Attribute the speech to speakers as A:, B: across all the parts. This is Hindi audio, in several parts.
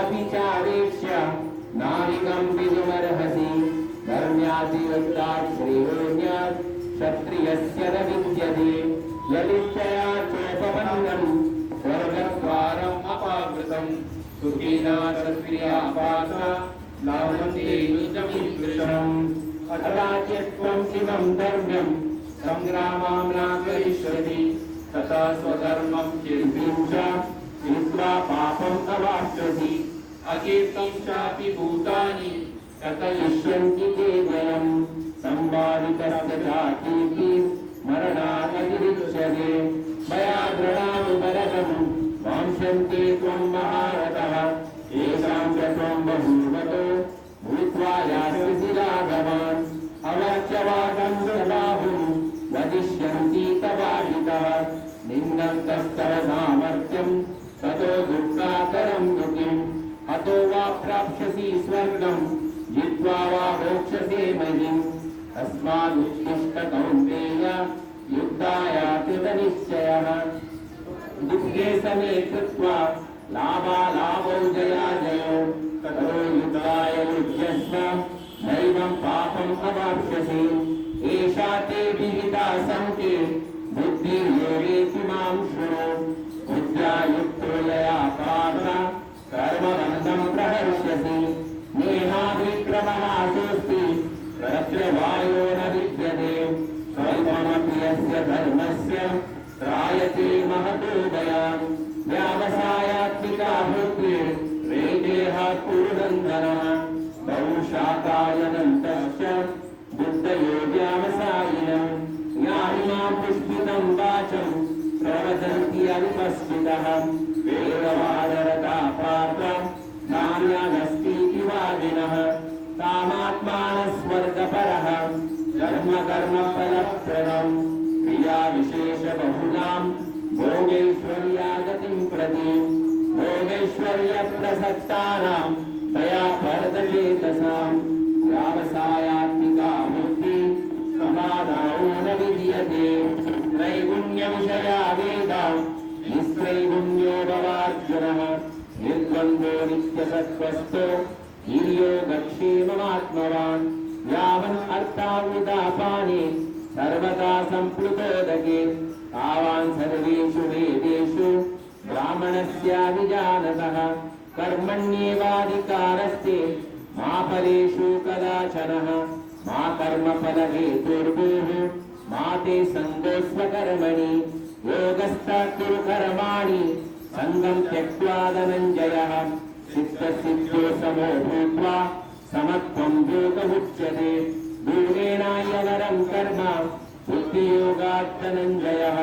A: अपि चावेक्ष्य नाविकं विदुमर्हसि धर्म्यादिवृत्तात् श्रेयोन्यात् क्षत्रियस्य न विद्यते यदिच्छया चोपपन्नं स्वर्गद्वारम् अपावृतं सुखिना तस्या पार्थ लाभन्ते निजमीदृशम् अथराच्यत्वं शिवं धर्म्यं संग्रामां न करिष्यति तथा स्वधर्मं चिन्तिं च हित्वा पापम् अवाप्स्यसि अकीर्तिं चापि भूतानि कथयिष्यन्ति ते द्वयम् सम्बाधितस्य च कीर्तिं मरणादतिरिच्यते मया दृढानुबलगं वांशन्ते त्वं महारथः येषां च त्वं बहूवतो भूत्वा यास्यसि लाघवान् अवाच्यवादं च बाहुं वदिष्यन्ति तवाहितः निन्दन्तस्तव सामर्थ्यं ततो दुःखाकरं दुःखिम् अतो वा प्राप्स्यसि स्वर्गं जित्वा वा मोक्षसे महीम् तस्मादुत्तिष्ठ कौन्तेय युद्धाय कृतनिश्चयः दुःखे समे कृत्वा लाभालाभौ जयाजयो ततो युद्धाय युज्यस्व नैवं पापम् अवाप्स्यसि एषा ते विहिता सन्ति बुद्धिर्योगेति मां शृणु बुद्ध्या युक्तो यया पार्थ कर्मबन्धं प्रहर्ष्यसि नेहाभिक्रमनाशोऽस्ति प्रत्यवायो न विद्यते स्वल्पमपि यस्य धर्मस्य त्रायते महतो भयात् व्यावसायात्मिका बुद्धिर्वेदेह पुरुरन्धनः बहुशाकायनन्तश्च बुद्धयो व्यावसायिनः ज्ञानिनां पुष्पितं वाचं प्रवदन्ति अनुपस्थितः वेदवादरता पार्थ नान्यदस्तीति वादिनः कामात्मानः स्वर्गपरः जन्मकर्मफलप्रदं क्रियाविशेषबहुलां भोगैश्वर्यागतिं प्रति भोगैश्वर्यप्रसक्तानां तया परतचेतसां व्यावसायात्मिका बुद्धिः समादायो न विद्यते त्रैगुण्यविषया वेदा निस्त्रैगुण्यो भवार्जुनः निर्द्वन्द्वो नित्यसत्त्वस्थो निर्योगक्षेममात्मवान् यावन् अर्थावृतापाने सर्वदा सम्प्लुतोदके तावान् सर्वेषु वेदेषु ब्राह्मणस्याभिजानतः कर्मण्येवाधिकारस्ते मा फलेषु कदाचनः मा कर्मफलहेतुर्भूः मा ते सङ्गोऽस्वकर्मणि योगस्थः कुरु कर्माणि सङ्गं त्यक्त्वा धनञ्जयः चित्तसिद्धो समो भूत्वा समत्वं योगमुच्यते दूरेणायवरं कर्म बुद्धियोगात् धनञ्जयः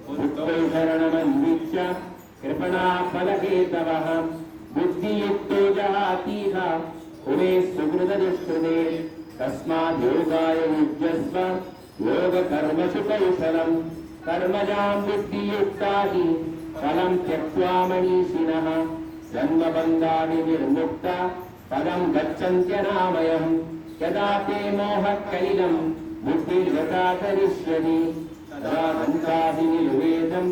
A: बुद्धौ शरणमन्विच्य कृपणा फलहेतवः बुद्धियुक्तो जहातीह उमे सुकृतदुष्कृते तस्माद् योगाय युज्यस्व योगकर्मसु कौशलम् कर्मजां बुद्धियुक्ता हि फलं त्यक्त्वा मनीषिणः जन्मबन्धादिनिर्मुक्ता पदं गच्छन्त्यनामयम् यदा ते मोहकैलं बुद्धिर्गता करिष्यति तदा गन्तादिनिर्वेदं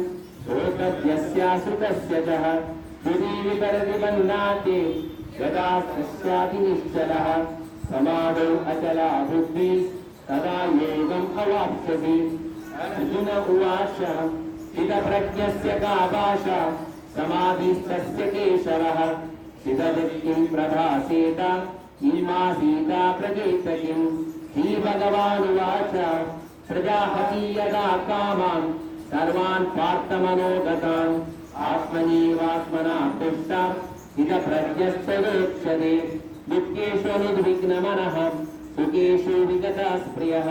A: श्रोतव्यस्याश्रुतस्य च हृदि विपरतिबन्धाते यदा तस्यादिनिश्चलः समाधौ अचला बुद्धिः तदा योगम् अवाप्स्यसि अर्जुन उवाच स्थितप्रज्ञस्य का भाषा समाधिस्तस्य केशवः स्थितवृत्तिं प्रभासेत इमा सीता प्रजेतकिं श्रीभगवानुवाच प्रजापति यदा कामान् सर्वान् पार्थमनोगतान् आत्मनीवात्मना तुष्टा स्थितप्रज्ञस्तदोच्यते दुःखेषु अनुद्विग्नमनः सुखेषु विगतस्प्रियः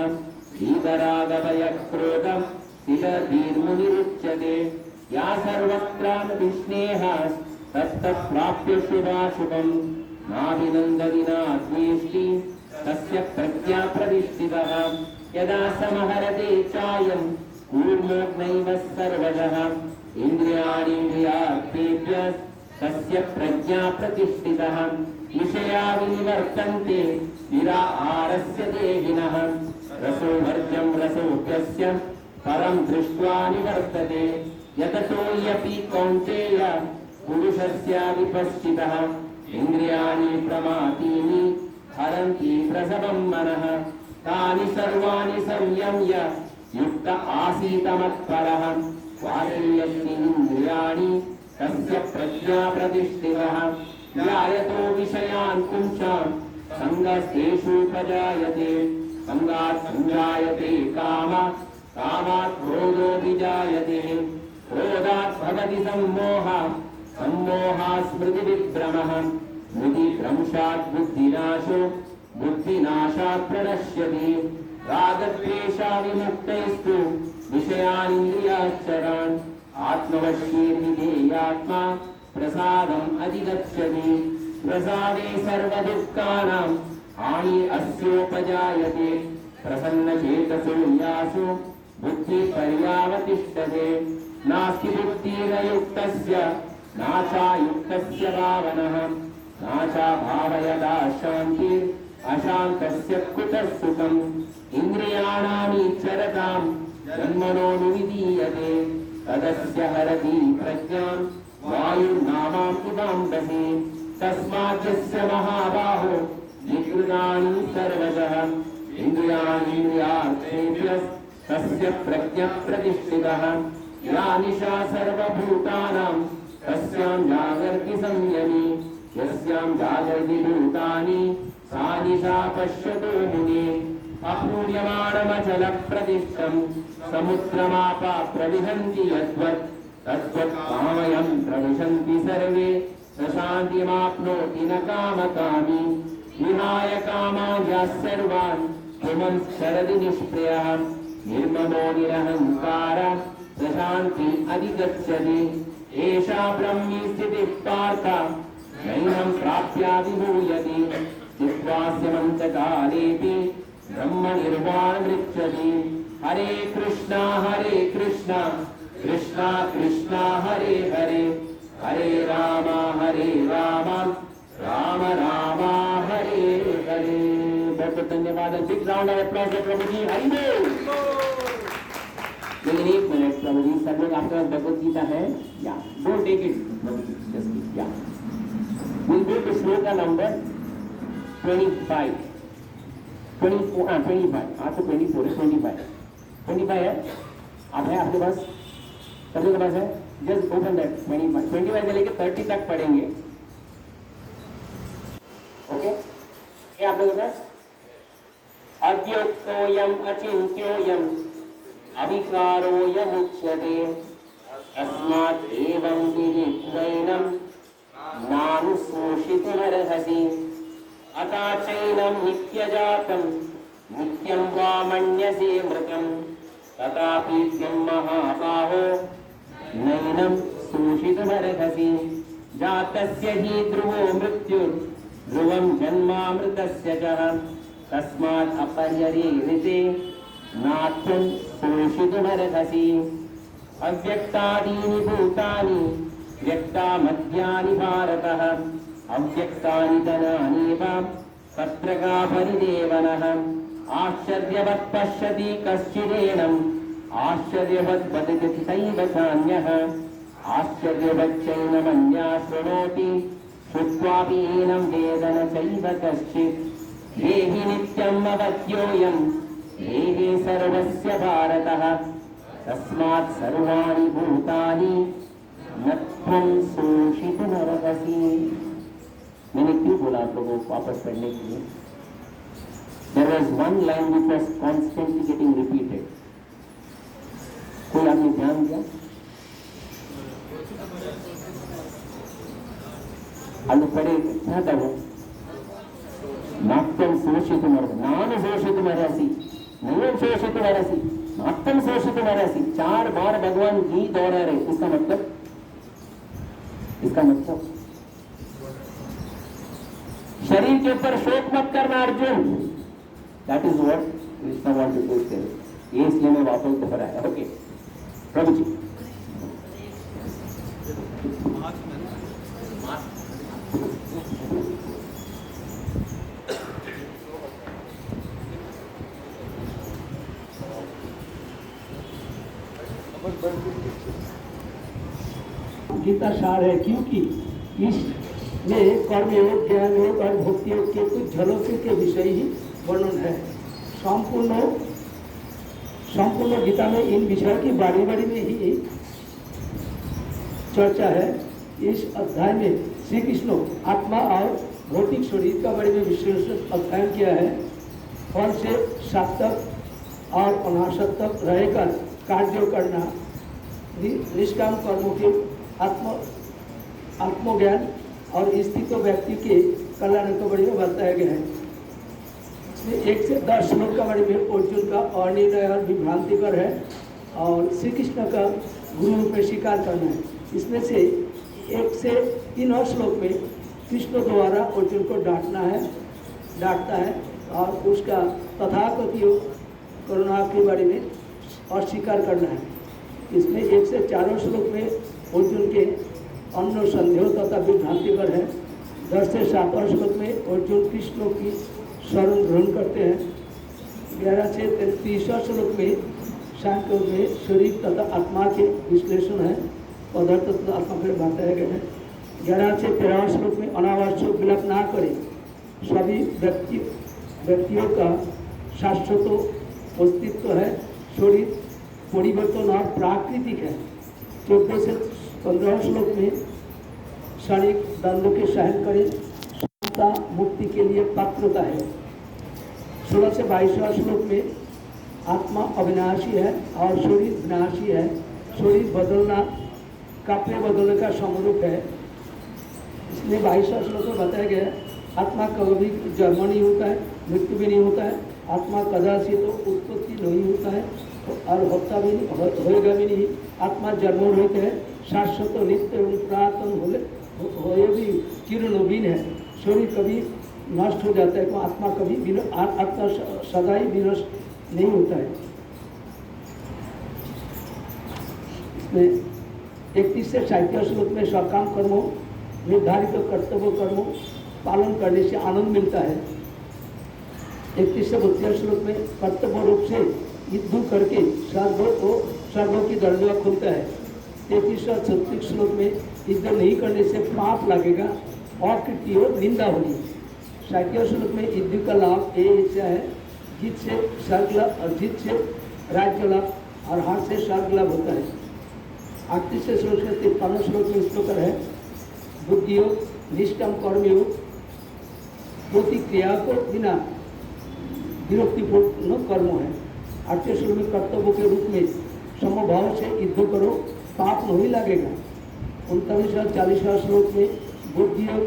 A: वीतरागभयक्रोधं स्थितधीर्मुनिरुच्यते या सर्वत्रानभिस्नेहा तत्तत् प्राप्य शुभाशुभम् नाभिनन्दति न द्वेष्टि तस्य प्रज्ञा प्रतिष्ठितः यदा समहरते चायं कूर्मोऽग्नैव सर्वशः इन्द्रियाणीन्द्रियार्थेभ्यः तस्य प्रज्ञा प्रतिष्ठितः विषया विनिवर्तन्ते निराहारस्य देहिनः रसोवर्जं रसोऽप्यस्य परं दृष्ट्वा निवर्तते यततो ह्यपि कौन्तेय पुरुषस्य विपश्चितः इंद्रियाणि प्रमातीनि हरन्ति प्रसवं मनः तानि सर्वाणि संयम्य युक्त आसीत मत्परः वासयन्ति इंद्रियाणि तस्य प्रज्ञा प्रतिष्ठितः ध्यायतो विषयान् पुंसान् संगस्तेषुपजायते संगात् संजायते काम कामात् क्रोधो विजायते क्रोधात् भवति सम्मोहः सम्मोहात् स्मृतिविभ्रमः स्मृतिभ्रंशात् बुद्धिनाशो बुद्धिनाशात् प्रणश्यति रागद्वेषाविमुक्तैस्तु विषयानिन्द्रियाश्चरान् आत्मवश्येर्विधेयात्मा प्रसादम् अधिगच्छति प्रसादे सर्वदुःखानां हानि अस्योपजायते प्रसन्नचेतसो यासु बुद्धिपर्यावतिष्ठते नास्ति बुद्धिरयुक्तस्य नाचायुक्तस्य भावनः नाचा भावयदा शान्तिर् अशान्तस्य कुतः सुखम् इन्द्रियाणामीचरतां जन्मनोऽनुविधीयते तदस्य हरति प्रज्ञां वायुर्नामाम् उदाम्बसे तस्मात् यस्य महाबाहो निगृणानि सर्वशः इन्द्रियाणीन्द्रियार्थेभ्यः तस्य प्रज्ञा प्रतिष्ठितः या निशा सर्वभूतानां तस्यां जागर्ति संयमी यस्यां जागर्ति भूतानि सा निशा पश्यतो मुनिः अपूर्यमाणमचलप्रतिष्ठं समुद्रमापा प्रविशन्ति यद्वत् तद्वत् कामयं प्रविशन्ति सर्वे न शान्तिमाप्नोति न कामकामी विहाय कामान्याः सर्वान् पुमंश्चरति निष्क्रियः निर्ममो निरहङ्कारः प्रशान्ति अधिगच्छति एषा ब्रह्मी स्थितिः पार्थ नैनं प्राप्याभिभूयति चित्वास्यमन्तकालेऽपि ब्रह्मनिर्वाणमृच्छति हरे कृष्णा कृष्णा कृष्णा हरे हरे हरे राम राम राम हरे हरे। बहुत बहुत धन्यवाद। बिग राउंड ऑफ अप्लॉज प्रभु जी। हरि बोल। लेकिन एक मिनट प्रभु जी, सब लोग आपके पास भगवत गीता है या डोंट टेक इट जस्ट या will go to shloka number 25 24 25 आज तो 24 है 25 है। आप है आपके पास, सब लोग के पास है? जस्ट ओपन दैट 25 से लेकर 30 तक पढ़ेंगे। ओके, ये आप लोगों के पास अद्योक्तोयम अचिन्त्योयम अविकारोयमुच्यते अस्मात् एवं विदित्वैनं नानुशोषितुमर्हसि अथा चैनं नित्यजातं नित्यं वा मन्यसे मृतं तथापि त्वं महाबाहो नैनं शोषितुमर्हसि जातस्य हि ध्रुवो मृत्युर्ध्रुवं जन्मामृतस्य च तस्मात् अपर्यरेरिते नात्वं शोषितुमर्हसि अव्यक्तादीनि भूतानि व्यक्तामध्यानि भारतः अव्यक्तानि धनानीव तत्र का परिदेवनः आश्चर्यवत् पश्यति कश्चिदेनम् आश्चर्यवत् वदति तथैव चान्यः आश्चर्यवच्चैनमन्यः शृणोति श्रुत्वापि एनं वेद न चैव कश्चित् देहि नित्यम् अवध्योऽयम् देहे सर्वस्य भारतः तस्मात् सर्वाणि भूतानि न त्वं शोषितुमर्हसि। मैंने क्यों बोला आप लोगों को वापस पढ़ने के लिए? There was one line which was constantly getting repeated. कोई आपने ध्यान दिया? ಅದು ಪಡೆ ಹೇಳ್ತಾವೆ नात्यं शोषितुमर्हसि नानु शोषितुमर्हसि नैनं शोषितुमर्हसि नात्यं शोषितुमर्हसि। 4 बार भगवान जी दोहरा रहे। इसका मतलब शरीर के ऊपर शोक मत करना Arjun. That is what Krishna wanted to say. ये इसलिए मैं वापस दोहराया। ओके प्रभु जी।
B: गीता सार है, क्योंकि इसमें कर्मयोग, ज्ञान योग और भक्ति योग के कुछ झलकों के विषय ही वर्णन है। संपूर्ण गीता में इन विषयों की बारी बारी में ही चर्चा है। इस अध्याय में श्री कृष्ण आत्मा और भौतिक शरीर का बारे में विशेष अध्ययन किया है। फल से सार्थक और अनासक्तक रहकर कार्य करना, निष्काम कर्मों के आत्मज्ञान और स्थित व्यक्ति के कल्याण के बारे में बताया गया है। इसमें 1 से 10 श्लोक के बारे में अर्जुन का अनिर्णय और विभ्रांतिकर है और श्री कृष्ण का गुरु रूप में स्वीकार करना है। इसमें से 1 से 3 श्लोक में कृष्ण द्वारा अर्जुन को डांटता है और उसका तथाकथित करुणा के बारे में अस्वीकार करना है। इसमें 1 से 4 श्लोक में अर्जुन के अन्य संदेह तथा विभ्रांतिकर है। 10 से 7 श्लोक में अर्जुन कृष्ण की शरण ग्रहण करते हैं। 11 से 30 श्लोक में सांख्य में शरीर तथा आत्मा के विश्लेषण है, पदार्थ तथा आत्मा के बताया गया है। 11 से 13 श्लोक में अनावश्यक विलाप ना करें, सभी व्यक्तियों का शाश्वत अस्तित्व है, शरीर परिवर्तन और प्राकृतिक है। 14 से 15 श्लोक में शारीरिक दंडों के सहन करें, क्षमता मुक्ति के लिए पात्रता है। 16 से 22 श्लोक में आत्मा अविनाशी है और शरीर विनाशी है, शरीर बदलना कपड़े बदलने का समरूप है। इसमें 22 श्लोक में बताया गया है आत्मा कभी जन्म नहीं होता है, मृत्यु भी नहीं होता है, आत्मा कदाचित तो उत्पत्ति नहीं होता है और होता भी नहीं, होएगा भी नहीं। आत्मा जन्म रहते हैं, शाश्वत नित्य एवं पुरातन होए भी चिरनवीन है। शरीर कभी नष्ट हो जाता है तो आत्मा कभी आत्मा सदा ही विनष्ट नहीं होता है। इसमें 31 से 37 श्लोक में सकाम कर्मों, निर्धारित कर्तव्य कर्मों पालन करने से आनंद मिलता है। 31 से 32 श्लोक में कर्तव्य रूप से युद्ध करके स्वर्गों की दरवाजा खुलता है। 33 और 36 श्लोक में युद्ध नहीं करने से पाप लगेगा और कृति और निंदा होगी। 37 श्लोक में युद्ध का लाभ ये इच्छा है, जीत से स्वर्ग लाभ और जीत से राज्य लाभ और हार से स्वर्ग लाभ होता है। 38 से 53 श्लोक में इस प्रकार है बुद्धि योग, निष्काम कर्मयोग, प्रतिक्रिया को बिना विरक्तिपूर्ण कर्म है। 38 श्लोक में कर्तव्य के रूप में समभाव से युद्ध करो, पाप नहीं लगेगा। 39 और 40 श्लोक में बुद्धि योग,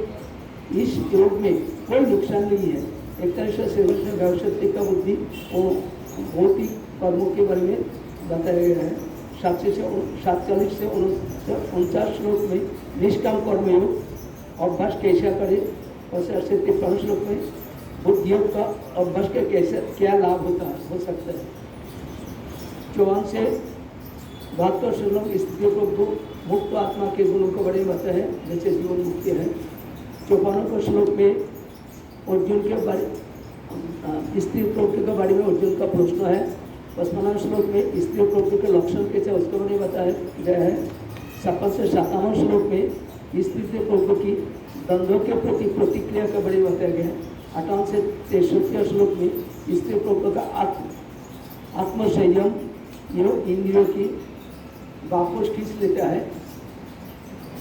B: इस योग में कोई नुकसान नहीं है। 41 से व्यवसायिक का बुद्धि और भौतिक कर्मों के बारे में बताया गया है। 47 से 49 श्लोक में निष्काम कर्मयोग अभ्यास कैसा करें और 53 श्लोक में बुद्धियोग का अभ्यास के कैसे क्या लाभ हो सकता है। 54 से 72 श्लोक स्त्रियों को मुक्त आत्मा के गुणों को बड़े बताया है, जैसे जीवन मुक्ति है। 54 श्लोक में अर्जुन के बारे स्त्री प्रवृत्ति के बारे में अर्जुन का प्रश्न है। 55 श्लोक में स्त्री प्रवृत्ति के लक्षण कैसे उसके बारे में बताया गया है। 56 से 57 श्लोक में स्त्री प्रवृत्ति की द्वंद्वों के प्रति प्रतिक्रिया का बड़े बताया गया है। 58 से 63 श्लोक में स्त्री प्रवृत्ति का आत्मसंयम एवं इंद्रियों की वापस खींच लेता है।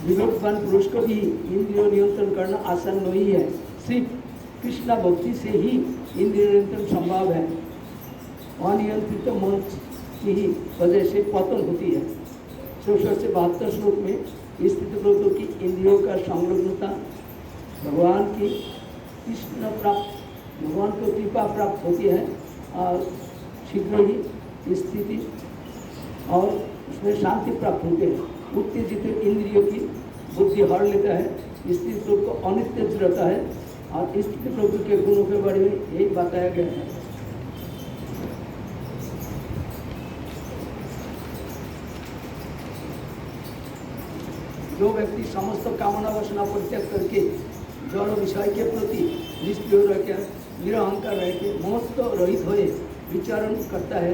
B: विवेकवान पुरुष को भी इंद्रियों नियंत्रण करना आसान नहीं है, सिर्फ कृष्णा भक्ति से ही इंद्रिय नियंत्रण संभव है। अनियंत्रित मन की ही वजह से पतन होती है। 64 से 72 श्लोक में स्थित प्रवृत्ति की इंद्रियों का संलग्नता भगवान की कृष्ण प्राप्त भगवान को कृपा प्राप्त होती है और शीघ्र ही स्थिति और उसमें शांति प्राप्त होती है। उत्तेजित इंद्रियों की बुद्धि हर लेता है, स्थिति प्रवृत्ति को अनित्य रहता है और स्थिति प्रवृत्ति के गुणों के बारे में यही बताया गया है। जो व्यक्ति समस्त कामना वासना परित्याग करके जड़ विषय के प्रति निष्क्रिय रहकर निरहंकार रहकर मोहत्व रहित हुए विचारण करता है,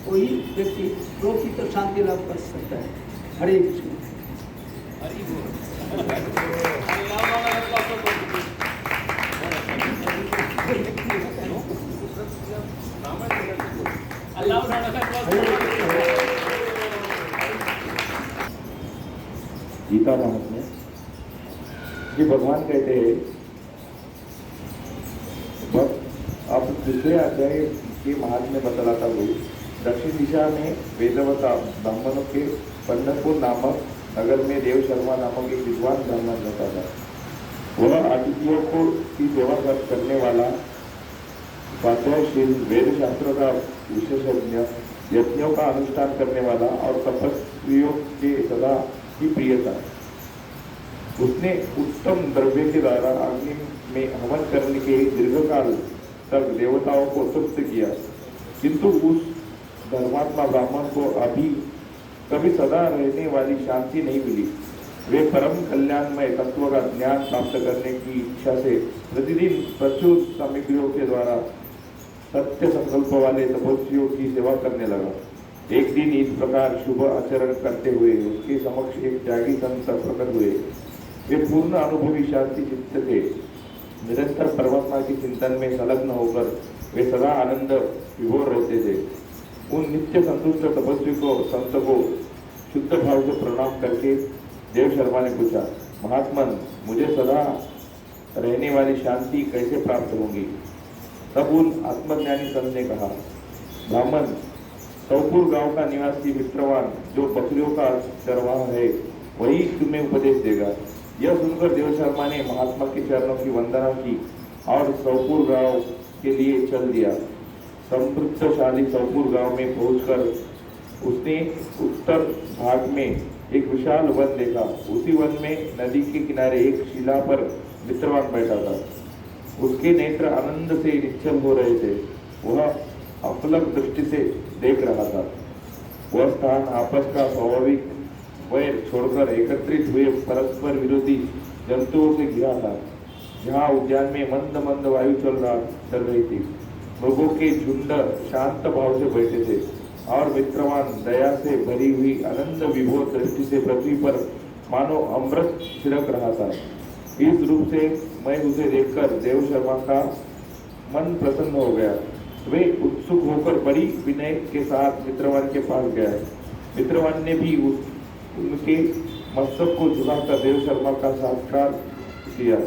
B: वही व्यक्ति प्रकृत शांति लाभ कर सकता है। हरे कृष्ण।
C: गीता महात्म्य कि भगवान कहते हैं, अब दूसरे अध्याय के महात्म्य बतलाता हुए दक्षिण दिशा में वेदवता ब्राह्मणों के पंढरपुर नामक नगर में देव शर्मा नामक एक विद्वान ब्राह्मण रहता था। वह अतिथियों को की सेवा करने वाला, स्वाध्यायशील, वेद शास्त्रों का विशेषज्ञ, यज्ञों का अनुष्ठान करने वाला और तपस्वियों के सदा ही प्रिय था। उसने उत्तम द्रव्य के द्वारा अग्नि में हवन करने के दीर्घकाल तक देवताओं को तृप्त किया, किंतु उस धर्मात्मा ब्राह्मण को अभी कभी सदा रहने वाली शांति नहीं मिली। वे परम कल्याणमय तत्व का ज्ञान प्राप्त करने की इच्छा से प्रतिदिन प्रचुर सामग्रियों के द्वारा सत्य संकल्प वाले तपस्वियों की सेवा करने लगा। एक दिन इस प्रकार शुभ आचरण करते हुए उसके समक्ष एक त्यागी संत प्रकट हुए। वे पूर्ण अनुभवी शांति चित्त थे। निरंतर परमात्मा के चिंतन में संलग्न होकर वे सदा आनंद विभोर रहते थे। उन नित्य संतुष्ट तपस्वी को, संत को शुद्ध भाव से प्रणाम करके देव शर्मा ने पूछा, महात्मन, मुझे सदा रहने वाली शांति कैसे प्राप्त होगी? तब उन आत्मज्ञानी संत ने कहा, ब्राह्मण, सौपुर गांव का निवासी मित्रवान जो बकरियों का चरवाहा है, वही तुम्हें उपदेश देगा। यह सुनकर देव शर्मा ने महात्मा के चरणों की वंदना की और सौपुर गांव के लिए चल दिया। समृद्धशाली सौपुर गांव में पहुंचकर उसने उत्तर भाग में एक विशाल वन देखा। उसी वन में नदी के किनारे एक शिला पर मित्रवान बैठा था। उसके नेत्र आनंद से निश्चल हो रहे थे। वह अपलक दृष्टि से देख रहा था। वह स्थान आपस का स्वाभाविक वैर छोड़कर एकत्रित हुए परस्पर विरोधी जंतुओं से घिरा था। जहाँ उद्यान में मंद मंद वायु चल रही थी। मृगों के झुंड शांत भाव से बैठे थे और मित्रवान दया से भरी हुई आनंद विभोर दृष्टि से पृथ्वी पर मानो अमृत छिड़क रहा था। इस रूप से मैं उसे देखकर देव शर्मा का मन प्रसन्न हो गया। वे उत्सुक होकर बड़ी विनय के साथ मित्रवान के पास गया। मित्रवान ने भी उनके मस्तक को झुकाकर देव शर्मा का साक्षात्कार किया।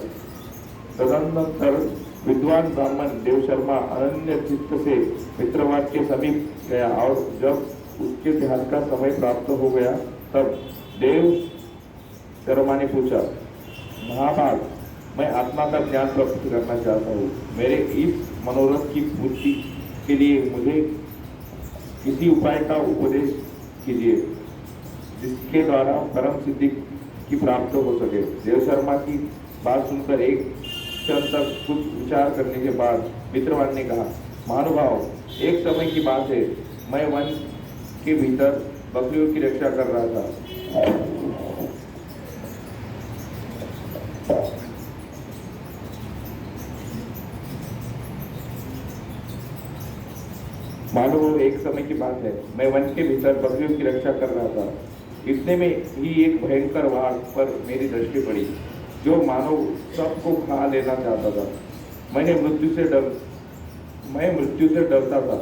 C: तदनंतर विद्वान ब्राह्मण देव शर्मा अनन्य चित्त से मित्रवान के समीप गया और जब उसके ध्यान का समय प्राप्त हो गया तब देव शर्मा ने पूछा, महाभाग, मैं आत्मा का ज्ञान प्राप्त करना चाहता हूँ। मेरे इस मनोरथ की पूर्ति के लिए मुझे किसी उपाय का उपदेश कीजिए जिसके द्वारा परम सिद्धि की प्राप्त हो सके। देव शर्मा की बात सुनकर एक क्षण तक कुछ विचार करने के बाद मित्रवान ने कहा, महानुभाव, एक समय की बात है, मैं वन के भीतर बकरियों की रक्षा कर रहा था। मानो एक समय की बात है, मैं वन के भीतर बकरियों की रक्षा कर रहा था। इतने में ही एक भयंकर वाघ पर मेरी दृष्टि पड़ी जो मानो सबको खा लेना चाहता था। मैं मृत्यु से डरता था।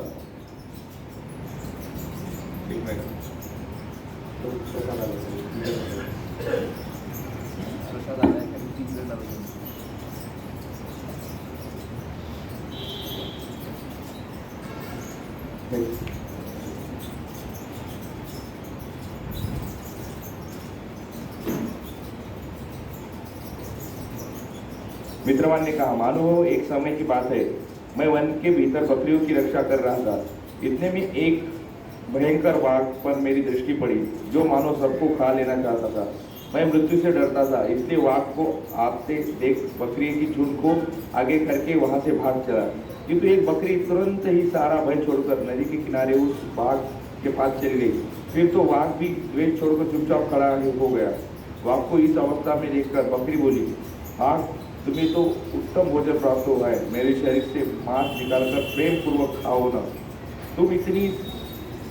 C: मित्रवान ने कहा, मानो एक समय की बात है, मैं वन के भीतर बकरियों की रक्षा कर रहा था। इतने में एक भयंकर वाघ पर मेरी दृष्टि पड़ी जो मानो सबको खा लेना चाहता था। मैं मृत्यु से डरता था, इसलिए वाघ को आते देख बकरी की झुंड को आगे करके वहां से भाग चला। किंतु एक बकरी तुरंत ही सारा भय छोड़कर नदी के किनारे उस बाघ के पास चली गई। फिर तो वाघ भी द्वेष छोड़कर चुपचाप खड़ा हो गया। वाघ को इस अवस्था में देखकर बकरी बोली, हाँ, तुम्हें तो उत्तम भोजन प्राप्त हुआ है, मेरे शरीर से मांस निकालकर प्रेम पूर्वक खाओ न। तुम इतनी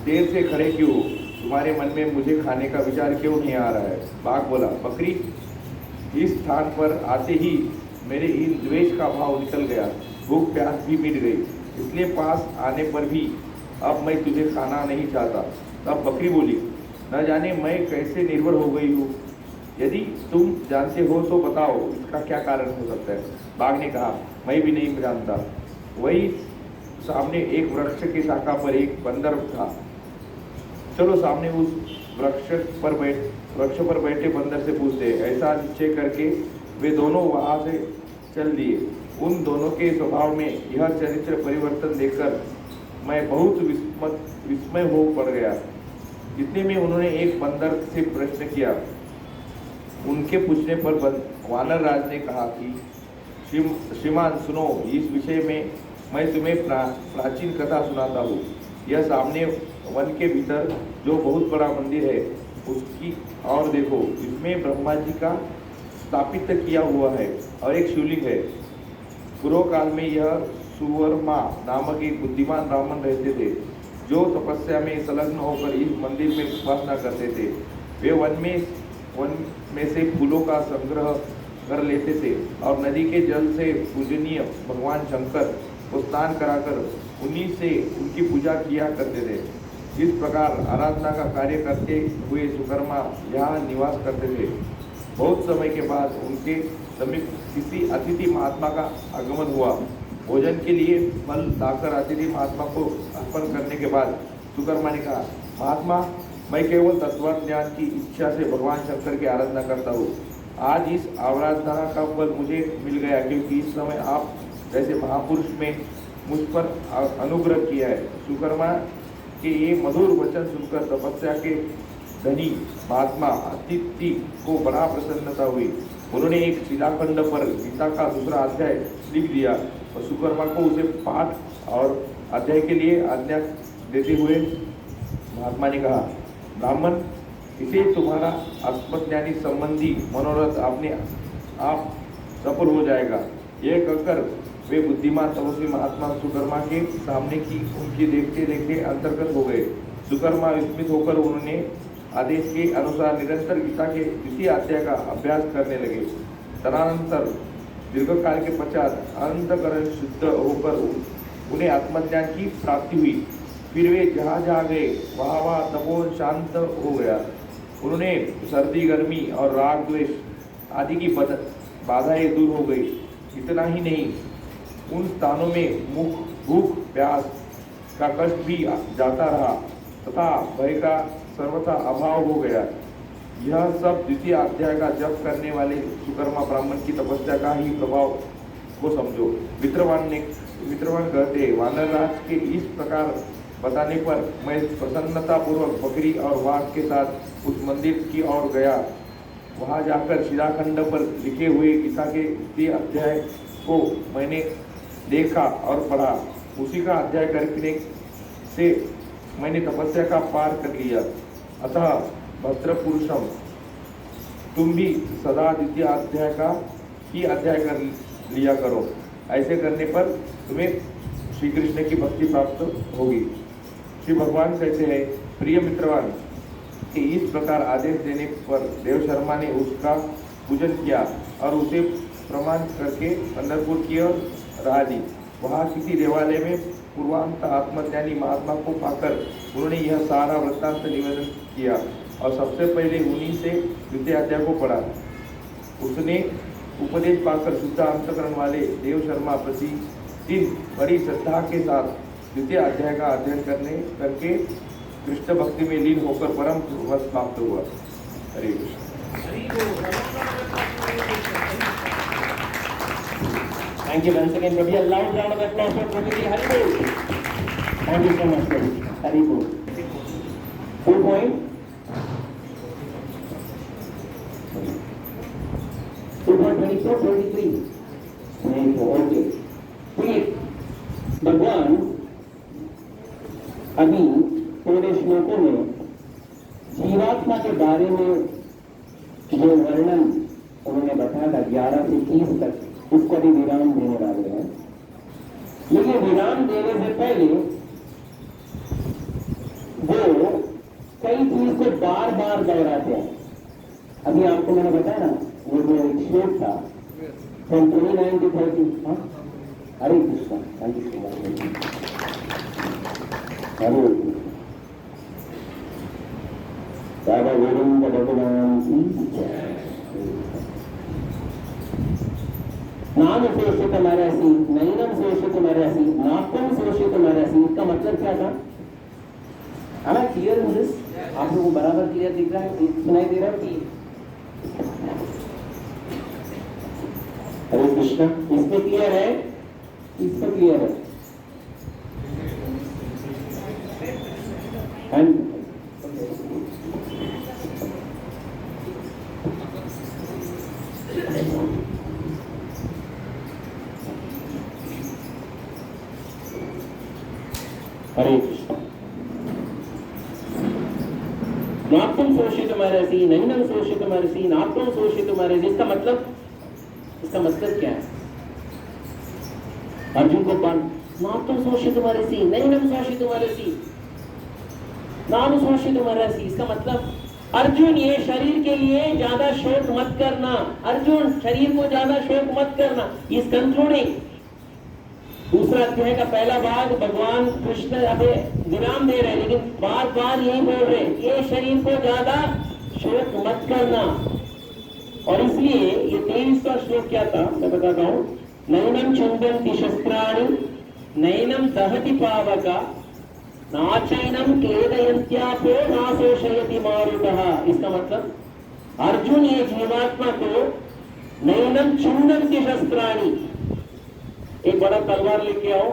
C: देर से खड़े क्यों हो? तुम्हारे मन में मुझे खाने का विचार क्यों नहीं आ रहा है? बाघ बोला, बकरी, इस स्थान पर आते ही मेरे इन द्वेष का भाव निकल गया, भूख प्यास भी मिट गई, इसलिए पास आने पर भी अब मैं तुझे खाना नहीं चाहता। तब बकरी बोली, न जाने मैं कैसे निर्भर हो गई हूँ, यदि तुम जानते हो तो बताओ इसका क्या कारण हो सकता है। बाघ ने कहा, मैं भी नहीं जानता। वही सामने एक वृक्ष की शाखा पर एक बंदर था। चलो सामने उस वृक्ष पर बैठे बंदर से पूछते। ऐसा निश्चय करके वे दोनों वहां से चल दिए। उन दोनों के स्वभाव में यह चरित्र परिवर्तन देखकर मैं बहुत विस्मय हो पड़ गया। इतने में उन्होंने एक बंदर से प्रश्न किया। उनके पूछने पर वानर राज ने कहा कि श्रीमान सुनो, इस विषय में मैं तुम्हें प्राचीन कथा सुनाता हूँ। यह सामने वन के भीतर जो बहुत बड़ा मंदिर है उसकी और देखो, इसमें ब्रह्मा जी का स्थापित किया हुआ है और एक शिवलिंग है। पूर्व काल में यह सुवर्मा नामक एक बुद्धिमान ब्राह्मण रहते थे जो तपस्या में संलग्न होकर इस मंदिर में उपासना करते थे। वे वन में से फूलों का संग्रह कर लेते थे और नदी के जल से पूजनीय भगवान शंकर को स्नान कराकर उन्हीं से उनकी पूजा किया करते थे। इस प्रकार आराधना का कार्य करते हुए सुकर्मा यहाँ निवास करते थे। बहुत समय के बाद उनके समीप किसी अतिथि महात्मा का आगमन हुआ। भोजन के लिए फल लाकर अतिथि महात्मा को अर्पण करने के बाद सुकर्मा ने कहा, महात्मा, मैं केवल तत्व ज्ञान की इच्छा से भगवान शंकर की आराधना करता हूँ। आज इस आराधना का फल मुझे मिल गया क्योंकि इस समय आप जैसे महापुरुष में मुझ पर अनुग्रह किया है। सुकर्मा के ये मधुर वचन सुनकर तपस्या के धनी महात्मा अतिथि को बड़ा प्रसन्नता हुई। उन्होंने एक शिलाखंड पर गीता का दूसरा अध्याय लिख दिया और सुकर्मा को उसे पाठ और अध्याय के लिए आज्ञा देते हुए महात्मा ने कहा, ब्राह्मण, इसे तुम्हारा आत्मज्ञानी संबंधी मनोरथ अपने आप सफल हो जाएगा। यह कहकर वे बुद्धिमान तपस्वी महात्मा सुकर्मा के सामने की उनकी देखते देखते अंतर्गत हो गए। सुकर्मा विस्मित होकर उन्होंने आदेश के अनुसार निरंतर गीता के द्वितीय अध्याय का अभ्यास करने लगे। तदनंतर दीर्घकाल के पश्चात अंतकरण शुद्ध होकर उन्हें आत्मज्ञान की प्राप्ति हुई। फिर वे जहाँ गए वहाँ तपोन शांत हो गया। उन्होंने सर्दी, गर्मी और राग द्वेष आदि की बाधाएं दूर हो गई। इतना ही नहीं, उन स्थानों में भूख प्यास का कष्ट भी जाता रहा तथा भय का सर्वथा अभाव हो गया। यह सब द्वितीय अध्याय का जप करने वाले सुकर्मा ब्राह्मण की तपस्या का ही प्रभाव को समझो। मित्रवान कहते, वानरराज के इस प्रकार बताने पर मैं प्रसन्नता पूर्वक बकरी और वाघ के साथ उस मंदिर की ओर गया। वहां जाकर शिलाखंड पर लिखे हुए गीता के द्वितीय अध्याय को मैंने देखा और पढ़ा। उसी का अध्याय करने से मैंने तपस्या का पार कर लिया। अतः भद्र पुरुषम, तुम भी सदा द्वितीय अध्याय का ही अध्याय कर लिया करो। ऐसे करने पर तुम्हें श्री कृष्ण की भक्ति प्राप्त होगी। श्री भगवान कहते हैं, प्रिय मित्रवान, कि इस प्रकार आदेश देने पर देव शर्मा ने उसका पूजन किया और उसे प्रमाण करके पंढरपुर की ओर राह दी। वहाँ किसी देवालय में पूर्वांत आत्मज्ञानी महात्मा को पाकर उन्होंने यह सारा वृत्तांत निवेदन किया और सबसे पहले उन्हीं से द्वितीय अध्याय को पढ़ा। उसने उपदेश पाकर शुद्ध अंतकरण वाले देव शर्मा प्रतिदिन बड़ी श्रद्धा के साथ द्वितीय अध्याय का अध्ययन करके कृष्ण भक्ति में लीन होकर परम रस प्राप्त हुआ। हरे Krishna.
A: Thank you once again, Prabhu. A loud round of applause for Prabhu. Hari Bol. Thank you so much, Prabhu. Hari Bol. 2 point. 2.24-23. Okay. फिर भगवान अभी थोड़े श्लोकों में जीवात्मा के बारे में जो वर्णन उन्होंने बताया था 11 से 30 तक, उसको भी विराम देने वाले हैं। लेकिन विराम देने से पहले वो कई चीज को बार बार दोहराते हैं। अभी आपको मैंने बताया ना, वो जो एक श्लोक था फ्रॉम 29 to 30, हाँ, Hare Krishna, thank you so much, Hare Krishna, दादा गोविंद भगवान की जय। नाम शोषित मरसी, नैनम शोषित मरसी, नाकम शोषित मरसी, इसका मतलब क्या था? है ना, क्लियर इन दिस? आप लोगों को बराबर क्लियर दिख रहा है, सुनाई दे रहा है कि हरे कृष्ण? इसमें क्लियर है, इसमें क्लियर है। हरे कृष्ण। नात्म शोषित मरसी, नैनम शोषित मरसी, नात्म शोषित मरसी, इसका मतलब क्या है? अर्जुन को नात्म शोषित मरसी, नैनम शोषित मरसी, नाम शोषित मरसी, इसका मतलब अर्जुन ये शरीर के लिए ज्यादा शोक मत करना, अर्जुन शरीर को ज्यादा शोक मत करना। इस कंक्लूडिंग दूसरा अध्याय का पहला भाग भगवान कृष्ण अभी विराम दे रहे हैं, लेकिन बार बार यही बोल रहे हैं, ये शरीर को ज्यादा शोक मत करना। और इसलिए ये 23वां श्लोक क्या था मैं बताता हूं। नैनम चुंबन्ति शस्त्राणि, नैनम दहति पावका, नाचैनम क्लेदयन्त्यापो नाशोषयति मारुतः। इसका मतलब अर्जुन ये जीवात्मा को नैनम चुंबन्ति शस्त्राणि, एक बड़ा तलवार लेके आओ,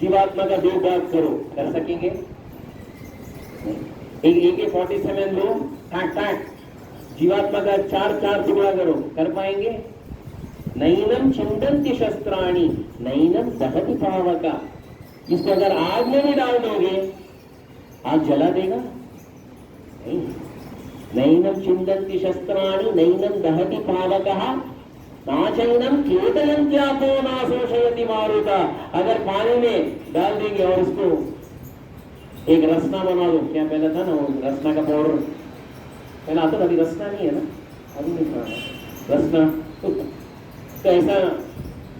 A: जीवात्मा का 2 भाग करो, कर सकेंगे? एक AK-47 लो, टाक टाक, जीवात्मा का 4 टुकड़ा करो, कर पाएंगे? नैनम छिन्दन्ति शस्त्राणि, नैनम दहति पावका, इसको अगर आग में भी डाल दोगे आग जला देगा? नहीं। नैनम छिन्दन्ति शस्त्राणि, नैनम दहति पावकः, नाचैनम क्लेदयन्त्यापो नाशोषयति मारुता। अगर पानी में डाल देंगे और उसको एक रसना बना दो, क्या पहले था ना वो रसना का पाउडर, पहले आता था, अभी रसना नहीं है ना, अभी नहीं खाना रसना, तो ऐसा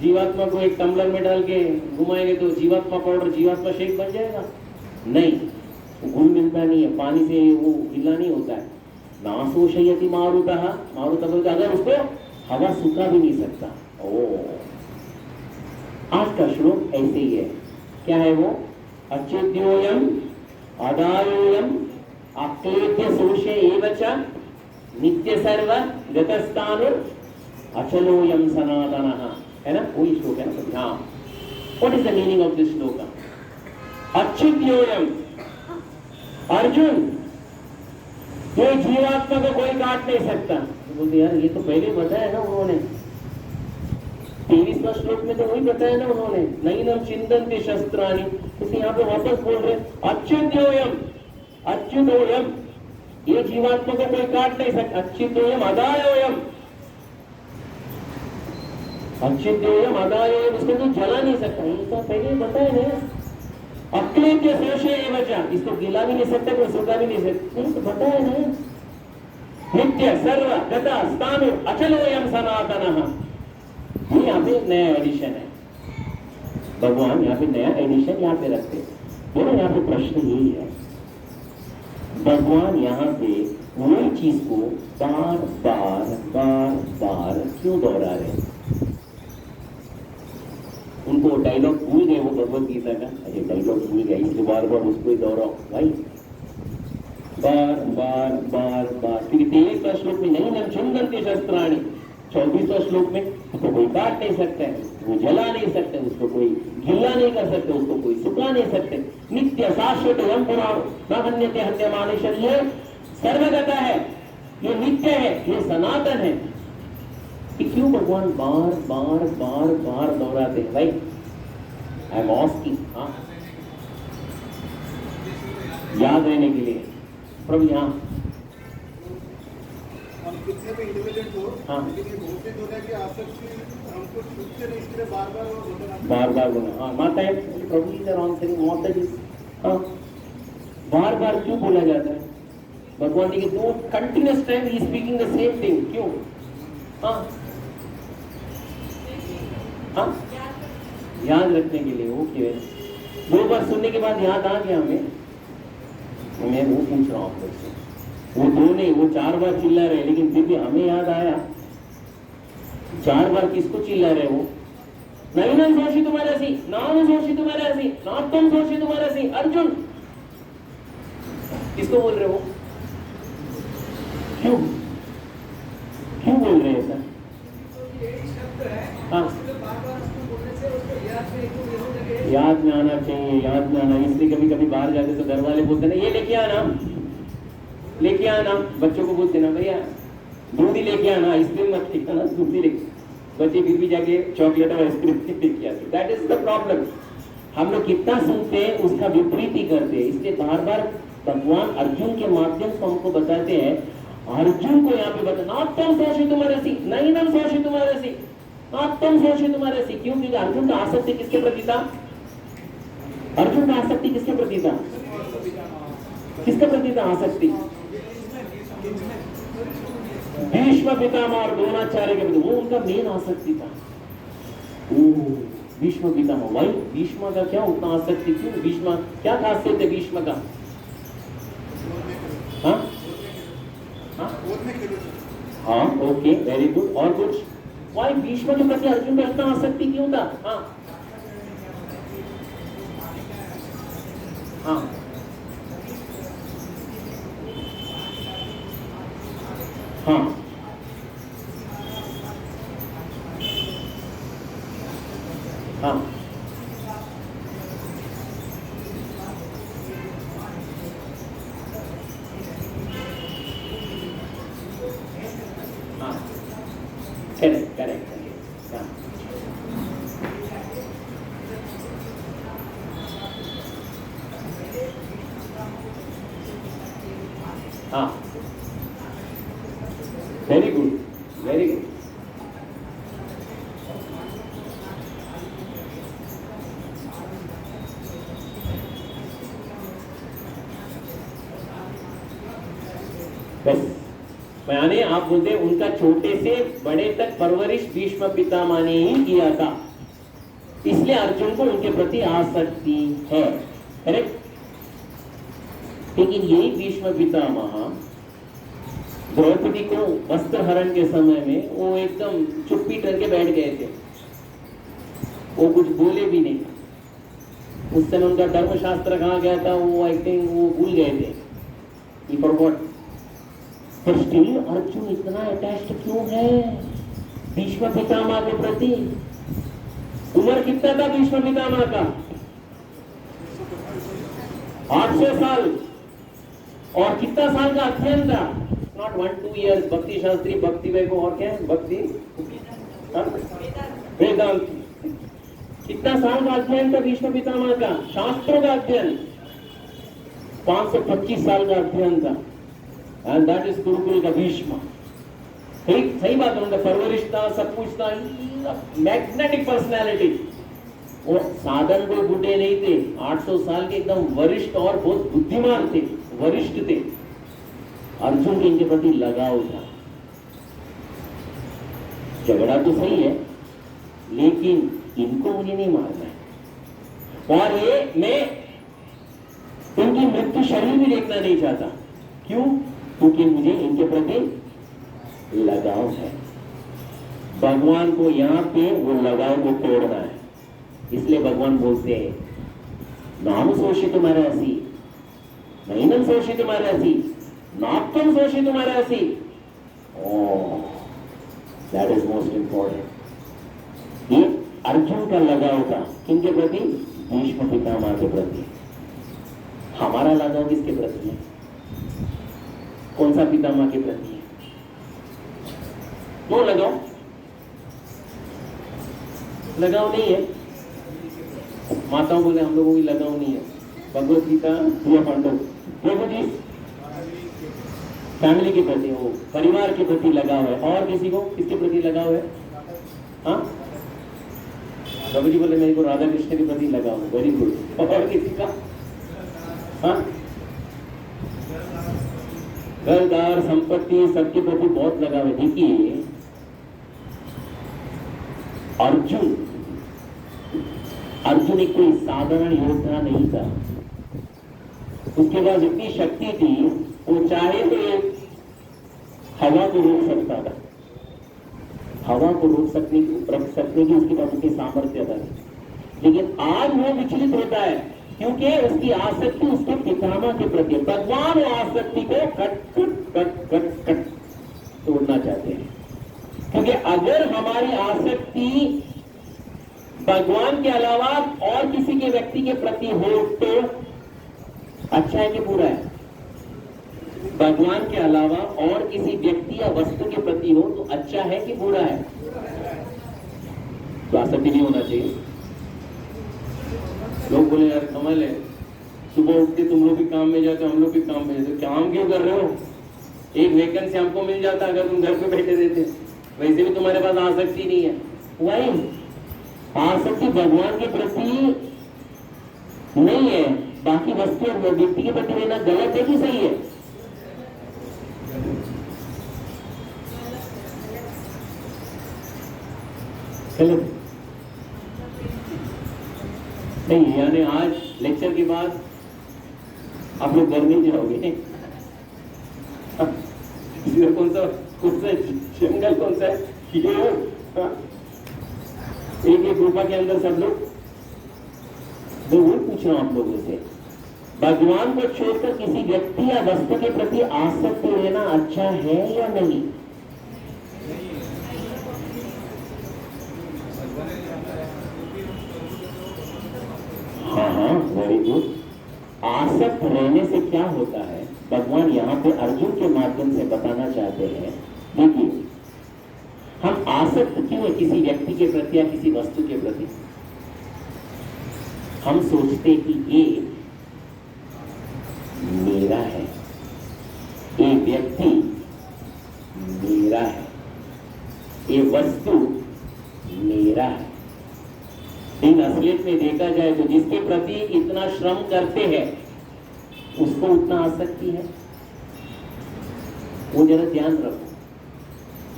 A: जीवात्मा को एक टम्बलर में डाल के घुमाएंगे तो जीवात्मा पाउडर, जीवात्मा शेक बन जाएगा? नहीं, घुल मिलता नहीं है, पानी से वो गिला नहीं होता है। नाशोषयति मारुतः, मारुतः बोलते अगर उसको हवा सूखा भी नहीं सकता। आज का श्लोक ऐसे ही है। क्या है वो? अच्युद्योयम अदायोयम अक्लेद्य शोषे एवच नित्य सर्व गतस्थानु अचलोयम सनातनः, है ना? वही श्लोक है ना? हाँ। What is the meaning of this श्लोक? अच्युद्योयम, अर्जुन ये जीवात्मा को कोई काट नहीं सकता। तो बोलते यार ये तो पहले बताया ना उन्होंने, 23वां श्लोक में तो वही बताया ना उन्होंने, नैनम छिन्दन्ति शस्त्राणि। इसलिए यहाँ पे वापस बोल रहे अच्युतोयम, अच्युतोयम ये जीवात्मा को कोई काट नहीं सकता। अच्युतोयम अदायोयम, अच्युतोयम अदायोयम, इसको तो जला नहीं सकता, ये तो पहले बताया ना। अक्लेद्य शोषे एवच, इसको गिला भी नहीं सकता, कोई सूखा भी नहीं सकता, नहीं तो बताया ना। नित्य सर्व गता स्थानु अचलोयम सनातनः, ये यहाँ पे नया एडिशन है। भगवान यहाँ पे नया एडिशन यहाँ पे रखते हैं। बोलो यहाँ पे प्रश्न यही है, भगवान यहाँ पे वही चीज को बार बार बार बार क्यों दोहरा रहे हैं? उनको डायलॉग भूल गए वो भगवत गीता का, अरे डायलॉग भूल गया इसलिए बार बार उसको ही दोहराओ भाई, बार बार बार बार। क्योंकि 23वां श्लोक में नैनम छिन्दन्ति शस्त्राणि, 24वां श्लोक में उसको कोई काट नहीं सकता है, वो जला नहीं सकते, उसको कोई गिला नहीं कर सकते, उसको कोई सुखा नहीं सकते। नित्य शाश्वत यम पुराण न हन्यते हन्यमाने शरीर, सर्वगता है, ये नित्य है, ये सनातन है। कि क्यों भगवान बार बार बार बार दोहराते हैं भाई? आई एम आस्किंग, याद रहने के लिए। प्रभु यहाँ
D: हम कितने भी इंडिविजुअल हो,
A: हाँ,
D: लेकिन ये भौतिक होने की आसक्ति हमको छूट से नहीं, इसलिए बार बार वो बोलना,
A: बार बार बोला। हाँ, माता है प्रभु जी आंसरिंग माता जी। हाँ, बार बार क्यों बोला जाता है? भगवान जी के दो continuous time he speaking the same thing, क्यों? हाँ हाँ, याद रखने के लिए। ओके, दो बार सुनने के बाद याद आ गया हमें, तो मैं वो पूछ रहा हूँ आप लोग से। वो दो नहीं, वो 4 बार चिल्ला रहे, लेकिन फिर भी हमें याद आया। 4 बार किसको चिल्ला रहे वो? नैनम सोशी तुम्हारे सी, नाम सोशी तुम्हारे सी, नातम सोशी तुम्हारे सी, अर्जुन किसको बोल रहे हो? क्यों क्यों बोल रहे हैं सर? हाँ, याद में आना चाहिए, याद में आना। इसलिए कभी कभी बाहर जाते तो घर वाले बोलते ना, ये लेके आना, लेके आना। बच्चों को बोलते ना, भैया दूध ही लेके आना, आइसक्रीम मत लेके आना, दूध ही लेके। बच्चे फिर भी जाके चॉकलेट और आइसक्रीम लेके आते। That is the problem. हम लोग कितना सुनते हैं उसका विपरीत ही करते हैं। इसलिए बार बार भगवान अर्जुन के माध्यम से हमको बताते हैं। अर्जुन को यहाँ पे बता, नातम सोशी तुम्हारे सी, नैनम सोशी तुम्हारे सी, नातम सोशी तुम्हारे सी। क्यों? क्योंकि अर्जुन का आसक्ति किसके प्रति था? अर्जुन का आसक्ति किसके प्रति था? किसके प्रति था आसक्ति? भीष्म पितामह और द्रोणाचार्य के प्रति, वो उनका मेन आसक्ति था। भीष्म पितामह, भाई भीष्म का क्या उतना आसक्ति? क्यों? भीष्म क्या खासियत है भीष्म का? हाँ हाँ, ओके, वेरी गुड। और कुछ? वाई भीष्म के प्रति अर्जुन का इतना आसक्ति क्यों था? हाँ हाँ हाँ हाँ हाँ, करेक्ट करेक्ट। हाँ, वेरी गुड, वेरी गुड। बस यानी आप बोलते हैं उनका छोटे से बड़े तक परवरिश भीष्म पितामह ने ही किया था, इसलिए अर्जुन को उनके प्रति आसक्ति है। करेक्ट। लेकिन यही भीष्म पितामह द्रौपदी को वस्त्र हरण के समय में वो एकदम चुप्पी करके बैठ गए थे, वो कुछ बोले भी नहीं। उस समय उनका धर्मशास्त्र कहाँ गया था वो आई थिंक वो भूल गए थे। He forgot. पर स्टिल अर्जुन इतना अटैच्ड क्यों है भीष्म पितामह के प्रति? उम्र कितना था भीष्म पितामह का? 800 साल। और कितना साल का अध्ययन था? Not 1-2 years। भक्ति शास्त्री, भक्ति वैभव और क्या है? भक्ति वेदांत। कितना साल का अध्ययन था भीष्म पितामह का? शास्त्रों का अध्ययन 525 साल का अध्ययन था। एंड दैट इज गुरुकुल का भीष्म। सही बात है, उनका परवरिश था, सब कुछ था, मैग्नेटिक पर्सनैलिटी। वो साधन कोई बूढ़े नहीं थे, 800 साल के एकदम वरिष्ठ और बहुत बुद्धिमान थे, वरिष्ठ थे। अर्जुन के इनके प्रति लगाव था। झगड़ा तो सही है, लेकिन इनको मुझे नहीं मारना है। और ये मैं उनकी मृत्यु शरीर भी देखना नहीं चाहता। क्यों? क्योंकि मुझे इनके प्रति लगाव है। भगवान को यहाँ पे वो लगाव को तोड़ना है। इसलिए भगवान बोलते हैं, नाम सोशी तुम्हारे हसी, नैनम सोशी तुम्हारे हसी, नात्म सोशी तुम्हारे हसी। That is most important. ये अर्जुन का लगाव था किनके प्रति? भीष्म पितामह के प्रति। हमारा लगाव किसके प्रति है? कौन सा पितामह के प्रति है? वो लगाव नहीं है। माताओं बोले हम लोगों की लगाव नहीं है। भगवत गीता प्रभु जी फैमिली के प्रति, वो परिवार के प्रति लगाव है। और किसी को किसके प्रति लगाव है? हाँ, प्रभु जी बोले मेरे को राधा कृष्ण के प्रति लगाव है। Very good. और किसी का? हाँ, घरदार संपत्ति सबके प्रति बहुत लगाव है। देखिए अर्जुन एक कोई साधारण योद्धा नहीं था। उसके पास इतनी शक्ति थी, वो चाहे तो हवा को रोक सकता था, हवा को रोक सकने की उसके पास उतनी सामर्थ्य था। लेकिन आज वो विचलित होता है क्योंकि उसकी आसक्ति उसके पितामह के प्रति। भगवान वो आसक्ति को कट तोड़ना चाहते हैं, क्योंकि अगर हमारी आसक्ति भगवान के अलावा और किसी के व्यक्ति के प्रति हो तो अच्छा है कि बुरा है? भगवान के अलावा और किसी व्यक्ति या वस्तु के प्रति हो तो अच्छा है कि बुरा है? तो आसक्ति नहीं होना चाहिए। लोग बोले यार कमल है, सुबह उठते तुम लोग भी काम में जाते हो, हम लोग भी काम में जाते, काम क्यों कर रहे हो? एक वैकेंसी हमको मिल जाता अगर तुम घर पे बैठे रहते। वैसे भी तुम्हारे पास आसक्ति नहीं है। वही आसक्ति भगवान के प्रति नहीं है, बाकी वस्तु और व्यक्ति के प्रति रहना गलत है कि सही है? गलत नहीं। यानी आज लेक्चर के बाद आप लोग घर नहीं जाओगे? कौन सा जंगल कौन सा है? एक गुफा के अंदर सब लोग। मैं वो पूछ रहा हूं आप लोगों से, भगवान को छोड़कर किसी व्यक्ति या वस्तु के प्रति आसक्त रहना अच्छा है या नहीं? हाँ, वेरी गुड। आसक्त रहने से क्या होता है, भगवान यहाँ पे अर्जुन के माध्यम से बताना चाहते हैं। देखिए, हम आसक्त क्यों है किसी व्यक्ति के प्रति या किसी वस्तु के प्रति? हम सोचते कि ये मेरा है, ये व्यक्ति मेरा है, ये वस्तु मेरा है। इन असलियत में देखा जाए तो जिसके प्रति इतना श्रम करते हैं उसको उतना आसक्ति है। वो जरा ध्यान रखो,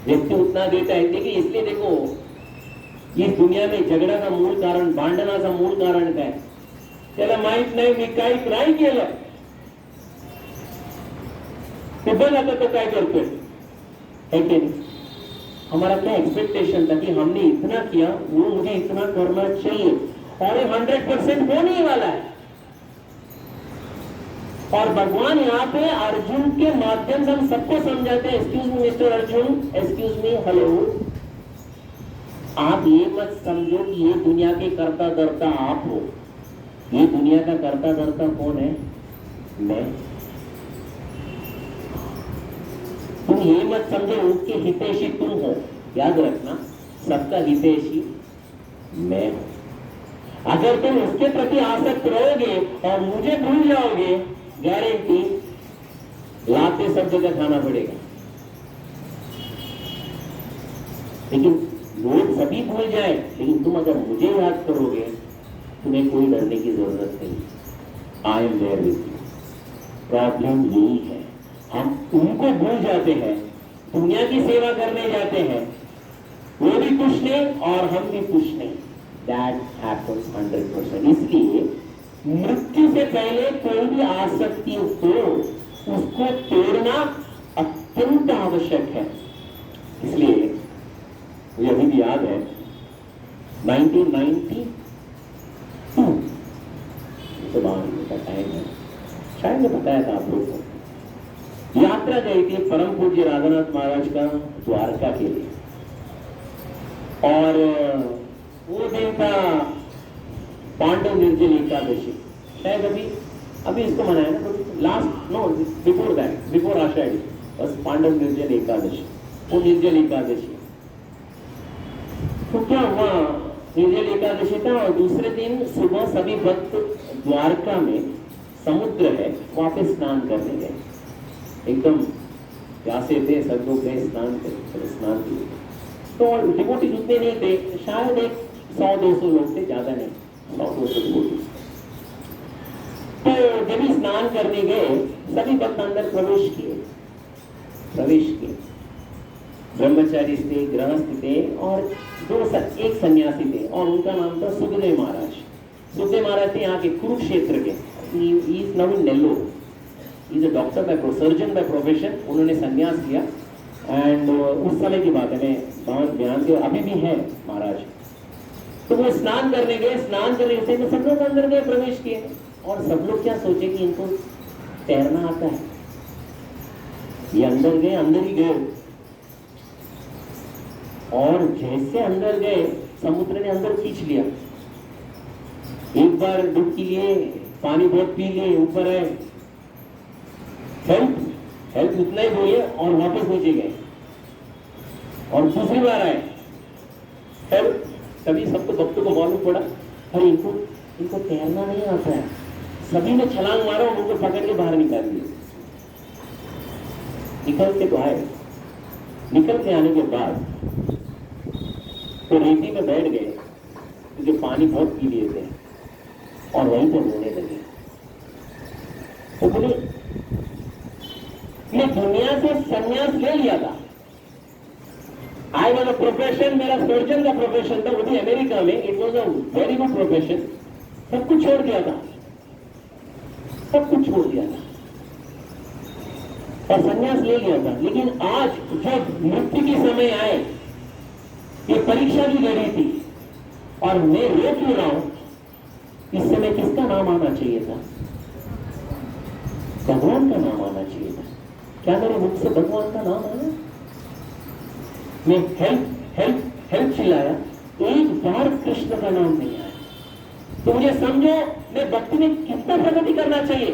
A: व्यक्ति उतना देता है। देखिए, इसलिए देखो, इस दुनिया में झगड़ा का मूळ कारण, भांडणाचा मूळ कारण काय? त्याला माहित नाही मी काय ट्राय केलं, ते बघ आता तो काय करतोय, है कि नहीं? हमारा क्या एक्सपेक्टेशन था कि हमने इतना किया, वो मुझे इतना करना चाहिए, और ये 100% होने ही वाला है। और भगवान यहाँ पे अर्जुन के माध्यम से हम सबको समझाते हैं, excuse me mister Arjun, excuse me, hello, आप ये मत समझो कि ये दुनिया के कर्ता धर्ता आप हो। ये दुनिया का कर्ता धर्ता कौन है? मैं। तुम ये मत समझो उसके हितैषी तुम हो, याद रखना, सबका हितैषी मैं हूं। अगर तुम उसके प्रति आसक्त रहोगे और मुझे भूल जाओगे, गारंटी लाते सब जगह खाना पड़ेगा। लेकिन लोग सभी भूल जाए, लेकिन तुम अगर मुझे याद करोगे, तुम्हें कोई डरने की जरूरत नहीं। I am there with you. Problem यही है, हम उनको भूल जाते हैं, दुनिया की सेवा करने जाते हैं, वो भी कुछ नहीं और हम भी कुछ नहीं। That happens 100%। इसलिए मृत्यु से पहले कोई भी आसक्ति हो उसको तोड़ना अत्यंत आवश्यक है। इसलिए मुझे अभी भी याद है 1992 तो का टाइम है, शायद मैं बताया था आप लोगों को। यात्रा गई थी परम पूज्य राधानाथ महाराज का द्वारका के लिए, और वो दिन था पांडव निर्जल एकादशी। शायद अभी इसको मनाया ना, last no before that, before Ashadhi बस पांडव निर्जल एकादशी, वो निर्जल एकादशी। तो क्या हुआ, निर्जल एकादशी था और दूसरे दिन सुबह सभी भक्त द्वारका में समुद्र है वहां पे स्नान करने गए। एकदम प्यासे थे, सब लोग गए स्नान किए। तो डिवोटी उतने नहीं थे, शायद 100-200 लोग थे, ज्यादा नहीं, 100-200 डिवोटी। तो जब स्नान करने गए सभी भक्त अंदर प्रवेश किए, प्रवेश किए। ब्रह्मचारी थे, गृहस्थ थे और एक सन्यासी थे और उनका नाम था सुखदेव महाराज। सुखदेव महाराज थे यहाँ के कुरुक्षेत्र के। He is now in Nellore. He is a doctor by surgeon by profession. उन्होंने संन्यास लिया एंड उस समय की बात है, मैं ध्यान के अभी भी है महाराज। तो वो स्नान करने गए, स्नान करने गए, सब लोग अंदर गए, प्रवेश किए और सब लोग क्या सोचे कि इनको तैरना आता है। ये अंदर गए, अंदर ही गए और जैसे अंदर गए समुद्र ने अंदर खींच लिया। एक बार डुबकी लिए, पानी बहुत पी लिए, ऊपर आए, हेल्प उतना ही बोले और वापस नीचे गए और दूसरी बार आए हेल्प। तभी सबको भक्तों को मालूम पड़ा अरे इनको तैरना नहीं आता है। सभी ने छलांग मारा और उनको पकड़ के बाहर निकाल दिया। निकल के तो आए, निकल के आने के बाद तो रेती में बैठ गए क्योंकि पानी बहुत पी लिए थे और वहीं पर रोने लगे। तो बोले मैं दुनिया से संन्यास ले लिया था। आई वाज अ प्रोफेशन, मेरा सर्जन का प्रोफेशन था, वो भी अमेरिका में। It was a very good profession. सब कुछ छोड़ दिया था, सब कुछ छोड़ दिया था और संन्यास ले लिया था। लेकिन आज जब मृत्यु के समय आए, ये परीक्षा भी लड़ी थी और मैं रो क्यों रहा हूं, इस समय किसका नाम आना चाहिए था? भगवान का नाम आना चाहिए था। क्या मेरे मुख से भगवान का नाम आया? मैं हेल्प चिल्लाया, एक बार कृष्ण का नाम नहीं आया। तो मुझे समझो मैं भक्ति में कितना प्रगति करना चाहिए।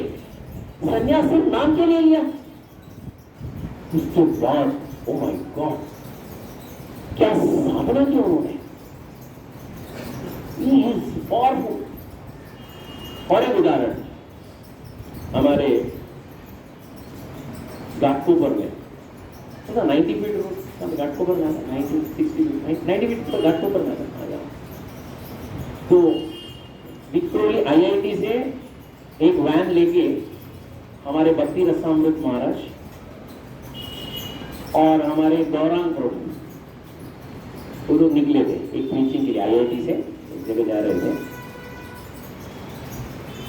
A: संन्यास सिर्फ नाम के लिए लिया। उसके बाद ओ माय गॉड, क्या साधना की उन्होंने। और एक उदाहरण हमारे घाटकोपर में 90 फीट रोड घाटकोपर में 90 फीट तो घाटकोपर में आ जाओ। तो विक्टोरिया IIT से एक वैन लेके हमारे भक्ति रसामृत महाराज और हमारे गौरांग प्रभु वो लोग निकले थे एक मीटिंग के लिए। IIT से एक जगह जा रहे थे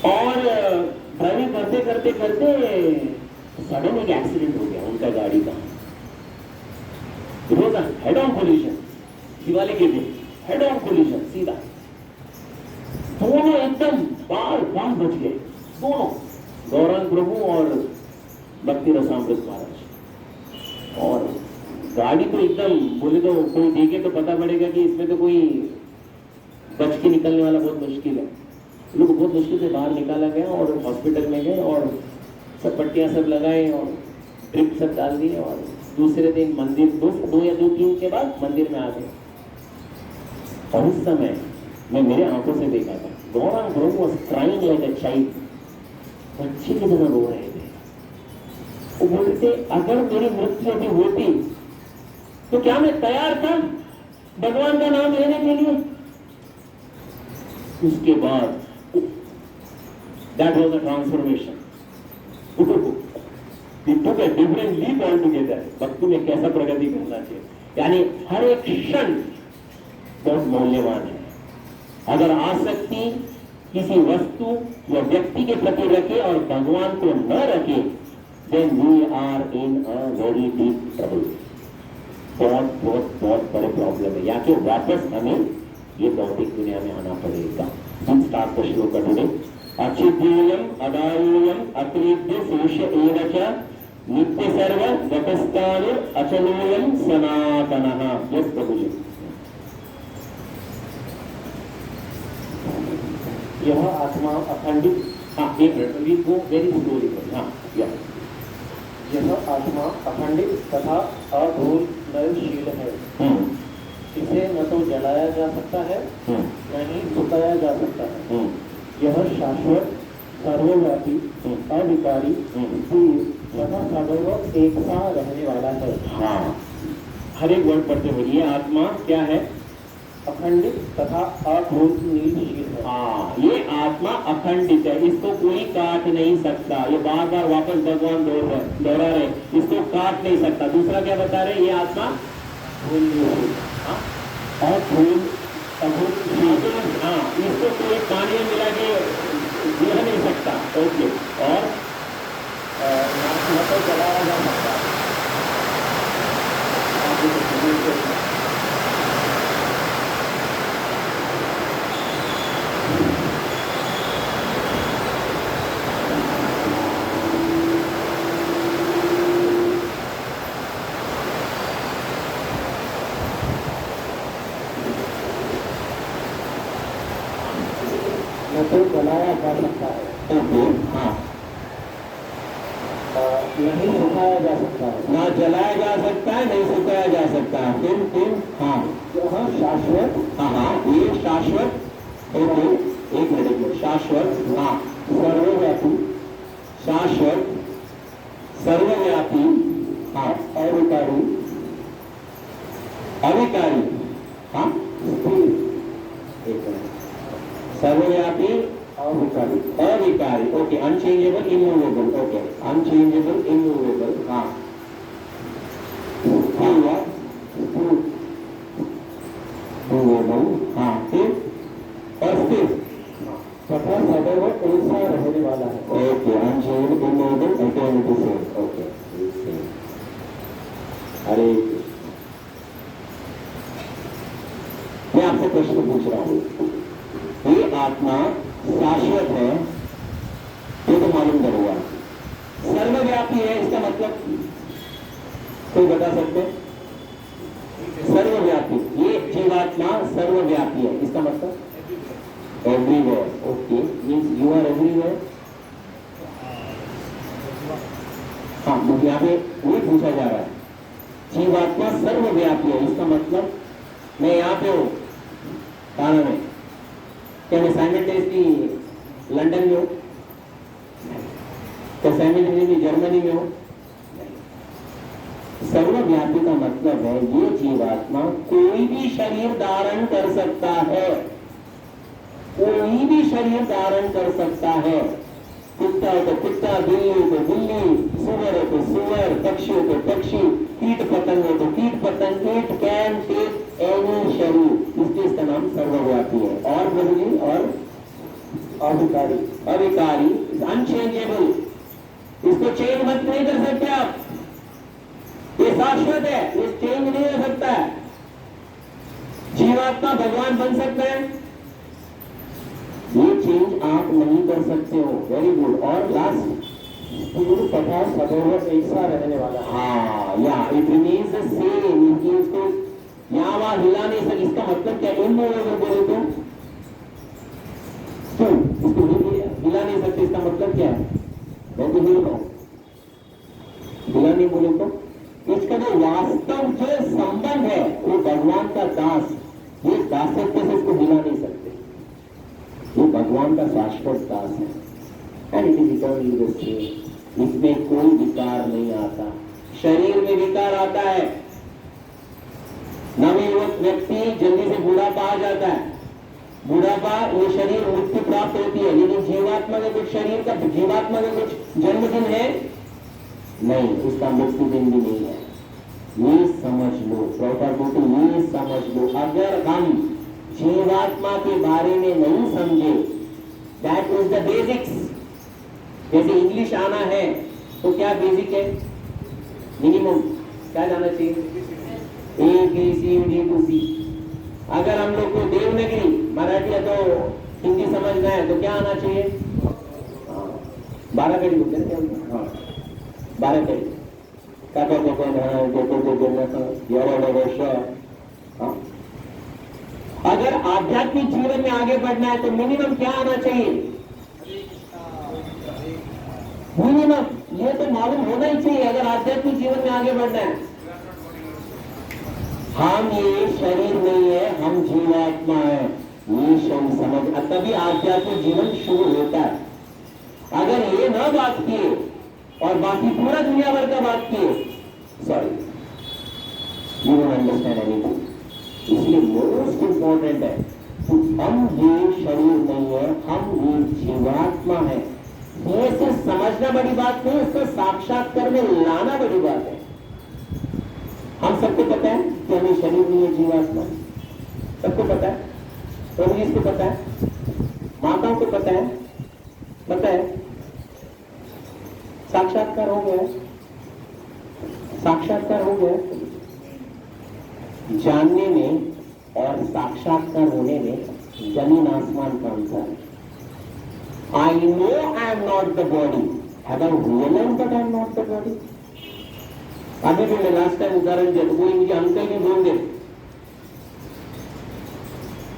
A: और ड्राइविंग करते करते करते सडन एक एक्सीडेंट हो गया उनका गाड़ी का। हेड ऑन कोलिजन, दिवाली के दिन हेड ऑन कोलिजन सीधा। दोनों एकदम बाल बच गए, दोनों गौरांग प्रभु और भक्ति रसामृत महाराज। और गाड़ी तो एकदम बोले तो कोई देखे तो पता पड़ेगा कि इसमें तो कोई बच के निकलने वाला बहुत मुश्किल है। लोग बहुत मुश्किल से बाहर निकाला गया और हॉस्पिटल में गए और सब पट्टियां सब लगाए और ड्रिप सब डाल दिए और दूसरे दिन मंदिर दो या 2-3 के बाद मंदिर में आ गए। और उस समय मैं मेरे आंखों से देखा था Gaurang Prabhu was crying like a child. बच्चे की तरह रो रहे थे। वो बोलते थे अगर मेरी मृत्यु अभी होती तो क्या मैं तैयार था भगवान का नाम लेने के लिए? उसके बाद that was a transformation. He took a different leap altogether. भक्ति में कैसा प्रगति करना चाहिए, यानी हर एक क्षण बहुत मूल्यवान है। अगर आसक्ति किसी वस्तु या व्यक्ति के प्रति रखे और भगवान को न रखे, then we are in a very deep trouble. बहुत बहुत बहुत बड़े प्रॉब्लम है, या कि वापस हमें ये भौतिक दुनिया में आना पड़ेगा। हम स्टार्ट द श्लोक टुडे। अचिद्योयम अदायोयम अक्रीद्य शेष एवच नित्य सर्व घटस्थानु अचलोयम सनातनः। यस प्रभु जी। यह आत्मा अखंडित, एक मिनट वो वेरी स्लोली।
B: यह आत्मा अखंडित तथा अधूलशील है। इसे न तो जलाया जा सकता है न ही सुखाया जा सकता है। यह शाश्वत, सर्वव्यापी, अविकारी, स्थिर तथा सदैव एक सा रहने वाला है।
A: हाँ, हर एक वर्ड पढ़ते हुए ये आत्मा क्या है?
B: अखंडित तथा अखंडित है।
A: हाँ, ये आत्मा अखंडित है, इसको कोई काट नहीं सकता। ये बार बार वापस भगवान दोहरा रहे, इसको काट नहीं सकता। दूसरा क्या बता रहे, ये आत्मा हाँ, हाँ, इसको कोई पानी में मिला के गिर नहीं सकता। ओके, और
B: न तो जलाया जा सकता है। न तो जलाया जा सकता है।
A: ओके, हाँ,
B: नहीं सुखाया जा सकता है।
A: ना जलाया जा सकता है, नहीं सुखाया जा सकता है। फिर हाँ,
B: यह शाश्वत,
A: हाँ हाँ, ये शाश्वत। ओके, एक मिनट, शाश्वत, हाँ,
B: सर्वव्यापी,
A: शाश्वत, सर्वव्यापी, हाँ,
B: अविकारी,
A: अविकारी, हाँ,
B: स्थिर,
A: एक मिनट, सर्वव्यापी,
B: अविकारी,
A: अविकारी, okay, unchangeable, immovable, okay, unchangeable, immovable, हाँ, मूवेबल, हाँ, फिर और फिर
B: तथा सदैव ऐसा रहने वाला है।
A: Okay, unchangeable, immovable, eternity same, okay, same. अरे मैं आपसे प्रश्न पूछ रहा हूं, ये आत्मा शाश्वत है, ये तो मालूम करूंगा। सर्वव्यापी है, इसका मतलब कोई बता सकते? सर्वव्यापी, ये जीवात्मा सर्वव्यापी है, इसका मतलब everywhere. Okay, means you are everywhere. हाँ, मुझे यहाँ पे वही पूछा जा रहा है, जीवात्मा सर्वव्यापी है, इसका मतलब मैं यहाँ पे हूँ थाना में, क्या मैं साइमल्टेनियसली लंदन में हूँ, क्या साइमल्टेनियसली जर्मनी में हूँ? सर्वव्यापी का मतलब है ये जीवात्मा कोई भी शरीर धारण कर सकता है, कोई भी शरीर धारण कर सकता है। कुत्ता हो तो कुत्ता, बिल्ली हो तो बिल्ली, सुअर हो तो सुअर, पक्षी हो तो पक्षी, कीट पतंग हो तो कीट पतंग। इट कैन टेक एनी शरीर, इसलिए इसका नाम सर्वव्यापी है। और बोलिए, और
B: अविकारी,
A: अविकारी, अनचेंजेबल, इसको चेंज मत नहीं कर सकते आप, ये शाश्वत है, ये चेंज नहीं हो सकता है। जीवात्मा भगवान बन सकते हैं, ये चेंज आप नहीं कर सकते हो। Very good. और लास्ट,
B: स्थिर तथा सदैव ऐसा रहने वाला है।
A: हाँ, या इट रिमेन्स द सेम, इसको यहाँ वहां हिला नहीं सकते, इसका मतलब क्या? इमूवेबल बोले तो इसको हिला नहीं सकते, इसका मतलब क्या है? मैं तो हिल रहा हूं, हिला नहीं बोले तो इसका जो वास्तव जो संबंध है वो भगवान का दास, ये दासत्व से इसको हिला नहीं सकते, वो भगवान का शाश्वत दास है। And it is eternally the same, इसमें कोई विकार नहीं आता। शरीर में विकार आता है, नवयुवक व्यक्ति जल्दी से बुढ़ापा आ जाता है, बुढ़ापा ये शरीर मृत्यु प्राप्त होती है, लेकिन जीवात्मा का कुछ शरीर का, जीवात्मा का कुछ जन्मदिन है नहीं, उसका मृत्यु दिन भी नहीं है। ये समझ लो, प्रॉपर बोलते ये समझ लो। अगर हम जीवात्मा के बारे में नहीं समझे, दैट इज द बेसिक्स। जैसे इंग्लिश आना है तो क्या बेसिक है? मिनिमम क्या जाना चाहिए? A B C D to C. अगर हम लोग को देवनागरी मराठी या तो हिंदी समझना है तो क्या आना चाहिए? 12 कड़ी होते हैं, 12 कड़ी का अगर आध्यात्मिक जीवन में आगे बढ़ना है तो मिनिमम क्या आना चाहिए? मिनिमम ये तो मालूम होना ही चाहिए अगर आध्यात्मिक जीवन में आगे बढ़ना है। हम ये शरीर नहीं है, हम जीवात्मा है, ये शरीर समझ, तभी आध्यात्मिक जीवन शुरू होता है। अगर ये न बात किए और बाकी पूरा दुनिया भर का बात किए, sorry, you don't understand anything. इसलिए मोस्ट इंपॉर्टेंट है कि हम ये शरीर नहीं है, हम ये जीवात्मा है। ये सिर्फ समझना बड़ी बात नहीं, इसको साक्षात्कार में लाना बड़ी बात है। हम सबको पता है कि हमें शरीर नहीं है, जीवात्मा सबको पता है, प्रभु जी को पता है, माताओं को पता है, साक्षात्कार हो गया, साक्षात्कार हो गया। जानने में और साक्षात्कार होने में जमीन आसमान का अंतर है। I know I am not the body. Have I realized that I am not the body? अभी भी मैं लास्ट टाइम उदाहरण दिया तो कोई मुझे अंकल भी बोल दे,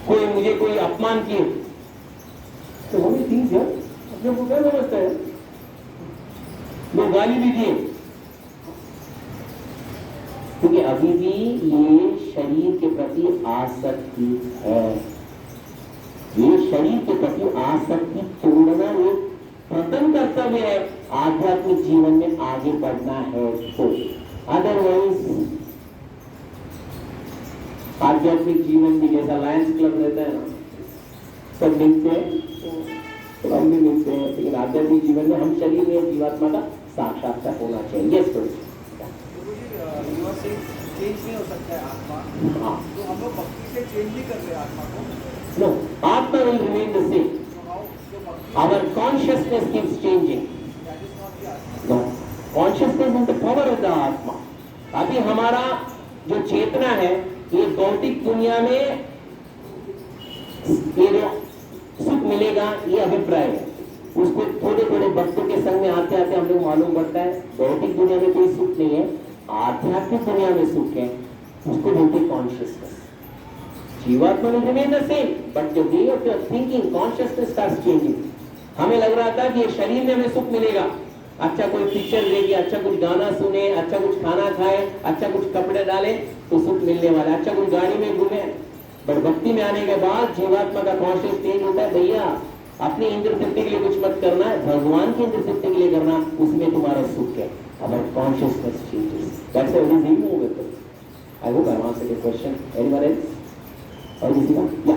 A: कोई मुझे कोई अपमान किए तो वो भी ठीक है, अपने को क्या समझता है, वो गाली भी दिए, क्योंकि अभी भी ये शरीर के प्रति आसक्ति है। ये शरीर के प्रति आसक्ति तोड़ना एक प्रथम कर्तव्य है आध्यात्मिक जीवन में आगे बढ़ना है तो। अदरवाइज आध्यात्मिक जीवन में जैसा लायंस क्लब रहता है ना, सब मिलते हैं तो हम भी मिलते हैं, लेकिन आध्यात्मिक जीवन में हम शरीर में जीवात्मा का साक्षात्कार होना चाहिए। यस
D: चेंज नहीं हो सकता है आत्मा,
A: हाँ,
D: तो हम लोग भक्ति से चेंज नहीं कर रहे आत्मा को।
A: नो, आत्मा will remain the same. Our consciousness keeps changing. No, consciousness is the power of the आत्मा। अभी हमारा जो चेतना है ये भौतिक दुनिया में ये जो सुख मिलेगा ये अभिप्राय है, उसको थोड़े थोड़े भक्तों के संग में आते आते हम लोग मालूम पड़ता है भौतिक दुनिया में कोई सुख नहीं है, आध्यात्मिक दुनिया में सुख है, उसको बोलते कॉन्शियसनेस। जीवात्मा will remain the same, but the way of your thinking, consciousness starts changing. हमें लग रहा था कि ये शरीर में हमें सुख मिलेगा, अच्छा कोई पिक्चर देखे, अच्छा कुछ गाना सुने, अच्छा कुछ खाना खाए, अच्छा कुछ कपड़े डाले तो सुख मिलने वाला है, अच्छा कुछ गाड़ी में घूमे। पर भक्ति में आने के बाद जीवात्मा का कॉन्शियस चेंज होता है, भैया अपनी इंद्र तृप्ति के लिए कुछ मत करना है, भगवान की इंद्र तृप्ति के लिए करना, उसमें तुम्हारा सुख है। अगर consciousness changes, that's everything with it. I hope I answered your question. Anyone else? और किसी का? या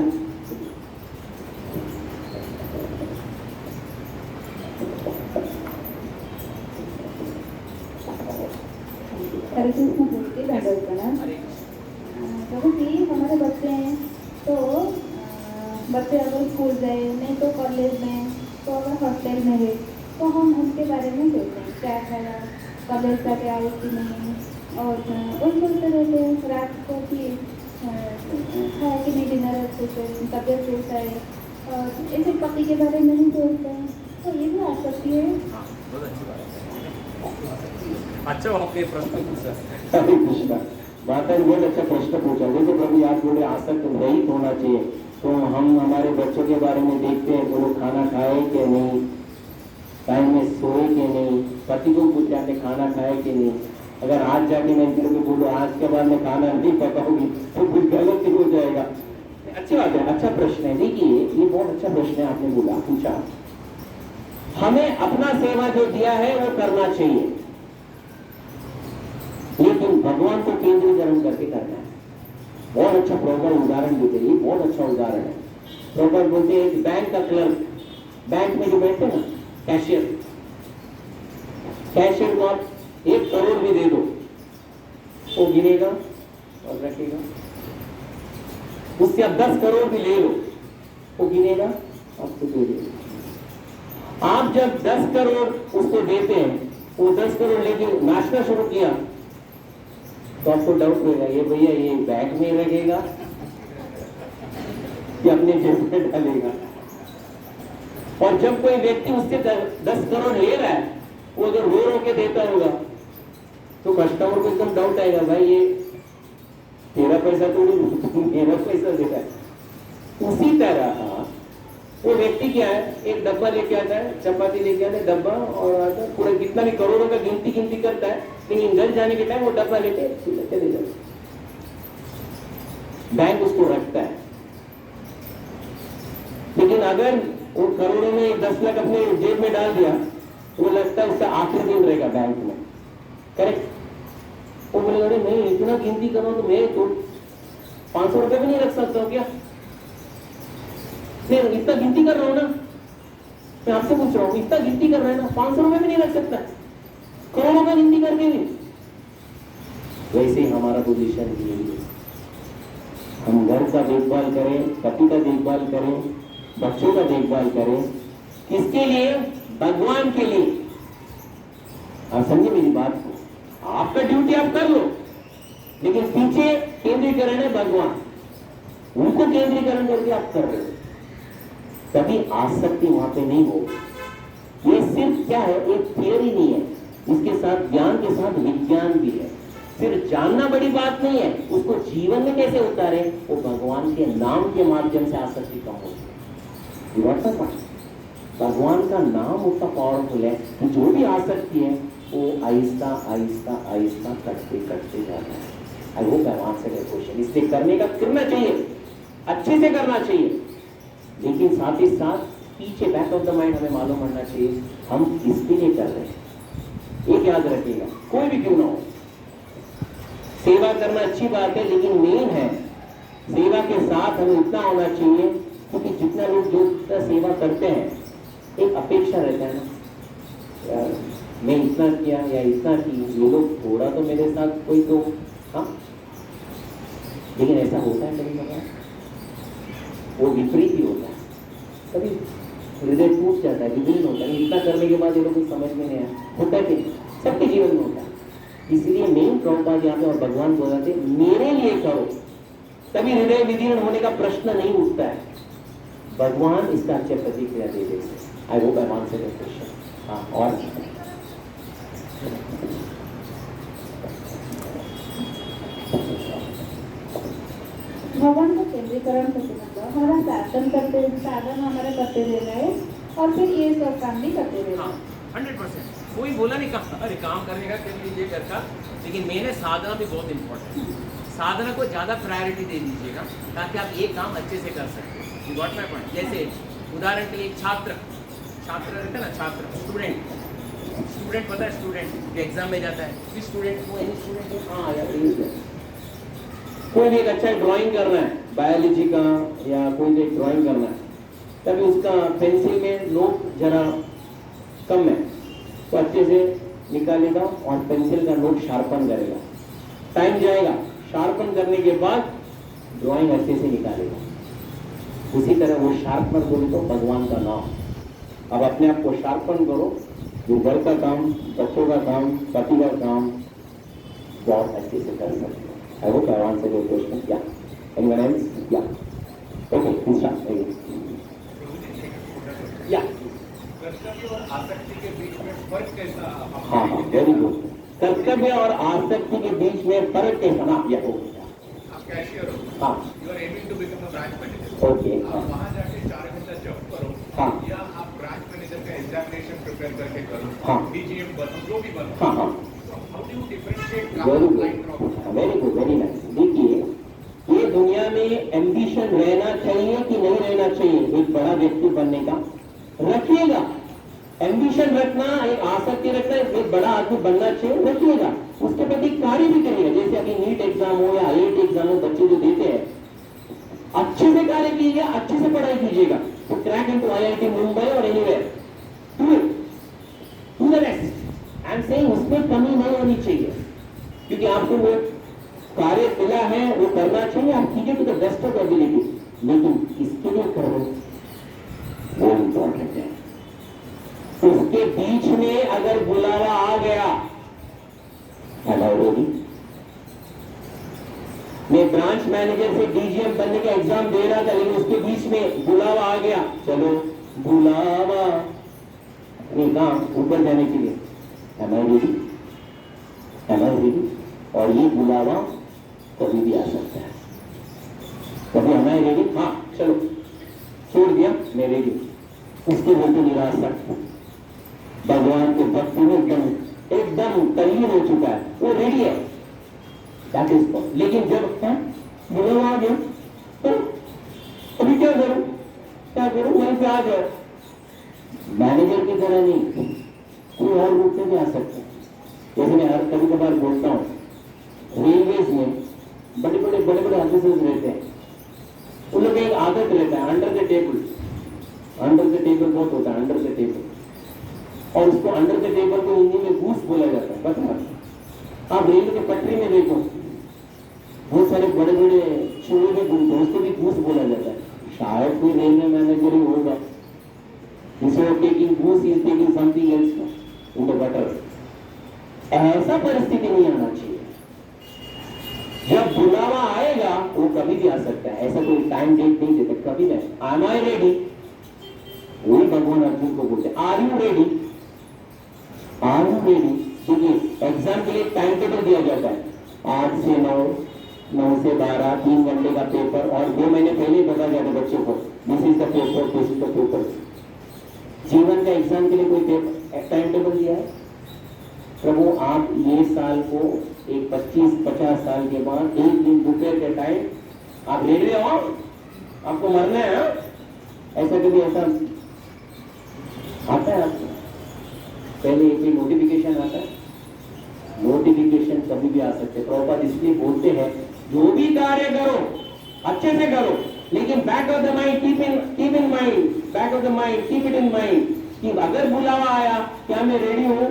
E: हरे कृष्ण बोलते प्रभु जी, हमारे बच्चे हैं तो बच्चे अगर स्कूल गए, नहीं तो कॉलेज में, तो अगर हॉस्टल में है तो हम उनके बारे में सोचते हैं क्या खाया, कॉलेज का क्या है कि नहीं, और वही बोलते रहते हैं रात को कि खाया कि नहीं डिनर अच्छे से, तबियत कैसा है, और ऐसे पति के बारे में नहीं सोचते हैं, तो ये भी आ सकती है।
F: अच्छा आपने प्रश्न पूछा।
A: हरे कृष्णा, माता जी बहुत अच्छा प्रश्न पूछा। देखो प्रभु आप बोले आसक्त रहित होना चाहिए, तो हम हमारे बच्चों के बारे में देखते हैं वो लोग खाना खाए कि नहीं, टाइम में सोए कि नहीं, पति को पूछते आपने खाना खाया कि नहीं। अगर आज जाके मैं इनको को बोलूँ आज के बाद में खाना नहीं पकाऊंगी तो कुछ गलत हो जाएगा। अच्छी बात है, अच्छा प्रश्न है। देखिए ये बहुत अच्छा प्रश्न है आपने बोला, पूछा। हमें अपना सेवा जो दिया है वो करना चाहिए, लेकिन भगवान को केंद्रीकरण करके करना है। बहुत अच्छा प्रॉपर उदाहरण देते हैं, बहुत अच्छा उदाहरण है। प्रॉपर बोलते हैं बैंक का क्लर्क, बैंक में जो बैठते ना कैशियर, कैशियर को आप 1 करोड़ भी दे दो, वो गिनेगा और रखेगा। उससे आप 10 करोड़ भी ले लो, वो गिनेगा आपको दे देगा। आप जब 10 करोड़ उसको देते हैं, वो 10 करोड़ लेके नाचना शुरू किया तो आपको डाउट होगा ये भैया ये बैंक में रखेगा कि अपने जेब में डालेगा। और जब कोई व्यक्ति उससे 10 करोड़ ले रहा है, वो अगर रो के देता होगा तो कस्टमर को एकदम डाउट आएगा, भाई ये तेरा पैसा तो नहीं, मेरा पैसा दे रहा है। उसी तरह वो व्यक्ति क्या है, एक डब्बा लेके आता है, चपाती लेके आता है डब्बा, और आता है पूरा कितना भी करोड़ों का गिनती करता है, लेकिन घर जाने के टाइम वो डब्बा लेके चले जाते। बैंक उसको रखता है, लेकिन अगर वो करोड़ों में 10 लाख अपने जेब में डाल दिया, वो लगता है उसका आखिरी दिन रहेगा बैंक में, करेक्ट। वो बोले अरे नहीं इतना गिनती करो तो मैं तो, 500 रुपए भी नहीं रख सकते हो क्या? नहीं, इतना गिनती कर रहा हूं ना, मैं आपसे पूछ रहा हूं, इतना गिनती कर रहे हैं ना, 500 रुपए भी नहीं रख सकता, करोड़ों का गिनती करके भी। वैसे ही हमारा पोजीशन भी यही है। हम घर का देखभाल करें, पति का देखभाल करें, बच्चों का देखभाल करें, किसके लिए? भगवान के लिए। आप समझे मेरी बात को? आपका ड्यूटी आप कर लो, लेकिन पीछे केंद्रीकरण है भगवान, उनको केंद्रीकरण करके आप कर रहे हो, तभी आसक्ति वहां पे नहीं होगी। ये सिर्फ क्या है, एक थियरी नहीं है, इसके साथ ज्ञान के साथ विज्ञान भी है। सिर्फ जानना बड़ी बात नहीं है, उसको जीवन में कैसे उतारे, वो भगवान के नाम के माध्यम से आसक्ति कम होती है। भगवान का नाम उतना पावरफुल है कि जो भी आसक्ति है वो आहिस्ता आहिस्ता आहिस्ता कटते कटते जाता है। आई hope I answer your question. इसलिए करने का करना चाहिए, अच्छे से करना चाहिए, लेकिन साथ ही साथ पीछे बैक ऑफ द माइंड हमें मालूम होना चाहिए हम किसके लिए कर रहे हैं। एक याद रखिएगा, कोई भी क्यों ना हो, सेवा करना अच्छी बात है, लेकिन मेन है सेवा के साथ हमें इतना होना चाहिए, क्योंकि जितना लोग जो सेवा करते हैं एक अपेक्षा रहता है ना, यार मैं इतना किया या इतना की, ये लोग थोड़ा तो मेरे साथ कोई तो, हाँ, लेकिन ऐसा होता है कभी कभार, वो विपरीत ही होता है, कभी हृदय टूट जाता है, विभिन्न होता है, इतना करने के बाद ये लोग कुछ समझ में नहीं आया, होता है कि सबके जीवन में होता है। इसलिए मेन प्रॉब्लम यहाँ पे, और भगवान बोल रहे थे मेरे लिए करो, तभी हृदय विदीर्ण होने का प्रश्न नहीं उठता है। भगवान इसका अच्छे प्रतिक्रिया दे देते। आई hope I answer your question. हाँ, और
E: भगवान को केंद्रीकरण करते मतलब हमारा साधन हमारा करते रहना है, और फिर ये सब काम भी करते रहना है।
F: 100%। कोई बोला नहीं कहा अरे काम करने का कर लीजिए घर का, लेकिन मैंने साधना भी बहुत इंपॉर्टेंट है। साधना को ज़्यादा प्रायोरिटी दे दीजिएगा ताकि आप ये काम अच्छे से कर सकते हैं। You got my point. जैसे उदाहरण के लिए एक छात्र रहता है ना, छात्र स्टूडेंट पता है, स्टूडेंट जो एग्जाम में जाता है,
A: स्टूडेंट को, एनी स्टूडेंट को, हाँ यार कोई भी एक अच्छा ड्राइंग कर रहा है बायोलॉजी का, या कोई एक ड्राइंग करना है, तभी उसका पेंसिल में नोट जरा कम है तो अच्छे से निकालेगा और पेंसिल का नोट शार्पन करेगा, टाइम जाएगा, शार्पन करने के बाद ड्राइंग अच्छे से निकालेगा। उसी तरह वो शार्पनर बोले तो भगवान का नाम। अब अपने आप को शार्पन करो, जो घर का काम, बच्चों का काम, पति का काम बहुत अच्छे से कर सकते हो। I hope I answered your question. Yeah. Anyone else? Yeah. Okay, please start. Yeah.
D: कर्तव्य और आसक्ति के बीच में फर्क कैसा?
A: हाँ, वेरी गुड। कर्तव्य और आसक्ति के बीच में फर्क कैसा? ना, यह हो गया।
D: आप कैशियर हो,
A: हाँ,
D: you are aiming to become a branch manager.
A: Okay,
D: आप वहाँ जाके 4 घंटा जॉब करो,
A: हाँ,
D: या आप ब्रांच मैनेजर का एग्जामिनेशन प्रिपेयर करके करो,
A: हाँ,
D: डीजीएम बनो, जो भी बनो।
A: हाँ, हाँ,
D: how do you differentiate
A: very
D: line
A: good,
D: from?
A: Very good, very nice. देखिए, ये दुनिया में एम्बिशन रहना चाहिए कि नहीं रहना चाहिए एक बड़ा व्यक्ति बनने का? रखिएगा। एम्बिशन रखना, एक आसक्ति रखना, एक बड़ा आदमी बनना चाहिए, रखिएगा। उसके प्रति कार्य भी करिएगा। जैसे अभी नीट एग्जाम हो या IIT एग्जाम हो, बच्चे जो देते हैं, अच्छे से कार्य कीजिएगा, अच्छे से पढ़ाई कीजिएगा, तो क्रैक इनटू IIT मुंबई और anywhere, do the best. I am saying उसमें कमी नहीं होनी चाहिए, क्योंकि आपको वो कार्य मिला है वो करना चाहिए, आप कीजिए to the best of ability, लेकिन इसके लिए करो वो इम्पोर्टेंट है। उसके बीच में अगर बुलावा आ गया, मैं ब्रांच मैनेजर से DGM बनने का एग्जाम दे रहा था, लेकिन उसके बीच में बुलावा आ गया, चलो बुलावा अपने काम ऊपर जाने के लिए, am I ready? और ये बुलावा कभी भी आ सकता है, कभी am I ready? हाँ चलो छोड़ दिया, मैं रेडी। उसके बोलते निराशा भगवान के भक्ति में एकदम तल्लीन हो चुका है, वो रेडी है, दैट इज गॉड। लेकिन जब बुलावा आ गया तो अभी क्या करूं, वहीं पे आ गया। मैनेजर की तरह नहीं, कोई और रूप में भी आ सकता है। जैसे मैं हर कभी कभार बोलता हूँ, रेलवेज में बड़े बड़े ऑफिसर्स रहते हैं, उन लोग एक आदत रहता है अंडर द टेबल बहुत होता है अंडर द टेबल, और उसको अंडर द टेबल को हिंदी में घूस बोला जाता है। पता आप रेल के पटरी में देखो बहुत सारे बड़े बड़े चूहे के घूस, उसको भी घूस बोला जाता है। शायद कोई रेलवे मैनेजर ही होगा, instead of taking goose he is taking something else in the butter। ऐसा परिस्थिति नहीं आना चाहिए। जब बुलावा आएगा वो कभी भी आ सकता है, ऐसा कोई टाइम डेट नहीं देते, कभी नहीं। Am I ready? वही भगवान अर्जुन को बोलते are you ready, are you ready. देखिए एग्जाम के लिए टाइम टेबल दिया जाता है, 8 से 9, 9 से 12, 3 घंटे का पेपर, और 2 महीने पहले ही बता जाता है बच्चों को this is the paper, this is the paper. जीवन का एग्जाम के लिए कोई टाइम टेबल दिया है? प्रभु आप ये साल को एक 25-50 साल के बाद एक दिन दोपहर के टाइम आप रेडी हो, आपको मरना है। ऐसा कभी ऐसा आता है आपको? पहले एक नोटिफिकेशन आता है, नोटिफिकेशन कभी भी आ सकते हैं। प्रभुपाद इसलिए बोलते हैं जो भी कार्य करो अच्छे से करो, लेकिन back of the mind keep in mind, back of the mind keep it in mind कि अगर बुलावा आया क्या मैं रेडी हूं।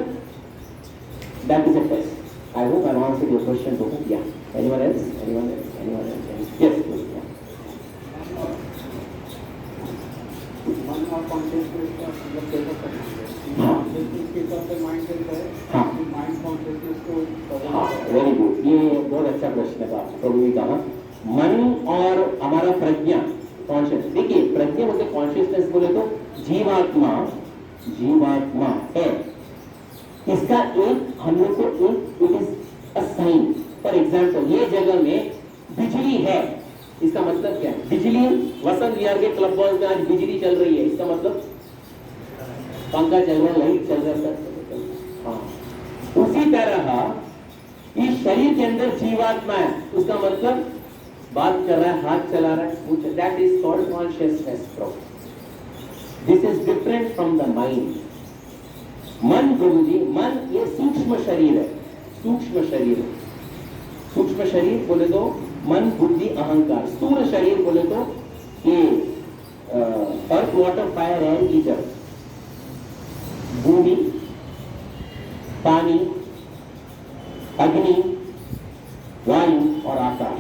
A: That is a test. I hope I answered your question too ya anyone else, anyone else, anyone else? Yes
D: मन और कॉन्शियसनेस का मतलब कैसा करना है?
A: हाँ।
D: के हिसाब से माइंड चलता है,
A: हाँ।
D: माइंड कॉन्शियसनेस को
A: हाँ, वेरी गुड, ये बहुत अच्छा प्रश्न था प्रभु ने कहा। मन और हमारा प्रज्ञा कॉन्शियस, देखिए प्रज्ञा बोलते कॉन्शियसनेस बोले तो जीवात्मा है, इसका एक हम लोग को एक it is a sign. For example ये जगह में बिजली है, इसका मतलब क्या है? बिजली वसंत विहार के क्लब हाउस में आज बिजली चल रही है, इसका मतलब पंखा चल रहा है, लाइट चल रहा है। हाँ, उसी तरह इस शरीर के अंदर जीवात्मा है, उसका मतलब बात कर रहा है, हाथ चला रहा है, that is called consciousness. This is different from the mind. मन गुरुजी, मन ये सूक्ष्म शरीर है, सूक्ष्म शरीर है। सूक्ष्म शरीर बोले तो मन बुद्धि अहंकार, स्थूल शरीर बोले तो ये earth water fire air ether, भूमि पानी अग्नि वायु और आकाश,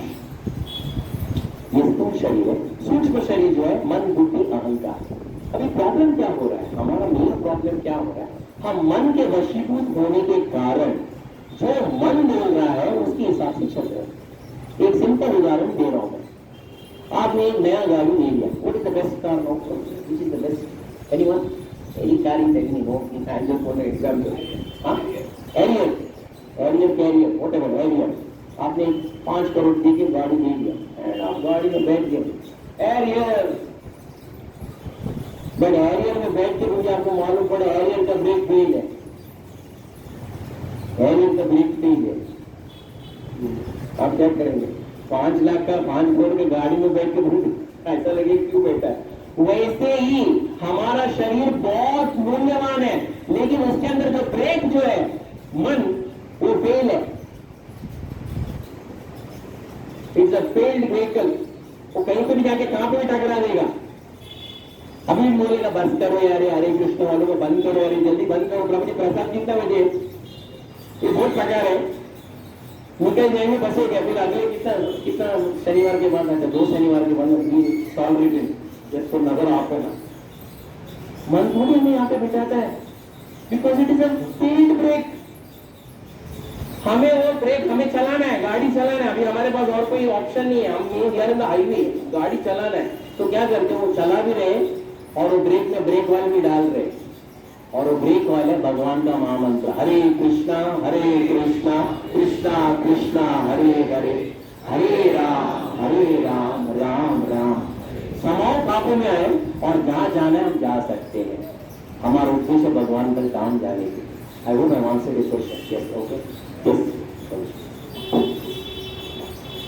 A: ये स्थूल शरीर है। सूक्ष्म शरीर जो है मन बुद्धि अहंकार। अभी प्रॉब्लम क्या हो रहा है, हमारा मेन प्रॉब्लम क्या हो रहा है, हम मन के वशीभूत होने के कारण जो मन बोल रहा है उसके हिसाब से चल रहे हैं। एक सिंपल उदाहरण दे रहा हूं मैं, आपने एक नया गाड़ी ले लिया, what is the best car no, which is the best, anyone, any car in tell me no, in I just want an example. हां, एरियर कैरियर व्हाटएवर एरियर, आपने 5 करोड़ दे के गाड़ी ले लिया एंड आप गाड़ी में बैठ गए, एरियर, बट एरियर में बैठ के मुझे आपको मालूम पड़े एरियर का ब्रेक फेल है, एरियर का ब्रेक फेल है, आप क्या करेंगे? 5 लाख का 5 करोड़ की गाड़ी में बैठ के ऐसा लगे क्यों बैठा है? वैसे ही हमारा शरीर बहुत मूल्यवान है, लेकिन उसके अंदर जो ब्रेक जो है मन, वो फेल है, इट्स अ फेल्ड व्हीकल। वो कहीं पे भी जाके कहां पे भी टकरा देगा। अभी बोलेगा बंद करो यार, हरे कृष्ण वालों को बंद करो, अरे जल्दी बंद करो, प्रभु जी प्रसाद कितना बजे, ये बहुत प्रकार है, निकल जाएंगे बसेगा, फिर अगले कितना शनिवार के बाद आता, 2 शनिवार के बाद सॉल्व जैसे नजर आपको ना मन थोड़ी हमें यहाँ पे बिठाता है, because it is a field break. हमें वो ब्रेक हमें चलाना है, गाड़ी चलाना है, अभी हमारे पास और कोई ऑप्शन नहीं है, हम यार इन द हाईवे गाड़ी चलाना है, तो क्या करते हैं, वो चला भी रहे और वो ब्रेक में ब्रेक वाले भी डाल रहे, और वो ब्रेक वाले भगवान का महामंत्र हरे कृष्णा कृष्णा कृष्णा हरे हरे, हरे राम राम राम। समाओ काबू में आए और जहां जाना है हम जा सकते हैं, हमारा उद्देश्य भगवान का काम जाने के। आई hope I answered your question. Yes, okay, yes.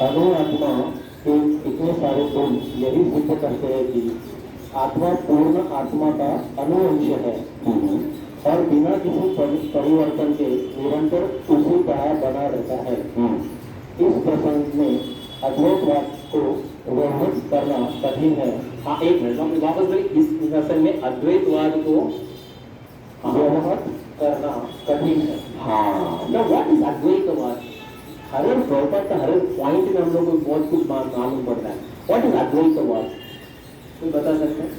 A: आत्मा के इतने सारे गुण यही सिद्ध करते हैं कि आत्मा पूर्ण आत्मा का अनुअंश है और बिना किसी परिवर्तन के निरंतर उसी तरह बना रहता है। इस प्रसंग में अद्वैतवाद को व्यवहित करना कठिन है। हाँ, एक मिनट हम वापस बोलिए, इस सेशन में अद्वैतवाद को व्यवहित करना कठिन है। हाँ, ना व्हाट इज अद्वैतवाद? हर एक प्रॉपर का हर एक पॉइंट में हम लोग को बहुत कुछ मालूम पड़ रहा है। व्हाट इज अद्वैतवाद? कोई बता सकते हैं?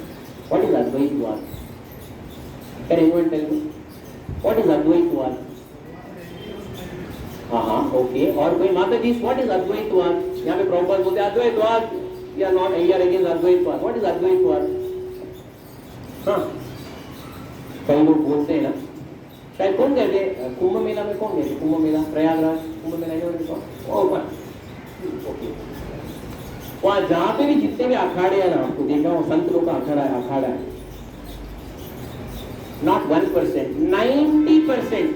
A: व्हाट इज अद्वैतवाद? Can anyone tell me what is अद्वैतवाद? हाँ, ओके। और कोई माता जी, व्हाट इज अद्वैतवाद? यहाँ पे प्रॉपर बोलते हैं अद्वैतवाद, या नॉट हियर अगेंस्ट अद्वैतवाद। व्हाट इज अद्वैतवाद? हाँ, कई लोग बोलते हैं ना, शायद कौन कहते हैं कुंभ मेला में, कौन कहते हैं कुंभ मेला, प्रयागराज कुंभ मेला ओके, वहां जहां पे भी जितने भी अखाड़े हैं ना, आपको देखा हो संत लोग का अखाड़ा है, नॉट 1%, 90%,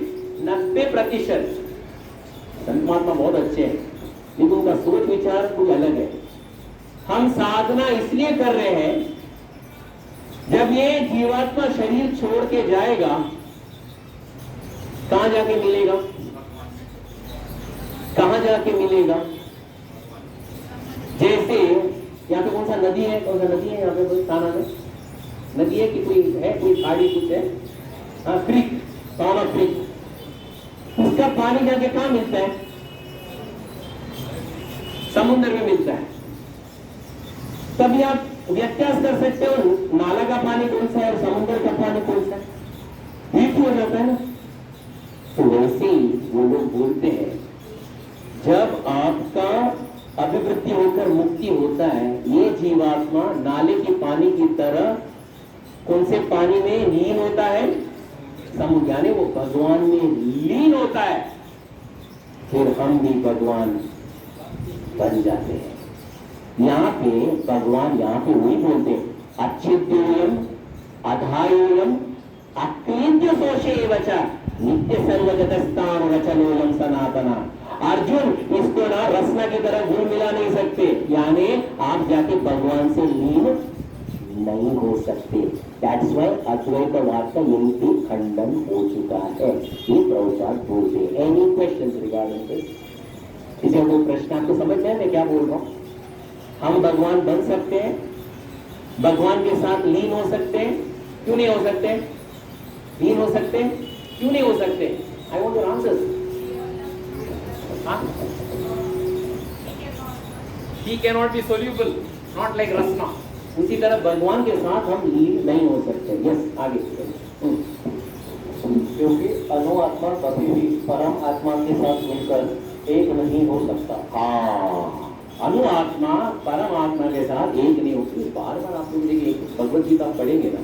A: 90% संत महात्मा बहुत अच्छे हैं, लेकिन उनका सोच विचार कुछ अलग है। हम साधना इसलिए कर रहे हैं, जब ये जीवात्मा शरीर छोड़ के जाएगा, कहां जाके मिलेगा? कहां जाके मिलेगा? जैसे यहाँ पे कौन सा नदी है, कौन सा नदी है यहाँ पे, कोई थाना में नदी है कि कोई है, कोई खाड़ी कुछ है? हाँ, क्रिक, पावा क्रिक। उसका पानी जाके कहां मिलता है? समुद्र में मिलता है। तभी आप व्यत्यास कर सकते हो, नाला का पानी कौन सा है और समुद्र का पानी कौन सा है, एक ही हो जाता है ना। तो वैसे ही वो लोग बोलते हैं, जब आपका अभिवृद्धि होकर मुक्ति होता है, ये जीवात्मा नाले के पानी की तरह कौन से पानी में लीन होता है? समुद्र, यानी वो भगवान में लीन होता है। फिर हम भी भगवान बन जाते हैं। यहाँ पे भगवान, यहाँ पे वही बोलते हैं, अच्छिद्योयम अधायोयम अक्लेद्य सोषे वचा नित्य सर्वगतस्तान वचनोयम सनातना। अर्जुन, इसको ना रसना की तरह घुल मिला नहीं सकते, यानी आप जाके भगवान से लीन नहीं हो सकते। दैट्स व्हाई अद्वैतवाद का यही पे खंडन हो चुका है। ये प्रभुपाद बोलते हैं। Any questions regarding this? किसी को कोई प्रश्न? आपको समझ में है मैं क्या बोल रहा हूँ? हम भगवान बन सकते हैं, भगवान के साथ लीन हो सकते हैं, क्यों नहीं हो सकते? लीन हो सकते हैं, क्यों नहीं हो सकते? I want your answers. He cannot be soluble, not like rasna. उसी तरह भगवान के साथ हम लीन नहीं हो सकते। यस, आगे।
B: क्योंकि अनु आत्मा कभी भी परम आत्मा के साथ मिलकर एक नहीं हो सकता।
A: हाँ, अनु आत्मा परम आत्मा के साथ एक नहीं होती। बार बार आप लोग देखिए, भगवत गीता पढ़ेंगे ना,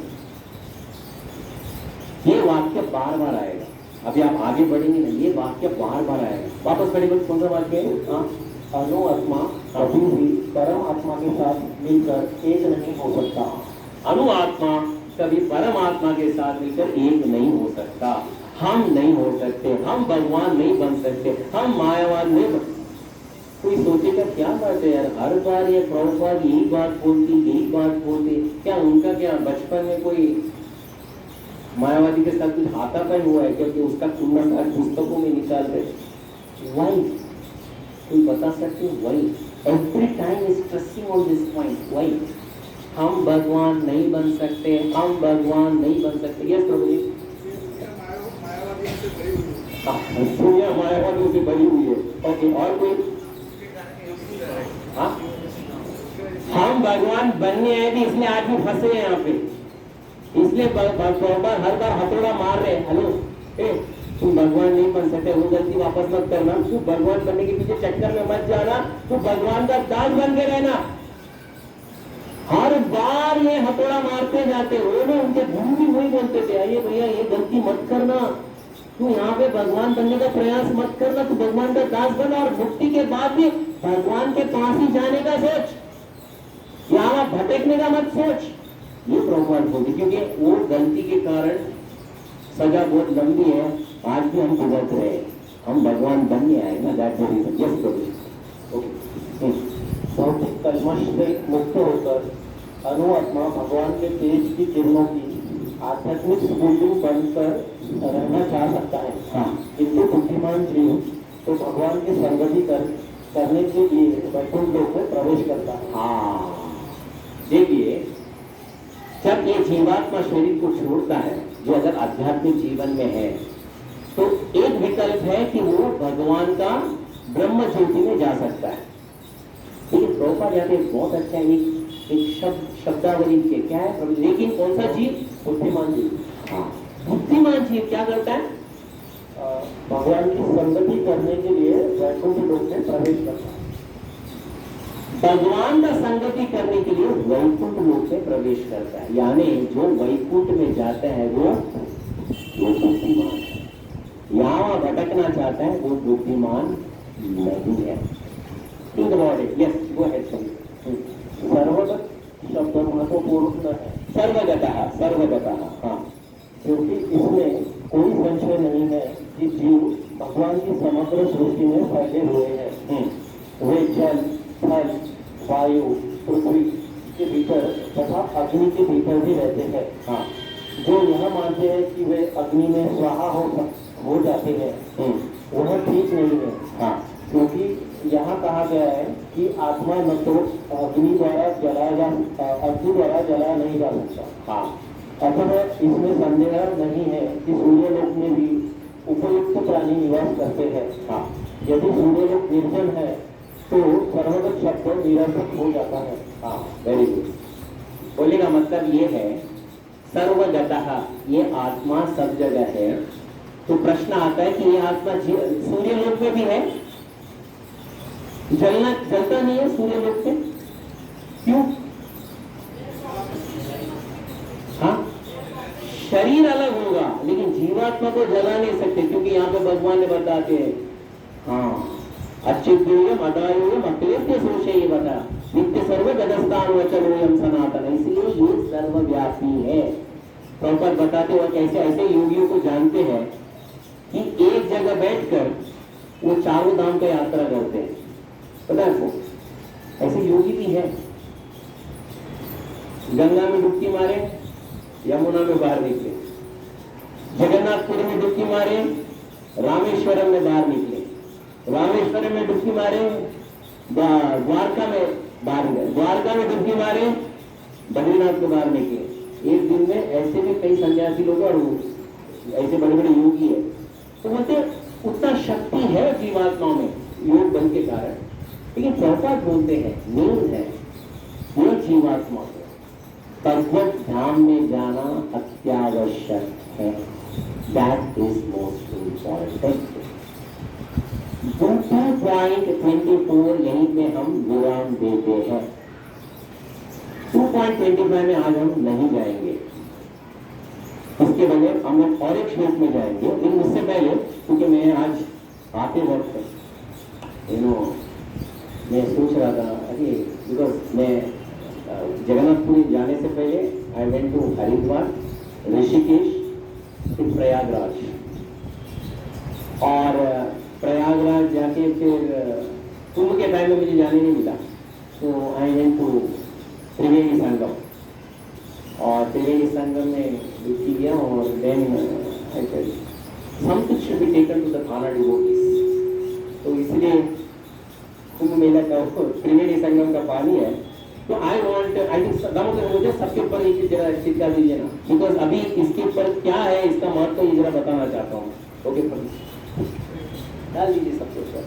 A: ये वाक्य बार बार आएगा। अभी आप आगे बढ़ेंगे ना, ये वाक्य बार बार आएगा। वापस पढ़ेंगे, कौन सा वाक्य है? हाँ,
B: अनु आत्मा कभी भी परम आत्मा के साथ मिलकर एक नहीं हो सकता।
A: अनु आत्मा कभी परम आत्मा के साथ मिलकर एक नहीं हो सकता। हम नहीं हो सकते, हम भगवान नहीं बन सकते, हम मायावान नहीं बन। कोई सोचेगा क्या बात है यार, हर बार ये प्रभुपाद यही बात बोलती, क्या उनका क्या बचपन में कोई मायावादी के साथ कुछ हाथापाई हुआ है? क्योंकि उसका तुलना पुस्तकों में निकाल रहे। वाई? कोई बता सकते हो? Why? Every time is stressing on this point. Why? हम भगवान नहीं बन सकते, हम भगवान नहीं बन सकते। यस प्रभु जी, दुनिया मायावादियों से भरी हुई है। ओके, और कोई? हाँ, हम भगवान बनने आए थे, इसलिए आज भी फंसे हैं यहाँ पे, इसलिए हर बार हथौड़ा मार रहे हैं। हेलो, तुम भगवान नहीं बन सकते, वो गलती वापस मत करना। तू भगवान बनने के पीछे चक्कर में मत जाना, तू भगवान का दास बन के रहना। हर बार ये हथौड़ा मारते जाते। वो ना उनके गुरु भी वही बोलते थे, अरे भैया ये गलती मत करना, तू यहाँ पे भगवान बनने का प्रयास मत करना, तू भगवान का दास बन, और मुक्ति के बाद भी भगवान के पास ही जाने का सोच, यहाँ भटकने का मत सोच। ये प्रभुपाद बोलते, क्योंकि वो गलती के कारण सजा बहुत लंबी है, आज भी हम भुगत रहे हैं। हम भगवान बनने आए ना, that the reason. Yes prabhu. Okay,
B: भौतिक कलमश से मुक्त होकर अनु आत्मा भगवान के तेज की किरणों की आध्यात्मिक स्फूर्ति बनकर रहना चाह सकता है।
A: हाँ,
B: किंतु बुद्धिमान जीव तो भगवान की संगति कर
A: करने के लिए वैकुंठ लोक में प्रवेश करता है। हाँ, देखिए, जब ये जीवात्मा शरीर को छोड़ता है, जो अगर आध्यात्मिक जीवन में है, तो एक विकल्प है कि वो भगवान का ब्रह्म ज्योति में जा सकता है। लेकिन प्रभुपाद यहाँ पे बहुत अच्छा एक शब्दावली के क्या है, लेकिन कौन सा जीव? बुद्धिमान जीव। हाँ, बुद्धिमान जीव क्या करता है? भगवान की संगति करने के लिए वैकुंठ लोक में प्रवेश करता है। भगवान का संगति करने के लिए वैकुंठ लोक में प्रवेश करता है, यानी जो वैकुंठ में जाता है वो बुद्धिमान है। यहाँ भटकना चाहता है वो बुद्धिमान नहीं है। Think about it. Yes, go ahead. सर्वगत शब्द महत्वपूर्ण है। सर्वगतः, हाँ, क्योंकि इसमें कोई संशय नहीं है कि जीव भगवान की समग्र सृष्टि में फैले हुए हैं। वे जल, थल, वायु, पृथ्वी के भीतर तथा अग्नि के भीतर भी रहते हैं। हाँ, जो यह मानते हैं कि वे अग्नि में स्वाहा हो जाते हैं, वह ठीक नहीं है। हाँ, क्योंकि यहाँ कहा गया है कि आत्मा न तो अग्नि द्वारा जलाया नहीं जा सकता। हाँ, अतः इसमें संदेह नहीं है कि सूर्यलोक में भी उपयुक्त प्राणी निवास करते हैं। हाँ, यदि सूर्यलोक निर्जन है तो सर्वगत शब्द निरर्थक हो जाता है। हाँ, वेरी गुड। बोलने का मतलब ये है सर्वगतः, ये आत्मा सब जगह है। तो प्रश्न आता है कि ये आत्मा सूर्यलोक में भी है? जलता नहीं है सूर्यलोक में, क्यों? हाँ, शरीर अलग होगा लेकिन जीवात्मा को जला नहीं सकते, क्योंकि यहाँ पे भगवान ने बताते हैं, हाँ, अच्युतोयम अदायोयम अक्लेद्य सोचे, ये बता नित्य सर्व जगस्तान वचनोयम सनातन। इसलिए ये सर्वव्यापी है। प्रभुपाद बताते हुए कैसे ऐसे योगियों को जानते हैं कि एक जगह बैठकर वो चारों धाम का यात्रा करते हैं। पता है आपको, ऐसे योगी भी है। गंगा में डुबकी मारे, यमुना में बाहर निकले, जगन्नाथपुरी में डुबकी मारे, रामेश्वरम में बाहर निकले, रामेश्वरम में डुबकी मारे, द्वारका में बाहर निकले, द्वारका में डुबकी मारे, बद्रीनाथ में बाहर निकले। एक दिन में ऐसे भी कई सन्यासी लोग और ऐसे बड़े बड़े योगी है। तो बोलते उतना शक्ति है जीवात्मा में योग बल के कारण। लेकिन प्रभुपाद बोलते हैं नींद है वो जीवात्मा को भगवत धाम में जाना अत्यावश्यक है। That is most important. 2.24 यहीं पे हम विराम देते हैं। 2.25 में आज हम नहीं जाएंगे, उसके बगैर हम लोग और एक श्लोक में जाएंगे। लेकिन उससे पहले, क्योंकि मैं आज आते वक्त मैं सोच रहा था, अरे बिकॉज मैं जगन्नाथपुरी जाने से पहले I went to Haridwar, Rishikesh, फिर प्रयागराज, और प्रयागराज जाके फिर कुंभ के टाइम में मुझे जाने नहीं मिला, तो आई वेंट टू त्रिवेणी संगम, और त्रिवेणी संगम में डुबकी किया, और then something should be taken to the थाना डिवोटीज। तो इसलिए कुंभ मेला का त्रिवेणी संगम का पानी है, तो आई थिंक मुझे सबके ऊपर एक जरा चिंता दीजिए ना, बिकॉज अभी इसके ऊपर क्या है इसका महत्व ये जरा बताना चाहता हूँ। ओके, डाल दीजिए सबके ऊपर।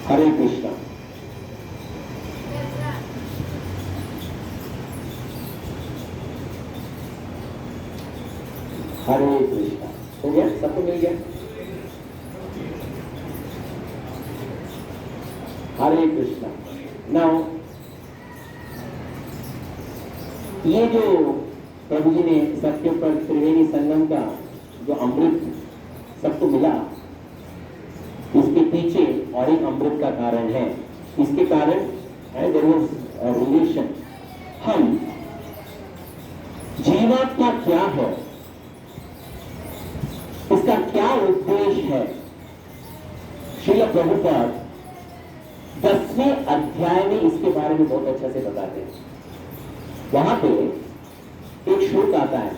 A: हरे कृष्णा। हरे कृष्णा। हो गया, सबको मिल गया? हरे कृष्णा। नाउ ये जो प्रभु जी ने सबके ऊपर त्रिवेणी संगम का जो अमृत सबको मिला, इसके पीछे और एक अमृत का कारण है। इसके कारण है, देयर इज अ रिलेशन। हम जीवात्मा क्या है, इसका क्या उद्देश्य है, श्रील प्रभुपाद 10वें अध्याय में इसके बारे में बहुत अच्छा से बताते हैं। वहां पे एक श्लोक आता है,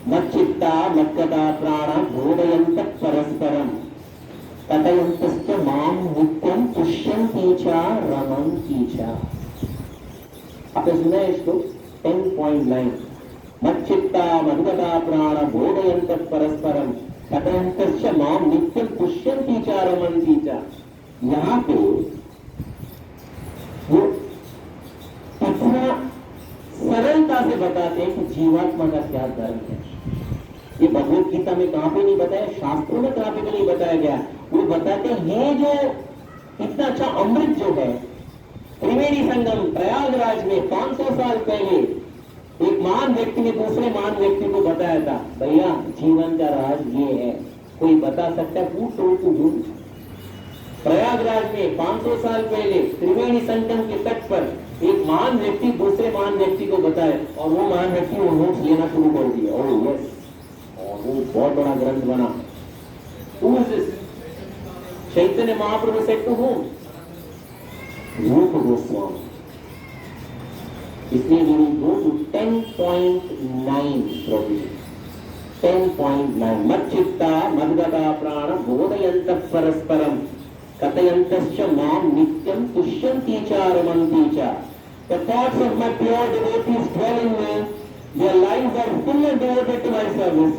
A: मच्चित्ता मत्कदा प्राण बोधयंत परस्परम तटयंतश्च माम नित्यम पुष्यन्ति च रमन्ति च। आपने सुना है इसको 10.9, मच्चित्ता मत्कदा प्राण बोधयंत परस्परम तटयंतश्च माम नित्यम पुष्यन्ति च रमन्ति च। यहां पे वो इतना सरलता से बताते हैं कि जीवात्मा का क्या धर्म है। ये भगवत गीता में कहां पे नहीं बताया, शास्त्रों में कहां पे भी नहीं बताया गया। वो बताते हैं ये जो इतना अच्छा अमृत जो है, त्रिवेणी संगम प्रयागराज में 500 साल पहले एक महान व्यक्ति ने दूसरे महान व्यक्ति को बताया था, भैया जीवन का राज ये है। कोई बता सकता है? Who told to whom? Prayagraj में 500 साल पहले त्रिवेणी संगम के तट पर एक महान व्यक्ति दूसरे महान व्यक्ति को बताए, और वो महान व्यक्ति वो नोट्स लेना शुरू कर दिया। ओह यस, और वो बहुत बड़ा ग्रंथ बना। Who is this? Chaitanya Mahaprabhu said to whom? रूप गोस्वामी। इसलिए we will go to 10.9 प्रभु, 10.9, मच्चित्ता मद्गता प्राण बोधयन्तः परस्परम कथयन्तश्च माम नित्यम तुष्यन्ति च रमन्ति च। The thoughts of my pure devotees dwell in me. Their lives are full and devoted to my service.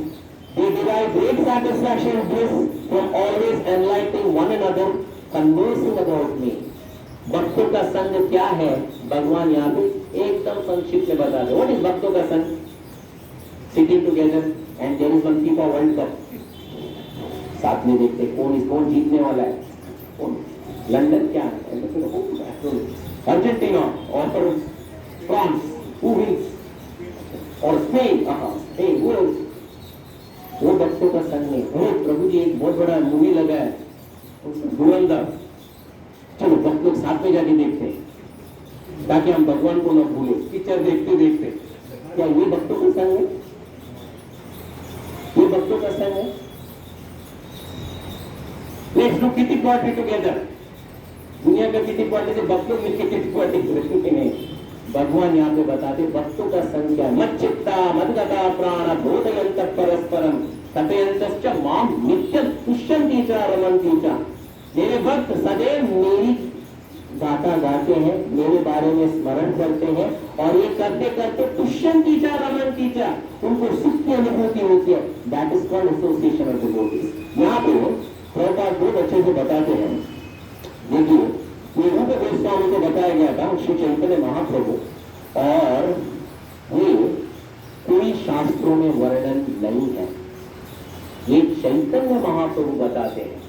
A: They derive great satisfaction and bliss from always enlightening one another, conversing about me. भक्तों का संग क्या है, भगवान यहाँ पे एकदम संक्षिप्त में बता दे। What is भक्तों का संग? Sitting together and there is one FIFA World Cup. साथ में देखते कौन जीतने वाला है, कौन लंदन क्या है, अर्जेंटीना और फ्रांस, who wins, और स्पेन, वो भक्तों का संग है। प्रभु जी एक बहुत बड़ा मूवी लगा है धुरंधर, चलो भक्त लोग साथ में जाके देखते हैं ताकि हम भगवान को न भूले। पिक्चर देखते देखते, क्या ये भक्तों का संग है? ये भक्तों का संग है? Let's do kitty party together. दुनिया का किटी पार्टी से भक्त लोग मिलकर किटी पार्टी करेंगे नहीं। भगवान यहाँ पे बताते भक्तों का संग क्या है। मच्चित्ता मद्गता प्राण बोधयन्तः परस्परम तटयन्तश्च माम नित्यं तुष्यन्ति च रमन्ति च। मेरे भक्त सदैव मेरी गाथा गाते हैं, मेरे बारे में स्मरण करते हैं, और ये करते करते तुष्यन्ति च रमन्ति च, उनको सुख की अनुभूति होती है। That is called association of devotees. यहाँ पे प्रभुपाद बहुत अच्छे से बताते हैं। देखिए, ये रूप गोस्वामी को बताया गया था श्री चैतन्य महाप्रभु, और ये कोई शास्त्रों में वर्णन नहीं है, ये चैतन्य महाप्रभु बताते हैं।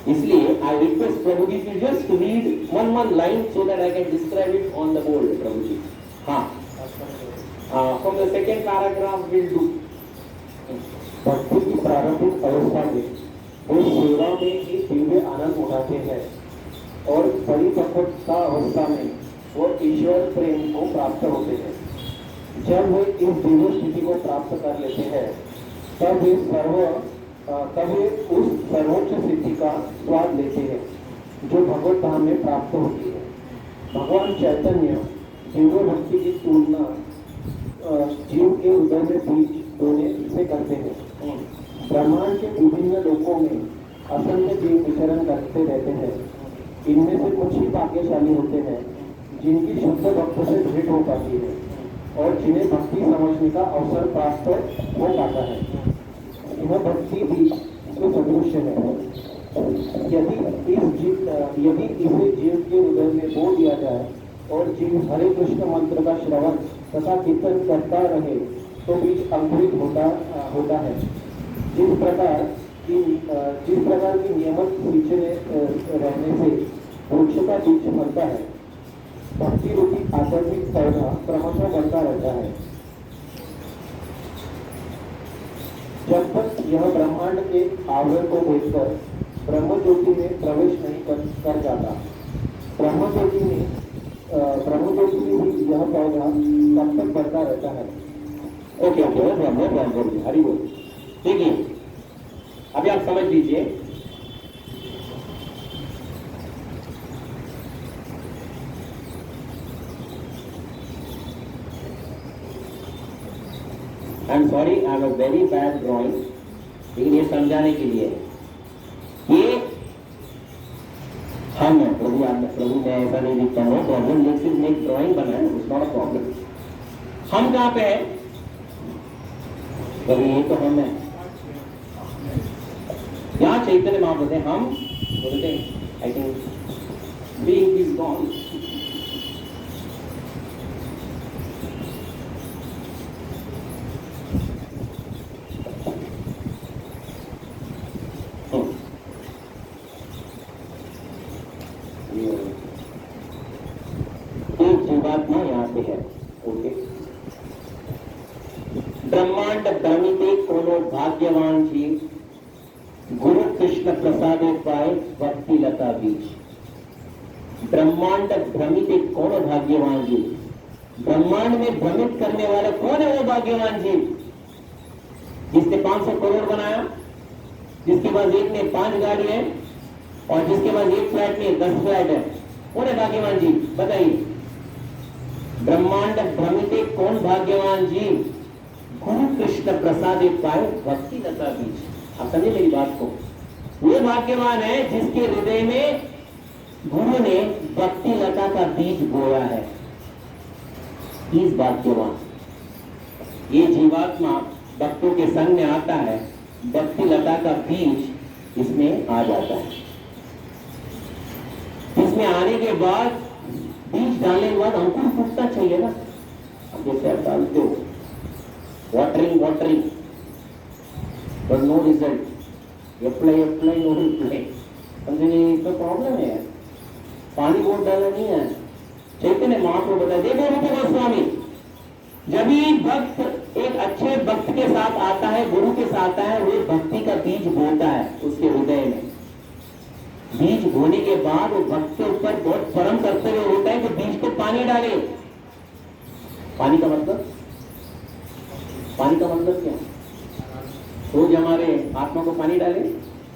A: इसलिए I request prabhu ji to just read one line so that I can describe it on the board, प्रभु जी। हाँ, from the second paragraph we'll do।
B: भक्ति की प्रारंभिक अवस्था में वो सेवा में ही दिव्य आनंद उठाते हैं, और परिपक्वता अवस्था में वो ईश्वर प्रेम को प्राप्त होते हैं। जब वे इस दिव्य स्थिति को प्राप्त कर लेते हैं, तब वे उस सर्वोच्च सिद्धि का स्वाद लेते हैं जो भगवत धाम में प्राप्त होती है। भगवान चैतन्य दिव्य भक्ति की तुलना जीव के हृदय में बीज बोने से करते हैं। ब्रह्मांड के विभिन्न लोकों में असंख्य जीव विचरण करते रहते हैं। इनमें से कुछ ही भाग्यशाली होते हैं जिनकी शुद्ध भक्त से भेंट हो पाती है और जिन्हें भक्ति समझने का अवसर प्राप्त हो पाता है। यह भक्ति भी इसके सदृश है। यदि इसे जीव के हृदय में बो दिया जाए और जीव हरे कृष्ण मंत्र का श्रवण तथा कीर्तन करता रहे तो बीज अंकुरित होता है। जिस प्रकार की नियमित सींचने रहने से वृक्ष का बीज बनता है, भक्ति रूपी आध्यात्मिक पौधा क्रमशः बनता रहता है। जब तक यह ब्रह्मांड के आवरण को भेदकर ब्रह्मज्योति में प्रवेश नहीं कर जाता। ब्रह्मज्योति में प्रभु देश में भी यह पौधा कब तक बढ़ता रहता है?
A: ओके ओके नो प्रॉब्लम, हरी बोल। देखिए अभी आप समझ लीजिए, I am sorry, I am a very bad drawing, लेकिन ये समझाने के लिए ये हम है प्रभु मैं ऐसा नहीं लिखता हूँ, प्रॉब्लम लेकिन एक ड्राइंग बना है, इट्स नॉट अ प्रॉब्लम। हम कहाँ पे है? कभी ये तो हम है यहाँ चैतन्य महाप्रभु हैं, हम बोलते हैं I think being is gone. एक जीवात्मा यहाँ पे है, ओके। ब्रह्मांड भ्रमिते कोनो भाग्यवान जीव, गुरु कृष्ण प्रसादे पाए भक्ति लता बीज। ब्रह्मांड भ्रमित कौन भाग्यवान जीव? ब्रह्मांड में भ्रमित करने वाला कौन है? वो भाग्यवान जीव जिसने 500 करोड़ बनाया, जिसके पास एक ने 5 गाड़ी है और जिसके पास एक फ्लैट में 10 फ्लैट है, कौन है भाग्यवान जीव? बताइए। ब्रह्मांड भ्रमित कौन भाग्यवान जीव? गुरु कृष्ण प्रसादे पाए भक्ति लता बीज। आप समझे मेरी बात को? वो भाग्यवान है जिसके हृदय में गुरु ने भक्ति लता का बीज बोया है। इस भाग्यवान ये जीवात्मा भक्तों के संग में आता है, भक्ति लता का बीज इसमें आ जाता है। इसमें आने के बाद बीज डालने के बाद अंकुर फूटना चाहिए ना। अब जैसे आप डालते हो watering but no result, apply no reply, समझे? इसका प्रॉब्लम है, पानी बहुत डालना नहीं है। चैतन्य महाप्रभु बताया, देखो रूप गोस्वामी, जब भी भक्त एक अच्छे भक्त के साथ आता है, गुरु के साथ आता है, वो भक्ति का बीज बोता है उसके हृदय में। बीज बोने के बाद वो भक्त के ऊपर बहुत परम कर्तव्य होता है कि बीज को पानी डाले। पानी का मतलब क्या? रोज हमारे आत्मा को पानी डाले,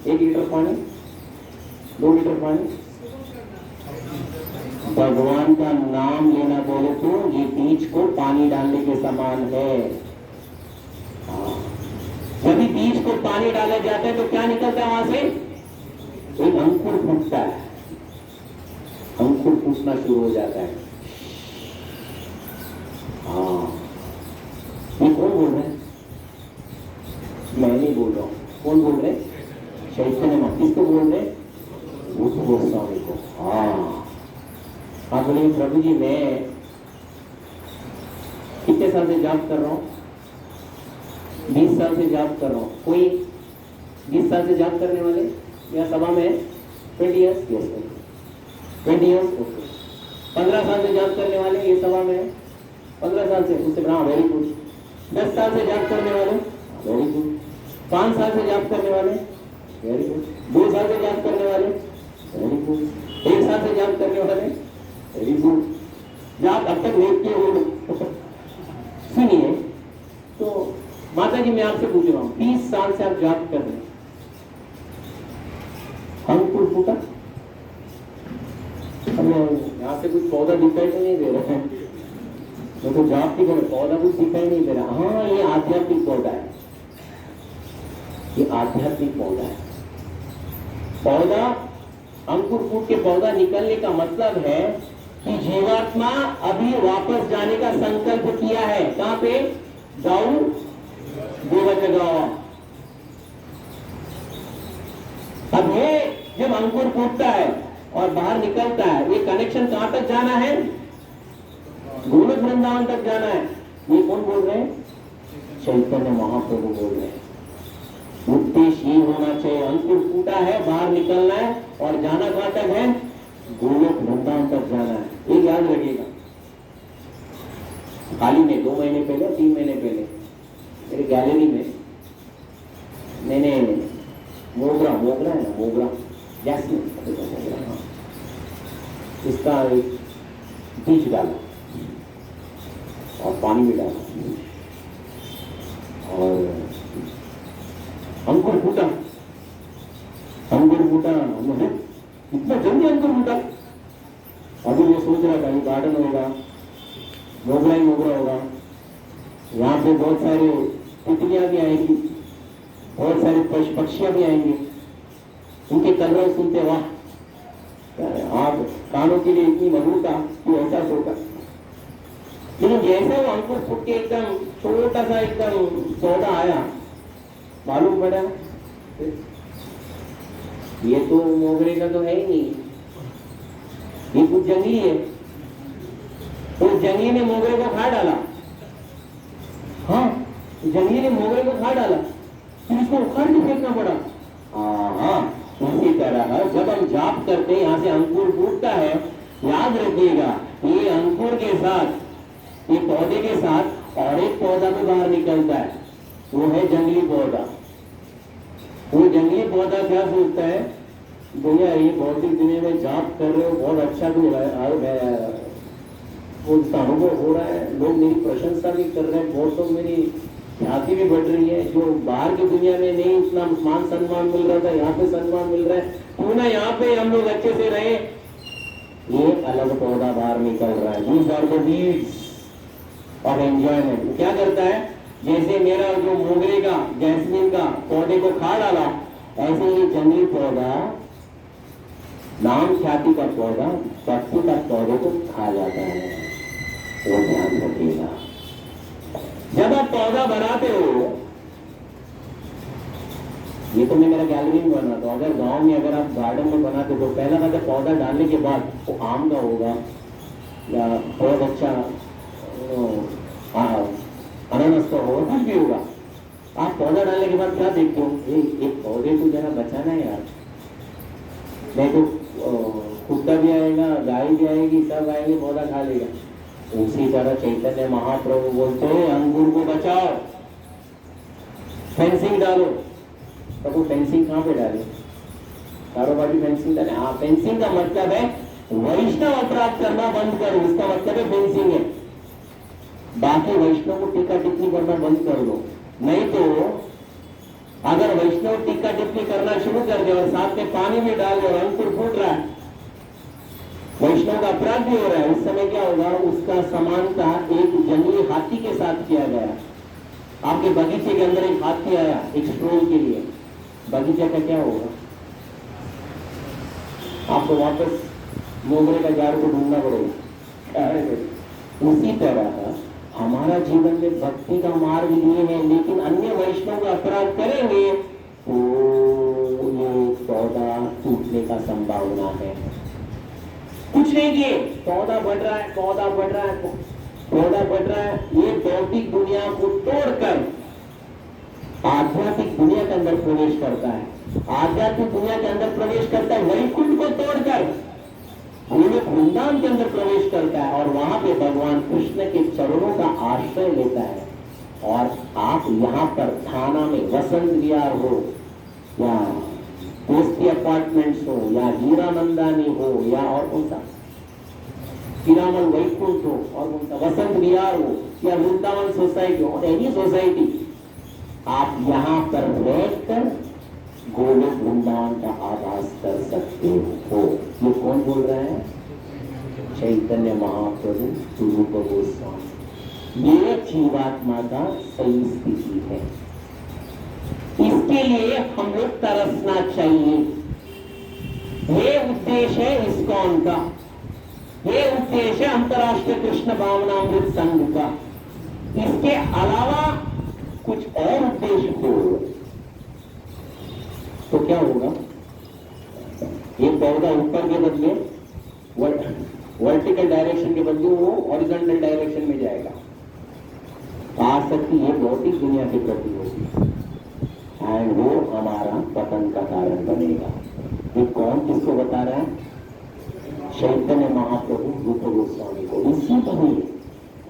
A: 1 लीटर पानी, 2 लीटर पानी। भगवान का नाम लेना बोले तो ये बीज को पानी डालने के समान है। जब भी बीज को पानी डाला जाता है तो क्या निकलता है वहां से? एक अंकुर फूटता है, अंकुर फूटना शुरू हो जाता है। ये कौन बोल रहे हैं? मैं नहीं बोल रहा हूं। कौन बोल रहे? चैतन्य महाप्रभु। किसको बोल रहे? रूप गोस्वामी को। आप बोले प्रभु जी मैं कितने साल से जाप कर रहा हूं? 20 साल से जाप कर रहा हूं। कोई 20 साल से जाप करने वाले या सभा में? 20 ईयर्स? 20 years, okay. 15 साल से जाप करने वाले ये सभा में? 15 साल से, उससे ब्राह्मण, वेरी गुड। 10 साल से जाप करने वाले? Very good. 5 साल से जाप करने वाले? Very good. 2 साल से जाप करने वाले? Very good. 1 साल से जाप करने वाले? Very good. जाप अब तक नहीं किए हो। सुनिए, तो माता जी मैं आपसे पूछ रहा हूँ, 30 साल से आप जाप कर रहे हैं, अंकुर फूटा? हमें यहाँ से कुछ पौधा दिखाई तो नहीं दे रहा है, तो जाप की पौधा कुछ दिखाई नहीं दे रहा। हाँ, ये आध्यात्मिक पौधा है, ये आध्यात्मिक पौधा है। पौधा अंकुर फूट के पौधा निकलने का मतलब है कि जीवात्मा अभी वापस जाने का संकल्प किया है। कहां पे? जाऊ देवजगावा। अब ये जब अंकुर फूटता है और बाहर निकलता है, ये कनेक्शन कहां तक जाना है? गोलोक वृंदावन तक जाना है। ये कौन बोल रहे हैं? चैतन्य महाप्रभु बोल रहे हैं। उद्देश्य ये होना चाहिए, अंकुर फूटा है, बाहर निकलना है और जाना कहां तक है? गोलोक वृंदावन तक जाना है। ये याद रखिएगा। हाल ही में 2 महीने पहले, 3 महीने पहले मेरी गैलरी में मैंने मोगरा है ना, मोगरा जैस्मिन, इसका बीज डाला और पानी में डाला और अंकुर फूटा। मुझे इतना जल्दी अंकुर फूटा। अभी ये सोच रहा था ये गार्डन होगा, मोगरा ही मोगरा होगा, यहाँ पे बहुत सारे तितलियां भी आएंगी, बहुत सारे पक्षियां भी आएंगे, उनके कलरव सुनते वाह, आप कानों के लिए इतनी मधुरता कि ऐसा होगा। लेकिन जैसे वो अंकुर फूट के एकदम छोटा सा एकदम पौधा आया, मालूम पड़ा ये तो मोगरे का तो है ही नहीं, ये कुछ जंगली है। तो जंगली ने मोगरे को खा डाला। हाँ, जंगली ने मोगरे को खा डाला, फिर इसको उखाड़ के फेंकना पड़ा। हाँ, उसी तरह जब हम जाप करते हैं यहाँ से अंकुर फूटता है, याद रखिएगा ये अंकुर के साथ, ये पौधे के साथ और एक पौधा भी बाहर निकलता है, वो है जंगली पौधा। वो जंगली पौधा क्या सोचता है, भैया ये भौतिक दुनिया में जाप कर रहे हो, बहुत अच्छा भी उसका अनुभव हो रहा है, लोग मेरी प्रशंसा भी कर रहे हैं, बहुत लोग मेरी ख्याति भी बढ़ रही है, जो बाहर की दुनिया में नहीं इतना मान सम्मान मिल रहा था यहाँ पे सम्मान मिल रहा है, क्यों ना यहाँ पे हम लोग अच्छे से रहे। ये अलग पौधा बाहर निकल रहा है, these are the weeds of enjoyment। क्या करता है, जैसे मेरा जो मोगरे का जैस्मिन का पौधे को खा डाला, ऐसे ये जंगली पौधा, नाम ख्याति का पौधा, भक्ति का पौधे को खा जाता है। वो ध्यान रखिएगा। जब आप पौधा बनाते हो, ये तो मैं मेरा गैलरी में बना था, अगर गांव में अगर आप गार्डन में बनाते तो पहला बार पौधा डालने के बाद वो आम का होगा या बहुत अच्छा अनानास का होगा, कुछ भी होगा। आप पौधा डालने के बाद क्या देखते हो, एक पौधे को जरा बचाना है यार, नहीं तो कुत्ता भी आएगा, गाय भी आएगी, सब आएंगे, पौधा खा लेगा। उसी तरह चैतन्य महाप्रभु बोलते हैं अंगूर को बचाओ, फेंसिंग डालो। तो वो फेंसिंग कहाँ पे डाले, कारोबारी फेंसिंग डाले। हाँ, फेंसिंग का मतलब है वैष्णव अपराध करना बंद करो, इसका मतलब है फेंसिंग है। बाकी वैष्णव को टीका टिप्पणी करना बंद कर दो, नहीं तो अगर वैष्णव टीका टिप्पणी करना शुरू कर दे और साथ में पानी भी डाल दे और अंकुर फूट रहा है, वैष्णव का अपराध भी हो रहा है, उस समय क्या होगा, उसका समानता एक जंगली हाथी के साथ किया गया। आपके बगीचे के अंदर एक हाथी आया एक स्ट्रोल के लिए, बगीचे का क्या होगा, आपको वापस मोगरे का झाड़ को ढूंढना पड़ेगा। उसी तरह हमारा जीवन में भक्ति का मार्ग लिए है, लेकिन अन्य वैष्णव का अपराध करेंगे तो ये पौधा टूटने का संभावना है। कुछ नहीं किए, पौधा बढ़ रहा है, पौधा बढ़ रहा है, पौधा बढ़ रहा है। ये भौतिक दुनिया को तोड़कर आध्यात्मिक दुनिया के अंदर प्रवेश करता है, आध्यात्मिक दुनिया के अंदर प्रवेश करता है, वैकुंठ को तोड़कर गोलोक वृंदावन के अंदर प्रवेश करता है और वहां पे भगवान कृष्ण के चरणों का आश्रय लेता है। और आप यहाँ पर थाना में वसंत विहार हो या दोस्ती अपार्टमेंट्स हो या हीरानंदानी हो या और कौन सा पीरामल वैकुंठ हो और कौन सा वसंत विहार हो या वृंदावन सोसाइटी हो, एनी सोसाइटी, आप यहाँ पर बैठकर गोलोक वृंदावन का आभास कर सकते हो। ये कौन बोल रहा है, चैतन्य महाप्रभु स्वरूप गोस्वामी। ये जीवात्मा का सही स्थिति है, इसके लिए हम लोग तरसना चाहिए। ये उद्देश्य है इस्कॉन का, ये उद्देश्य है अंतर्राष्ट्रीय कृष्ण भावनामृत संघ का। इसके अलावा कुछ और उद्देश्य हो तो क्या होगा, ये पौधा ऊपर के बदले वर्टिकल डायरेक्शन के बदले वो हॉरिजॉन्टल डायरेक्शन में जाएगा। आसक्ति ये भौतिक दुनिया के प्रति होगी एंड वो हमारा पतन का कारण बनेगा। ये कौन किसको बता रहा है, चैतन्य महाप्रभु रूप गोस्वामी को। इसी तरह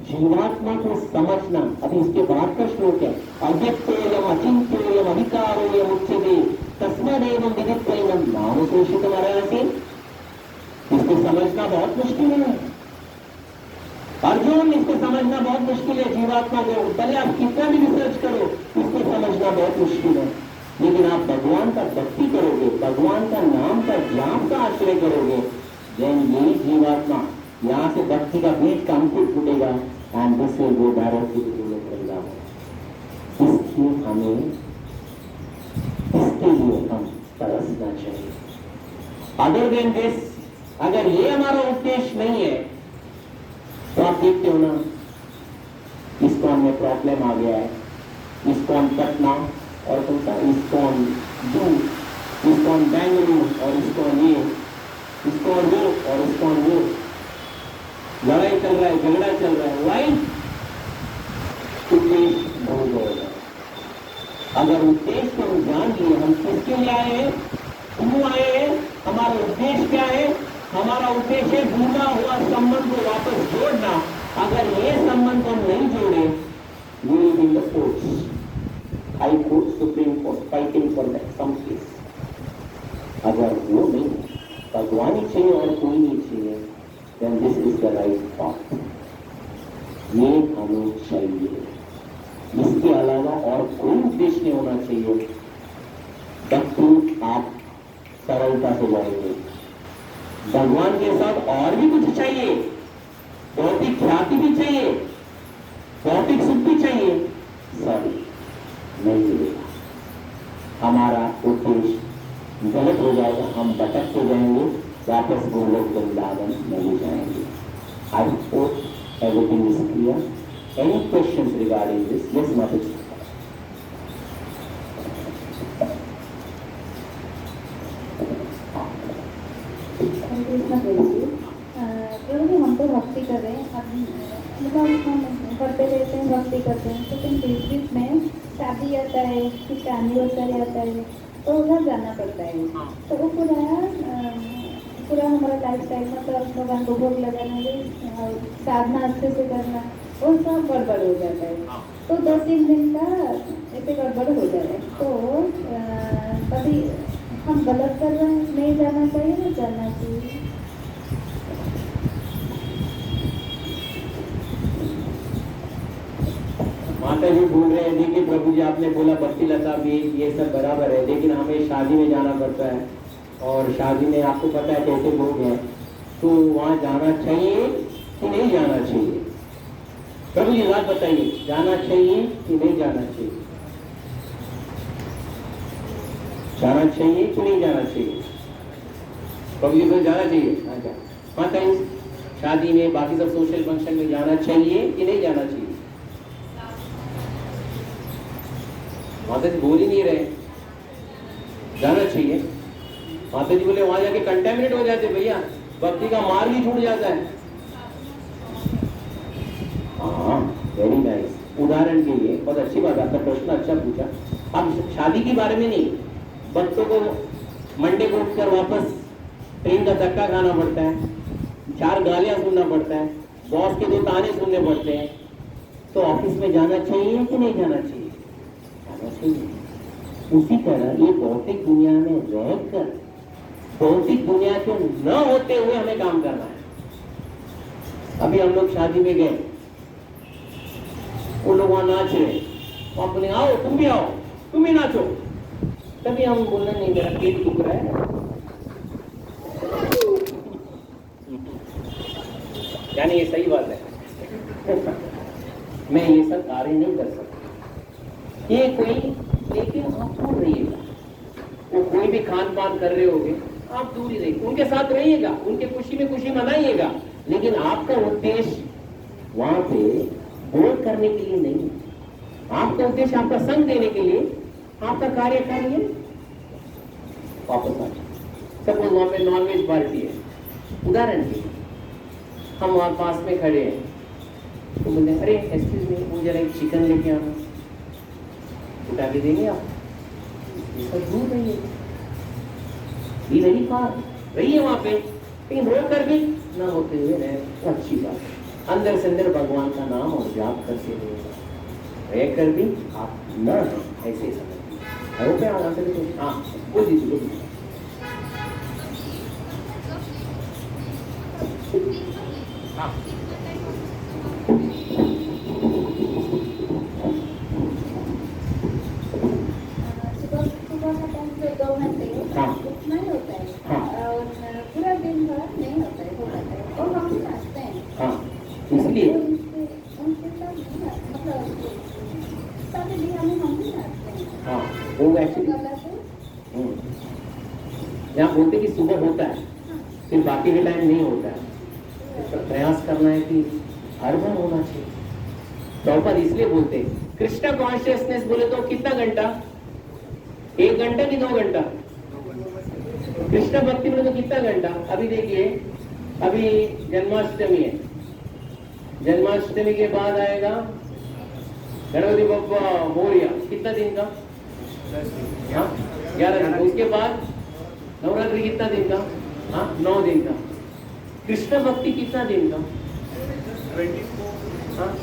A: जीवात्मा को समझना, अभी इसके बाद का श्लोक है, अव्यक्तेयम अचिंत्येयम अविकारोयम उच्यते तस्मादेवं विदित्वैनं नाम घोषितम् अर्हसि। इसको समझना बहुत मुश्किल है। मालूम, इसको समझना बहुत मुश्किल है जीवात्मा को। पहले आप कितना भी रिसर्च करो, इसको समझना बहुत मुश्किल है। लेकिन आप भगवान का भक्ति करोगे, भगवान का नाम का जाप का आश्रय करोगे, देन ये जीवात्मा यहाँ से भक्ति का बीज का अंकुर फूटेगा and this will go directly to the Vrindavan. इसलिए हमें इसके लिए हम तरसना चाहिए। अदर देन दिस, अगर ये हमारा उद्देश्य नहीं है तो आप देखते हो ना, इस्कॉन में प्रॉब्लम आ गया है। इस्कॉन पटना और कौन सा इस्कॉन दूर, इस्कॉन बेंगलुरु और इस्कॉन ये, इस्कॉन वो और इस्कॉन वो, लड़ाई चल रहा है, झगड़ा चल रहा है। वाई? उद्देश्य भूल गए। अगर उद्देश्य को हम जान लिए, हम किसके लिए आए हैं, क्यों आए हैं, हमारा उद्देश्य क्या है, हमारा उद्देश्य भूला हुआ संबंध को वापस जोड़ना। अगर ये संबंध हम नहीं जोड़े, we will be in the courts, High Court, Supreme Court, fighting for that some case. अगर वो नहीं, भगवान ही चाहिए और कोई नहीं चाहिए, then this is the right path. ये हमें चाहिए, इसके अलावा और कोई उद्देश्य नहीं होना चाहिए। तब तो आप सरलता से जाएंगे। भगवान के साथ और भी कुछ चाहिए, भौतिक ख्याति भी चाहिए, भौतिक सुख भी चाहिए, सॉरी नहीं मिलेगा। हमारा उद्देश्य गलत हो जाएगा, हम भटकते जाएंगे, वापस गोलोक वृंदावन नहीं जाएंगे। I hope everything is clear. Any questions regarding this? Yes माता।
E: केवल हम तो भक्ति कर रहे हैं, मतलब हम करते रहते हैं, भक्ति करते हैं, लेकिन बीच बीच में शादी आता है, किसी एनिवर्सरी आता है, तो उधर जाना पड़ता है। तो वो पूरा हमारा लाइफ स्टाइल, मतलब भगवान को भोग लगाना, साधना अच्छे से करना, वो सब गड़बड़ हो जाता है। तो 2-3 दिन का ऐसे गड़बड़ हो जाता है। तो कभी हम गलत कर रहे हैं, नहीं जाना चाहिए, नहीं जाना चाहिए।
A: माता जी बोल रहे हैं, देखिए प्रभु जी आपने बोला भक्ति लता भी ये सब बराबर है, लेकिन हमें शादी में जाना पड़ता है और शादी में आपको पता है कैसे लोग हैं, तो वहाँ जाना चाहिए कि नहीं जाना चाहिए? प्रभु जी बात बताइए, जाना चाहिए कि नहीं जाना चाहिए? जाना चाहिए कि नहीं जाना चाहिए? प्रभु जी को जाना चाहिए। अच्छा माता जी, शादी में बाकी सब सोशल फंक्शन में जाना चाहिए कि नहीं जाना चाहिए? माता जी बोल ही नहीं रहे, जाना चाहिए। माता जी बोले वहां जाके कंटेमिनेट हो जाते भैया, भक्ति का मार्ग ही छूट जाता है। हाँ वेरी नाइस, उदाहरण के लिए बहुत अच्छी बात, आपका प्रश्न अच्छा पूछा। अब शादी के बारे में नहीं, बच्चों को मंडे को उठकर वापस ट्रेन का धक्का खाना पड़ता है, 4 गालियां सुनना पड़ता है, बॉस के 2 ताने सुनने पड़ते हैं, तो ऑफिस में जाना चाहिए कि नहीं जाना चाहिए? उसी तरह ये भौतिक दुनिया में रहकर भौतिक दुनिया के न होते हुए हमें काम करना है। अभी हम लोग शादी में गए, वो लोग वहां नाच रहे, वहां बोले आओ तुम भी आओ, तुम भी नाचो। तभी हम बोलना नहीं, मेरा पेट दुख रहा है, यानी ये सही बात है। मैं ये सब कार्य नहीं कर सकता। ये कोई, लेकिन आप दूर रहिएगा। वो कोई भी खान पान कर रहे होगे, आप दूर ही रहिए, उनके साथ रहिएगा, उनके खुशी में खुशी मनाइएगा, लेकिन आपका उद्देश्य वहां पे बोल करने के लिए नहीं, आपका उद्देश्य आपका संग देने के लिए, आपका कार्य करिए। वापस आ जाए। सपोज वहां पे नॉनवेज पार्टी है, उदाहरण के लिए हम वहां पास में खड़े हैं, तो बोलते अरे एक्सक्यूज मी, मुझे जरा एक चिकन लेके आना, उठा के देंगे आप? ये सब दूर रहिए, नहीं पार रहिए वहां पे, लेकिन रो कर भी ना होते हुए रहे तो अच्छी बात है। अंदर से अंदर भगवान का नाम और जाप करते रह कर भी आप न ऐसे समझिए। हाँ बोल दीजिए, बोल दीजिए। हाँ
E: नहीं होता है
A: हाँ।
E: और पूरा दिन भर नहीं होता है, हो जाता है और हम भी नाचते हैं।
A: हाँ, इसलिए
E: उनके साथ मतलब शादी ब्याह में हम भी नाचते हैं।
A: हाँ, वो एक्चुअली
E: गलत है।
A: यहाँ बोलते कि सुबह होता है, फिर बाकी के टाइम नहीं होता है। इसका प्रयास करना है कि हर बार होना चाहिए। प्रभुपाद इसलिए बोलते हैं कृष्ण कॉन्शियसनेस बोले तो कितना घंटा, 1 घंटा कि 2 घंटा? कृष्ण भक्ति बोले तो कितना घंटा? अभी देखिए, अभी जन्माष्टमी है, जन्माष्टमी के बाद आएगा गणपति बप्पा मोरिया, कितना दिन का? 11 दिन। उसके बाद नवरात्रि कितना दिन का? हाँ, 9 दिन का। कृष्ण भक्ति कितना दिन का? हाँ?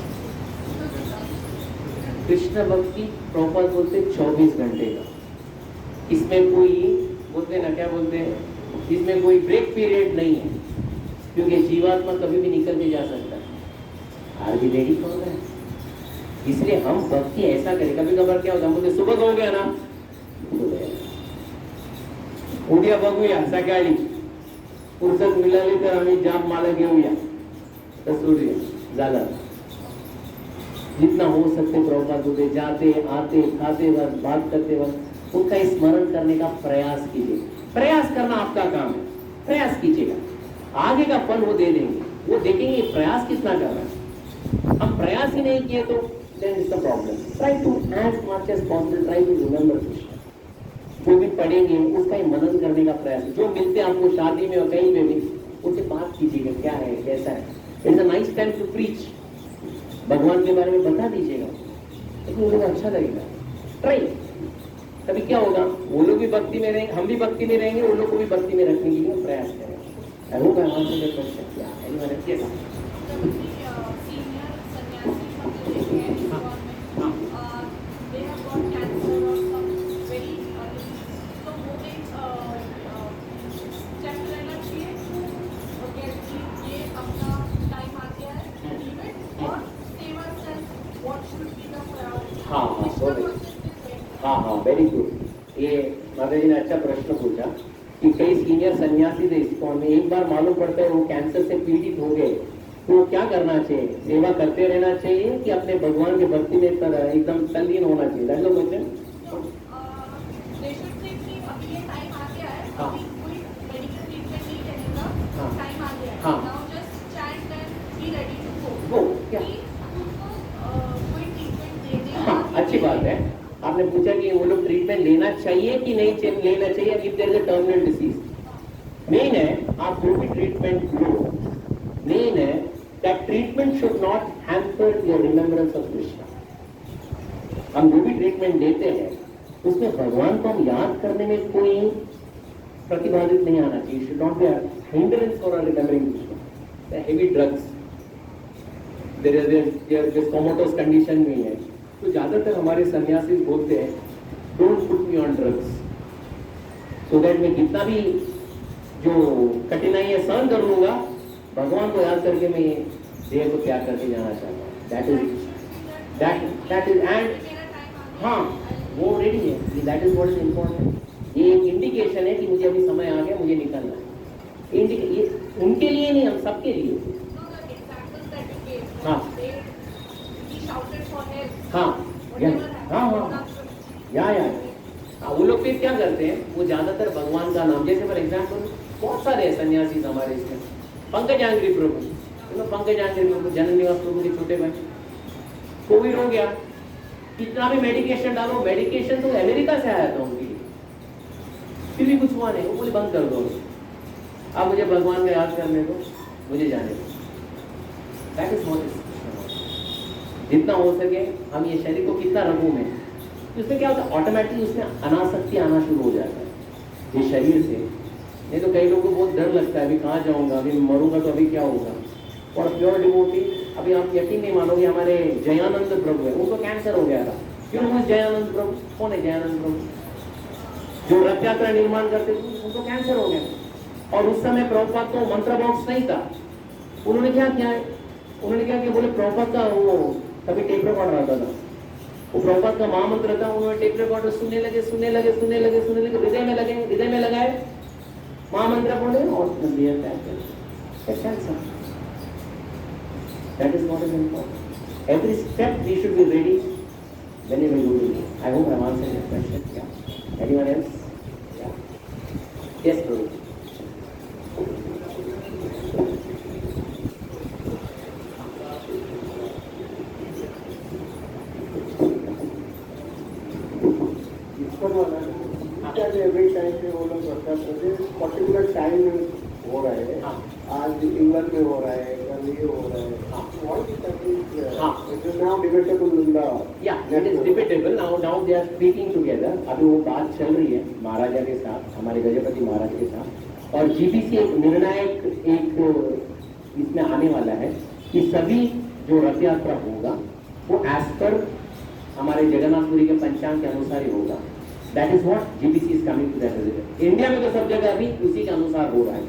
A: कृष्ण भक्ति प्रॉपर बोलते 24 घंटे का। इसमें कोई बोलते हैं ना, क्या बोलते हैं, इसमें कोई ब्रेक पीरियड नहीं है, क्योंकि जीवात्मा कभी भी निकल के जा सकता है। आर बी रेडी कौन है? इसलिए हम भक्ति ऐसा करें। कभी कभार क्या होता है, बोलते सुबह हो गया ना, उद्या बघूया सकाळी फुर्सत मिळाली तर आम्ही जाप माला घेऊया, तर सोडूया, झालं। जितना हो सकते प्रभुपाद बोलते, जाते आते खाते वक्त बात करते वक्त उनका स्मरण करने का प्रयास कीजिए। प्रयास करना आपका काम है, प्रयास कीजिएगा, आगे का फल वो दे देंगे, वो देखेंगे प्रयास कितना कर रहा है। हम प्रयास ही नहीं किए तो then is the problem. Try to as much as possible try to remember Krishna. जो भी पढ़ेंगे उसका ही मनन करने का प्रयास, जो मिलते हैं आपको शादी में और कहीं में भी, उनसे बात कीजिएगा, क्या है कैसा है। It's a nice time to preach, भगवान के बारे में बता दीजिएगा, लेकिन उनको अच्छा लगेगा। ट्राई, तभी क्या होगा, वो लोग भी भक्ति में रहेंगे, हम भी भक्ति में रहेंगे, उन लोग को भी भक्ति में रखने के लिए प्रयास करेंगे। आई hope I answered your question. या एनीवन एल्स? हाँ, वेरी गुड। ये माता जी ने अच्छा प्रश्न पूछा कि कई सीनियर सन्यासी थे इस्कॉन में, एक बार मालूम पड़ता है वो कैंसर से पीड़ित हो गए, तो क्या करना चाहिए? सेवा करते रहना चाहिए कि अपने भगवान के भक्ति में एकदम तल्लीन होना चाहिए? That's the question. अच्छी बात है, आपने पूछा कि वो लोग ट्रीटमेंट लेना चाहिए कि नहीं लेना चाहिए if there is a terminal disease. Main है आप जो भी ट्रीटमेंट लो, मेन है that treatment should not hamper your remembrance of Krishna. हम जो भी ट्रीटमेंट लेते हैं उसमें भगवान को हम याद करने में कोई प्रतिबाधित नहीं आना चाहिए। Should not be a hindrance for our remembering Krishna. Heavy drugs, there is comatose condition में है, तो ज्यादातर हमारे सन्यासी बोलते हैं don't put me on drugs, so that मैं जितना भी जो कठिनाइयां सहन कर लूंगा, भगवान को याद करके मैं देह को त्याग करके जाना चाहता हूँ। दैट इज एंड हाँ, वो रेडी है, that is what is important. ये एक इंडिकेशन है कि मुझे अभी समय आ गया, मुझे निकलना है। ये उनके लिए नहीं, हम सबके लिए। हाँ हाँ हाँ, हाँ, वो लोग फिर क्या करते हैं, वो ज्यादातर भगवान का नाम, जैसे फॉर एग्जाम्पल बहुत सारे सन्यासी हमारे इसमें, पंकजांग्री प्रभु, पंकजांग्री प्रभु जन्म निवास प्रभु के छोटे भाई, कोविड हो गया, कितना भी मेडिकेशन डालो, मेडिकेशन तो अमेरिका से आया था उनके लिए, फिर भी कुछ हुआ नहीं, वो बोले बंद कर दो, अब मुझे भगवान का याद करने दो, मुझे जाने दो। दैट इज व्हाट इज, जितना हो सके हम ये शरीर को कितना रखूं मैं, उसमें क्या होता है ऑटोमेटिकली उसमें अनासक्ति आना शुरू हो जाता है ये शरीर से। नहीं तो कई लोगों को बहुत डर लगता है, अभी कहाँ जाऊंगा, अभी मरूंगा तो अभी क्या होगा। और प्योर डिवोटी, अभी आप यकीन नहीं मानोगे, हमारे जयानंद प्रभु है, उनको कैंसर हो गया था। क्यों हुआ? जयानंद प्रभु कौन है? जयानंद प्रभु जो रथ यात्रा निर्माण करते थे, उनको कैंसर हो गया। और उस समय प्रभुपाद को मंत्र बॉक्स नहीं था, उन्होंने क्या किया, बोले प्रभुपाद का वो तभी टेप रिकॉर्ड रहता था, वो प्रभुपाद का महामंत्र था, उन्होंने टेप रिकॉर्डर सुनने लगे, हृदय में लगाए, महामंत्र बोले और that is not an important. Every step we should be ready whenever you do it. I hope I have answered your question. Yeah. Anyone else? Yeah. Yes, Prabhu.
D: Every time पे वो लोग करता है, पर्टिकुलर टाइम में हो रहा है, आज इंग्लैंड में हो रहा है, कल ये हो रहा है, now debatable in the
A: Yeah, it is debatable. Now they are speaking together. अभी वो बात चल रही है महाराजा के साथ, हमारे गजपति महाराज के साथ, और जीपीसी एक निर्णायक एक इसमें आने वाला है कि सभी जो रथ यात्रा होगा वो एज पर हमारे जगन्नाथपुरी के पंचांग के अनुसार ही होगा. That is what GBC is coming to that result. India में तो सब जगह अभी उसी के अनुसार हो रहा है.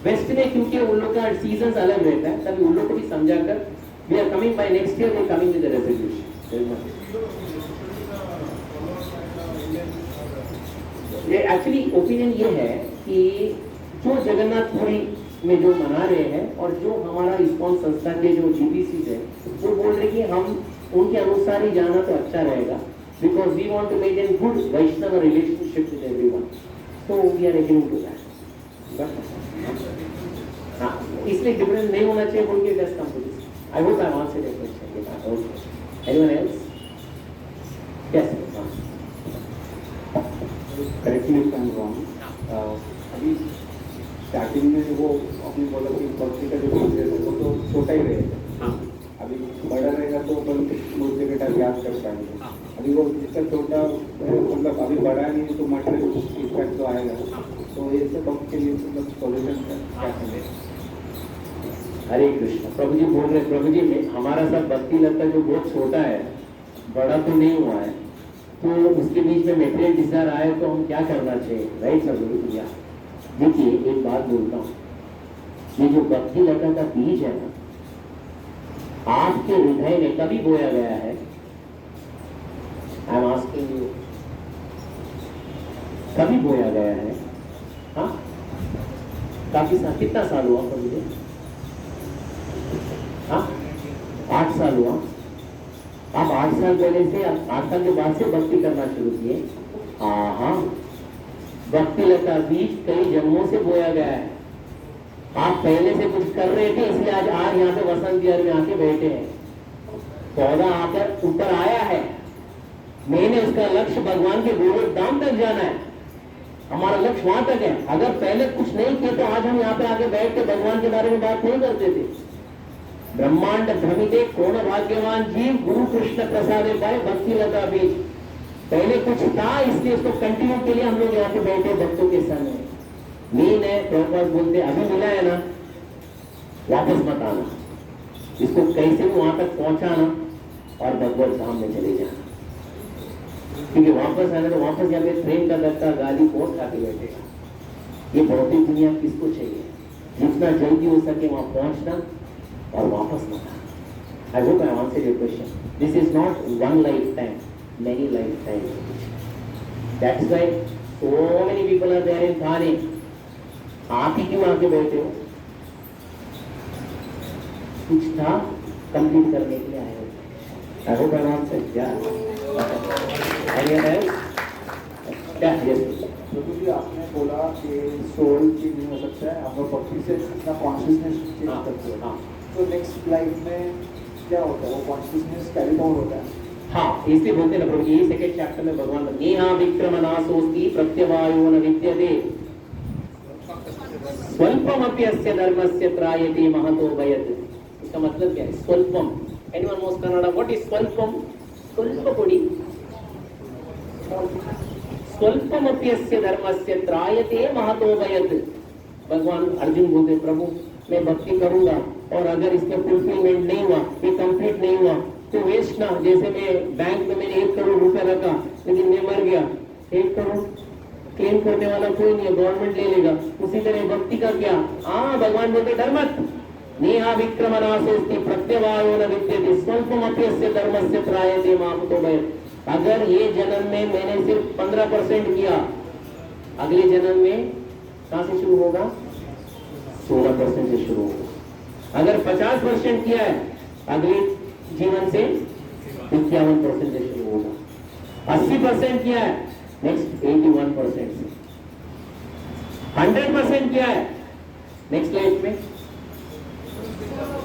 A: वेस्ट में क्योंकि उन लोग का सीजन अलग रहता है, तभी उन लोग को भी समझाकर we are coming by next year, we are coming with the resolution. ये एक्चुअली ओपिनियन ये है कि जो जगन्नाथपुरी में जो मना रहे हैं और जो हमारा इस्कॉन संस्था के जो जीबीसी है वो बोल रहे कि हम उनके अनुसार ही जाना तो अच्छा रहेगा, because we want to maintain good Vaishnava relationship with everyone. So we are agreeing to that. हाँ, इसलिए डिफरेंस नहीं होना चाहिए बोल के just come to this. I hope I have answered your question. Okay. Anyone else? Yes.
D: correct me if I am wrong. अभी स्टार्टिंग में वो अपनी बोला कि भक्ति का जो प्रोसेस है वो तो छोटा ही रहेगा, अभी बड़ा रहेगा तो अपन दूसरे बेटा याद कर पाएंगे. अभी वो जिसका छोटा मतलब अभी बड़ा नहीं तो मटेरियल इफेक्ट तो आएगा, तो ये सब भक्त के लिए मतलब सॉल्यूशन क्या करें?
A: हरे कृष्ण. प्रभु जी बोल रहे, प्रभु जी में हमारा सब भक्ति लगता है जो बहुत छोटा है, बड़ा तो नहीं हुआ है, तो उसके बीच में मेटेरियल डिजायर आए तो हम क्या करना चाहिए? Right sir. देखिए एक बात बोलता हूँ, ये जो भक्ति लता का बीज है ना, आपके हृदय में कभी बोया गया है? आई एम आस्किंग यू, कभी बोया गया है? हाँ, काफी कितना साल हुआ प्रभु जी? हाँ, 8 साल हुआ. आप 8 साल पहले से 8 साल के बाद से भक्ति करना शुरू किए. हाँ, भक्ति लता बीज कई जन्मों से बोया गया है. आप पहले से कुछ कर रहे थे इसलिए आज यहाँ पे वसंत विहार में आके बैठे हैं. पौधा आकर ऊपर आया है, मैंने उसका लक्ष्य भगवान के गोलोक धाम तक जाना है. हमारा लक्ष्य वहां तक है. अगर पहले कुछ नहीं किया तो आज हम यहाँ पे आके बैठ के भगवान के बारे में बात नहीं करते थे. ब्रह्मांड भ्रमिते कौन भाग्यवान जीव, गुरु कृष्ण प्रसादे पाए भक्ति लता बीज. पहले कुछ था इसलिए उसको कंटिन्यू के लिए हम लोग यहाँ पे बैठे भक्तों के संग. नींद है, प्रभुपाद बोलते अभी मिला है ना, वापस मत आना, इसको कैसे वहां तक पहुंचाना और भगवत धाम में चले जाना. क्योंकि वापस आना तो वापस यहाँ पे ट्रेन का धक्का गाली कौन खा के बैठेगा? ये भौतिक दुनिया किसको चाहिए? जितना जल्दी हो सके वहां पहुंचना और वापस मत आना. आई hope I answer your question. This is not one life time, many lifetimes. That's why so many people are there in Thane. आप ही क्यों आके बैठे हो? कुछ था कंप्लीट करने के लिए आए हो. I hope I answered. Yeah. Anyone else? Yeah. Yes.
D: प्रभु जी आपने बोला कि सोल चेंज नहीं हो सकता है, आप लोग भक्ति से अपना कॉन्शियसनेस चेंज करते हो. तो नेक्स्ट लाइफ में क्या होता है? वो कॉन्शियसनेस कैरी डाउन होता है.
A: हाँ, इसलिए बोलते हैं ना प्रभु, ये सेकंड चैप्टर में भगवान नेहा विक्रमनासोस्ति प्रत्यवायो न विद्यते स्वल्पमपि अस्य धर्मस्य त्रायते महतो भयत्. इसका मतलब क्या है? स्वल्पम. Anyone knows Kannada? What is स्वल्पम? स्वल्प कोडी. स्वल्पमपि अस्य धर्मस्य त्रायते महतो भयत्. भगवान अर्जुन बोलते प्रभु मैं भक्ति करूंगा और अगर इसका फुलफिलमेंट नहीं हुआ, ये कंप्लीट नहीं हुआ तो वेस्ट ना. जैसे मैं बैंक में मैंने 1 करोड़ रुपए रखा लेकिन मैं मर गया, 1 करोड़ क्लेम करने वाला कोई नहीं है, गवर्नमेंट ले लेगा. उसी तरह भक्ति का क्या? हाँ, भगवान बोलते धर्मत नेहा विक्रमनासोस्ति प्रत्यवायो न विद्यते स्वल्पमपि अस्य धर्मस्य त्रायते महतो भयत्. अगर ये जन्म में मैंने सिर्फ 15% किया, अगले जन्म में कहां से शुरू होगा? 16% से शुरू होगा। अगर 50% किया है, अगले जीवन से 51% से शुरू होगा। 80% किया है, नेक्स्ट 81% से। 100% किया है, नेक्स्ट लाइफ में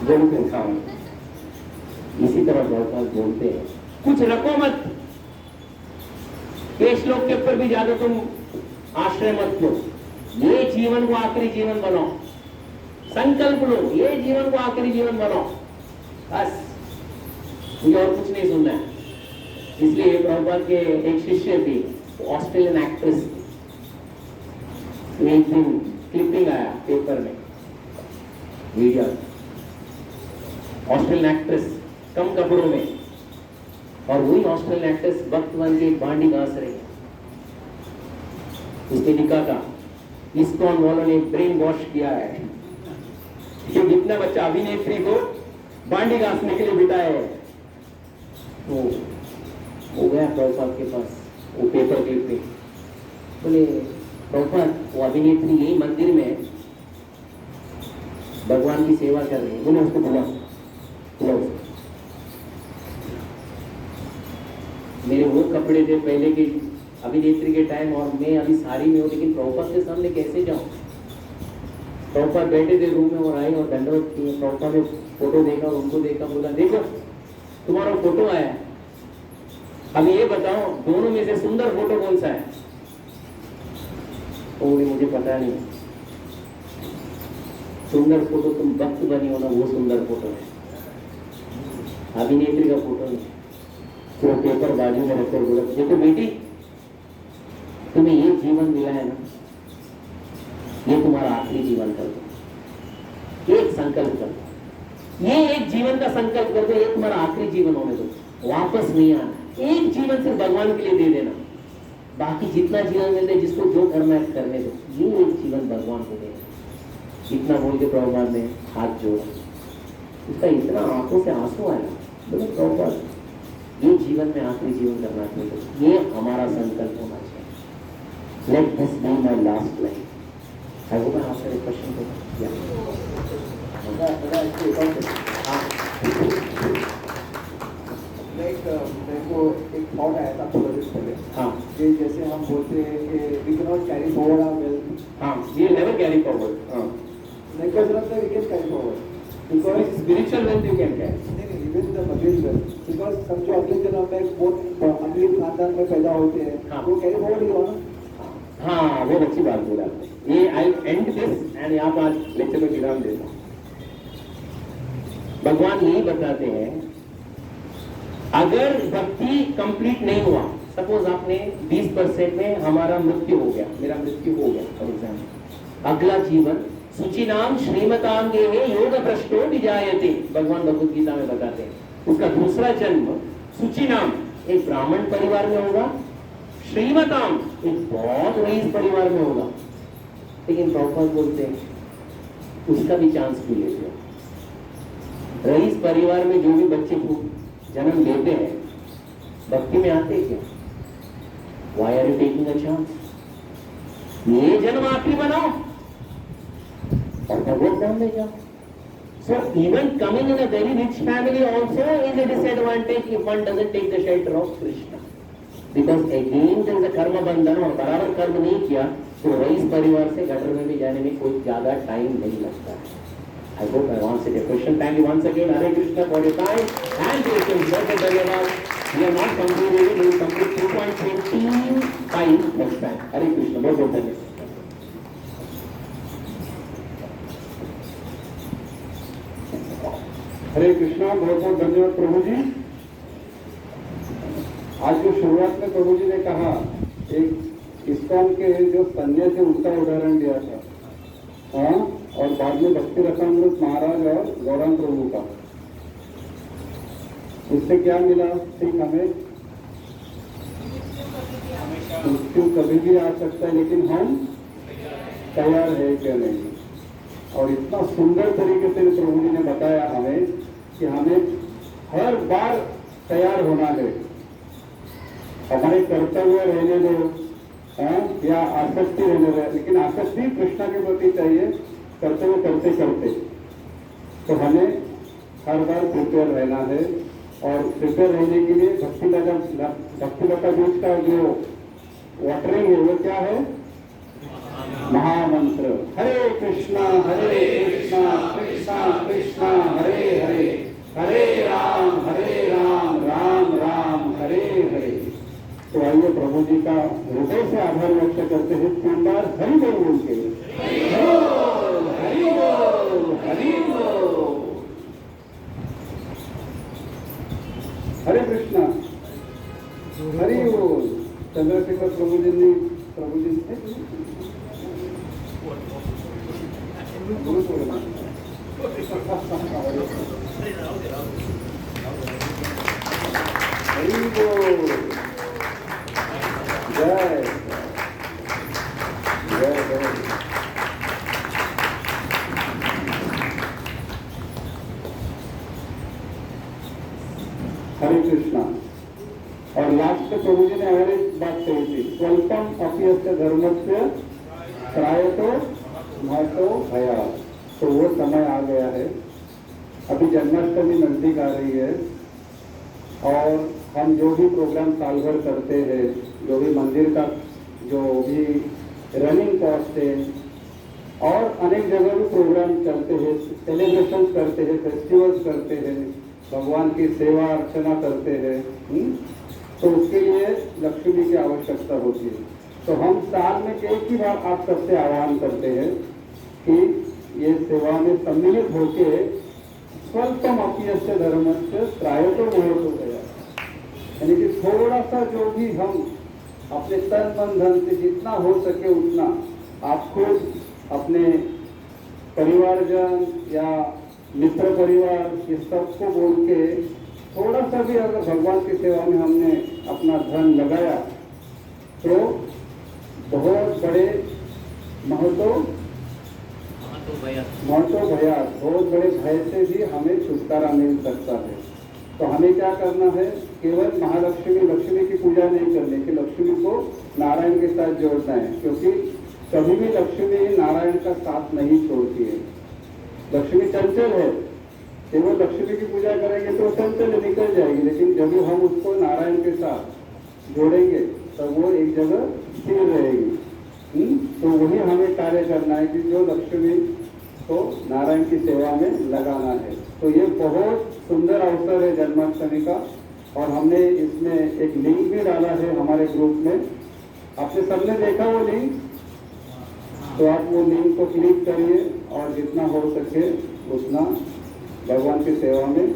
A: जरूर इंसान। इसी तरह बहुत बोलते हैं, कुछ रखो मत, ये श्लोक के ऊपर भी ज्यादा तुम आश्रय मत लो। ये जीवन को आखिरी जीवन बनाओ, संकल्प लो, ये जीवन को आखिरी जीवन बनाओ, बस। मुझे और कुछ नहीं सुनना है। इसलिए प्रभुपाद के एक शिष्य थी, ऑस्ट्रेलियन एक्ट्रेस, एक दिन क्लिपिंग आया पेपर में, वीडियो, ऑस्ट्रेलियन एक्ट्रेस कम कपड़ों में, और वही ऑस्ट्रेलियन एक्ट्रेस वक्त बन के बांडी घास रही है। उसने लिखा था, इस्कॉन वालों ने ब्रेन वॉश किया है कि जितना बच्चा अभिनेत्री को बांडी घासने के लिए बिताया है। तो वो गया प्रभुपाद के पास, वो पेपर क्लिप पे, बोले प्रभुपाद वो अभिनेत्री यही मंदिर में भगवान की सेवा कर रही है, बोले उसको बुलाओ। मेरे वो कपड़े थे पहले के अभिनेत्री के टाइम, और मैं अभी साड़ी में हूँ, लेकिन प्रभुपाद के सामने कैसे जाऊँ? प्रभुपाद बैठे थे रूम में और आए और दंडवत किए। प्रभुपाद ने फोटो देखा और उनको देखा, बोला देखो तुम्हारा फोटो आया, अब ये बताओ दोनों में से सुंदर फोटो कौन सा है? तो बोले मुझे पता नहीं, सुंदर फोटो तुम वक्त बनी हो ना, वो सुंदर फोटो है, अभिनेत्री का फोटो नहीं। तो पेपर बाजू में रखकर बोला, देखो बेटी तुम्हें ये जीवन मिला है ना, ये तुम्हारा आखिरी जीवन कर दो, एक संकल्प कर दो, ये एक जीवन का संकल्प कर दो, ये तुम्हारा आखिरी जीवन होने दो, वापस नहीं आना। एक जीवन सिर्फ भगवान के लिए दे देना, बाकी जितना जीवन मिलता है जिसको जो करना है करने दो, ये एक जीवन भगवान को देना। इतना बोल के प्रभुपाद ने हाथ जोड़ा, उसका इतना आंखों से आंसू आया, बोले प्रभुपाद ये जीवन में आखिरी जीवन करना चाहिए, ये हमारा संकल्प होना चाहिए। Let this be my last life. I hope I answer your question.
D: मेरे को एक थॉट आया था थोड़ा दिन पहले,
A: हाँ
D: कि जैसे हम बोलते हैं कि we can not carry forward our wealth,
A: हाँ, ये नेवर कैरी फॉरवर्ड। हाँ,
D: नहीं कर सकते, we can carry forward because
A: spiritual wealth you can carry.
D: नहीं, even the material wealth, because समझो अगले जन्म में बहुत अमीर खानदान में पैदा होते हैं,
A: हाँ।
D: वो कैरी फॉरवर्ड ही हुआ ना।
A: हाँ, बहुत अच्छी बात बोला आपने। ये आई एंड दिस एंड यहाँ पर आज लेक्चर में विराम देता हूँ। भगवान यही बताते हैं, अगर भक्ति कंप्लीट नहीं हुआ, सपोज आपने 20% में हमारा मृत्यु हो गया, मेरा मृत्यु हो गया फॉर एग्जाम्पल, अगला जीवन सुचिनाम श्रीमताम गेहे योग भ्रष्टो विजायते, भगवान भगवद गीता में बताते हैं। उसका दूसरा जन्म सुचिनाम एक ब्राह्मण परिवार में होगा, श्रीमताम एक बहुत रईस परिवार में होगा। लेकिन प्रभुपाद बोलते हैं उसका भी चांस भी लेते हो। रईस परिवार में जो भी बच्चे को जन्म लेते हैं, भक्ति में आते क्या? Why are you taking a chance? ये जन्म आखिरी बनाओ और भगवत धाम ले जाओ। So even coming in a very rich family also is a disadvantage if one doesn't take the shelter of Krishna. Because again there is a karma बंधन, और बराबर कर्म नहीं किया तो रईस परिवार से गटर में भी जाने में कोई ज्यादा टाइम नहीं लगता है। I hope I answered your question. Thank you once again, Hare Krishna, for your time and patience. बहुत धन्यवाद। We are not completed. We will complete 2.25 next time. Hare Krishna, बहुत धन्यवाद।
D: हरे कृष्णा, बहुत बहुत धन्यवाद प्रभु जी। आज जो शुरुआत में प्रभु जी ने कहा, एक इस्कॉन के जो संजय से उनका उदाहरण दिया था, हाँ, और बाद में भक्ति रसामृत महाराज और गौरांग प्रभु का, उससे क्या मिला? ठीक, हमें मृत्यु कभी भी आ सकता है, लेकिन हम तैयार है क्या नहीं। और इतना सुंदर तरीके से प्रभु जी ने बताया हमें कि हमें हर बार तैयार होना है। हमारे कर्तव्य रहने दो, या आसक्ति रहने दो, लेकिन आसक्ति कृष्ण के प्रति चाहिए कर्तव्य करते करते। तो हमें हर बार प्रिपेयर रहना है, और प्रिपेयर रहने के लिए भक्तिलता बीज का जो वाटरिंग है वो क्या है? महामंत्र हरे कृष्णा कृष्णा कृष्णा हरे हरे, हरे राम राम राम हरे हरे। तो आइए प्रभु जी का हृदय से आभार व्यक्त करते हैं 3 बार हरि बोल बोल के। हरि बोल हरि बोल। हरे कृष्णा हरि बोल। चंद्रशेखर प्रभु जी ने हरि बोल। जय जय जय। हरे कृष्णा। और लास्ट में प्रभु जी ने और एक बात कही थी, स्वल्पम अपयस्य धर्मस्य त्रायतो महतो भया। तो वो समय आ गया है, अभी जन्माष्टमी नजदीक आ रही है, और हम जो भी प्रोग्राम साल भर करते हैं, जो भी मंदिर का जो भी रनिंग कॉस्ट है, और अनेक जगह भी प्रोग्राम चलते हैं, सेलिब्रेशन करते हैं, फेस्टिवल्स करते हैं, भगवान की सेवा अर्चना करते हैं, तो उसके लिए लक्ष्मी की आवश्यकता होती है। तो हम साल में एक ही बार आप सबसे आह्वान करते हैं कि ये सेवा में सम्मिलित होके स्वल्पम अपयस्य धर्मस्य त्रायतो महतो भया, यानी कि थोड़ा सा जो भी हम अपने तन मन धन से जितना हो सके उतना आप खुद अपने परिवारजन या मित्र परिवार ये सबको बोल के थोड़ा सा भी अगर भगवान की सेवा में हमने अपना धन लगाया तो बहुत बड़े महतो भया, बहुत बड़े भय से भी हमें छुटकारा मिल सकता है। तो हमें क्या करना है? केवल महालक्ष्मी लक्ष्मी की पूजा नहीं करनी कि लक्ष्मी को नारायण के साथ जोड़ना है, क्योंकि कभी भी लक्ष्मी नारायण का साथ नहीं छोड़ती है। लक्ष्मी चंचल है, केवल लक्ष्मी की पूजा करेंगे तो चंचल निकल जाएगी, लेकिन जब हम उसको नारायण के साथ जोड़ेंगे तब वो एक जगह स्थिर रहेगी। तो वही हमें कार्य करना है कि जो लक्ष्मी को नारायण की सेवा में लगाना है। तो ये बहुत सुंदर अवसर है जन्माष्टमी का, और हमने इसमें एक लिंक भी डाला है हमारे ग्रुप में। आपने सबने देखा वो लिंक? तो आप वो लिंक को क्लिक करिए और जितना हो सके उतना भगवान की सेवा में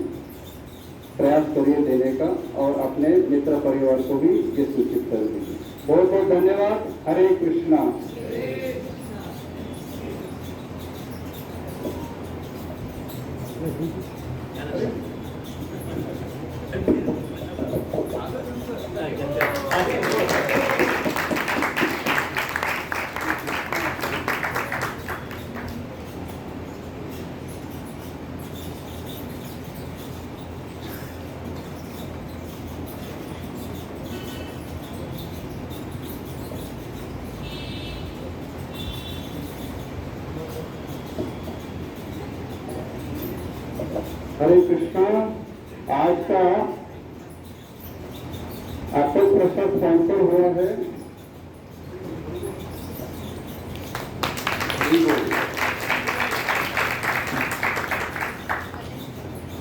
D: प्रयास करिए देने का, और अपने मित्र परिवार को भी ये सूचित कर दीजिए। बहुत बहुत धन्यवाद। हरे कृष्णा। हरे कृष्णा। आज का एप्पल प्रसाद स्पॉन्सर हुआ है।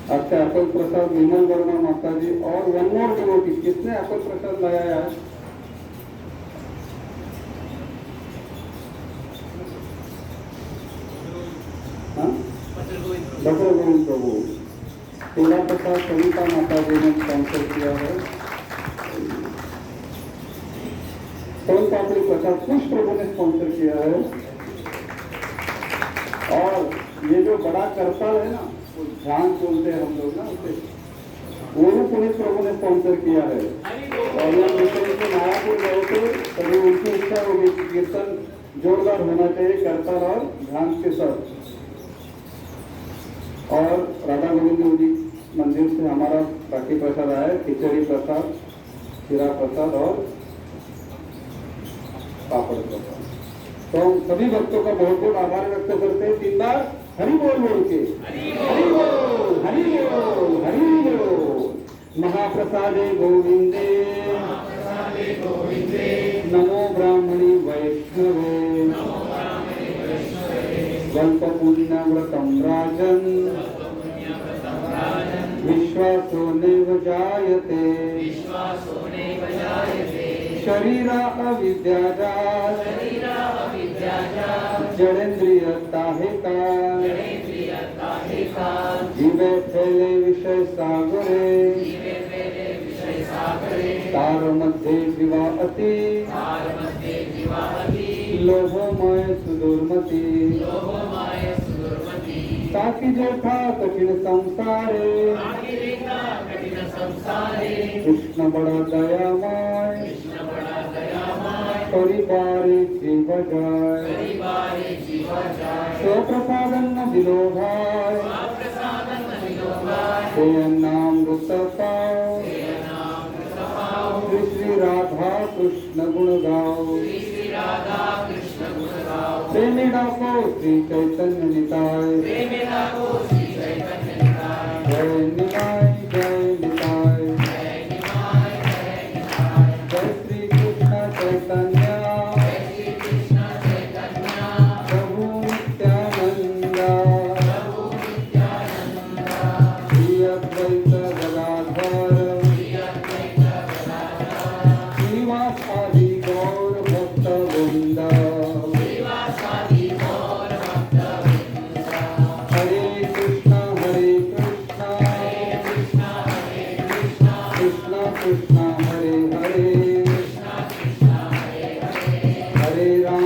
D: आज का एप्पल प्रसाद विमल वर्मा माता जी और वन मोर डिवोटी। किसने एप्पल प्रसाद लगाया है? डॉक्टर गोविंद प्रभु। तेरा प्रसाद सविता माता जी ने स्पॉन्सर किया है। सोन पापड़ी प्रसाद कुछ प्रभु ने स्पॉन्सर किया है। और ये जो बड़ा करताल है ना, वो ध्यान बोलते हैं हम लोग ना, उसे वो भी पुनीत प्रभु ने स्पॉन्सर किया है। और ये मिशन के मायापुर गए थे, तभी उनकी इच्छा होगी कीर्तन जोरदार होना चाहिए करताल और ध्यान के साथ। और राधा गोविंद जी मंदिर से हमारा बाकी प्रसाद आया, खिचड़ी प्रसाद। शीरा प्रसाद और पापड़ प्रसाद। तो हम सभी भक्तों का बहुत बहुत आभार व्यक्त करते हैं। 3 बार हरि बोल बोल के, हरि बोल, हरि बोल, हरि बोल। महाप्रसादे गोविंदे, नमो ब्राह्मणी वैष्णवे, वल्प पुण्यव्रतं राजन्, विश्वासो नैव जायते, शरीरा अविद्याजात, जड़ेन्द्रियता है काल, जीवे फैले विषय सागरे, तार मध्ये जीवाअति, लोभमय सुदुर्मति, ताकि जेठा कठिन संसारे, कृष्ण बड़ा दयामय, परिवारे जीव जाय, स्वप्रसादन्न दिलो भाय, नामृत पाओ, श्री राधा कृष्ण गुण गाओ, प्रेमे डाको श्री चैतन्य निताय, जय निताय, जय निताय, जय श्री कृष्ण चैतन्य, प्रभु नित्यानंद, श्री अद्वैत गदाधर, श्रीवासादि गौर भक्त वृंद, हरे कृष्णा कृष्णा कृष्णा हरे हरे, हरे राम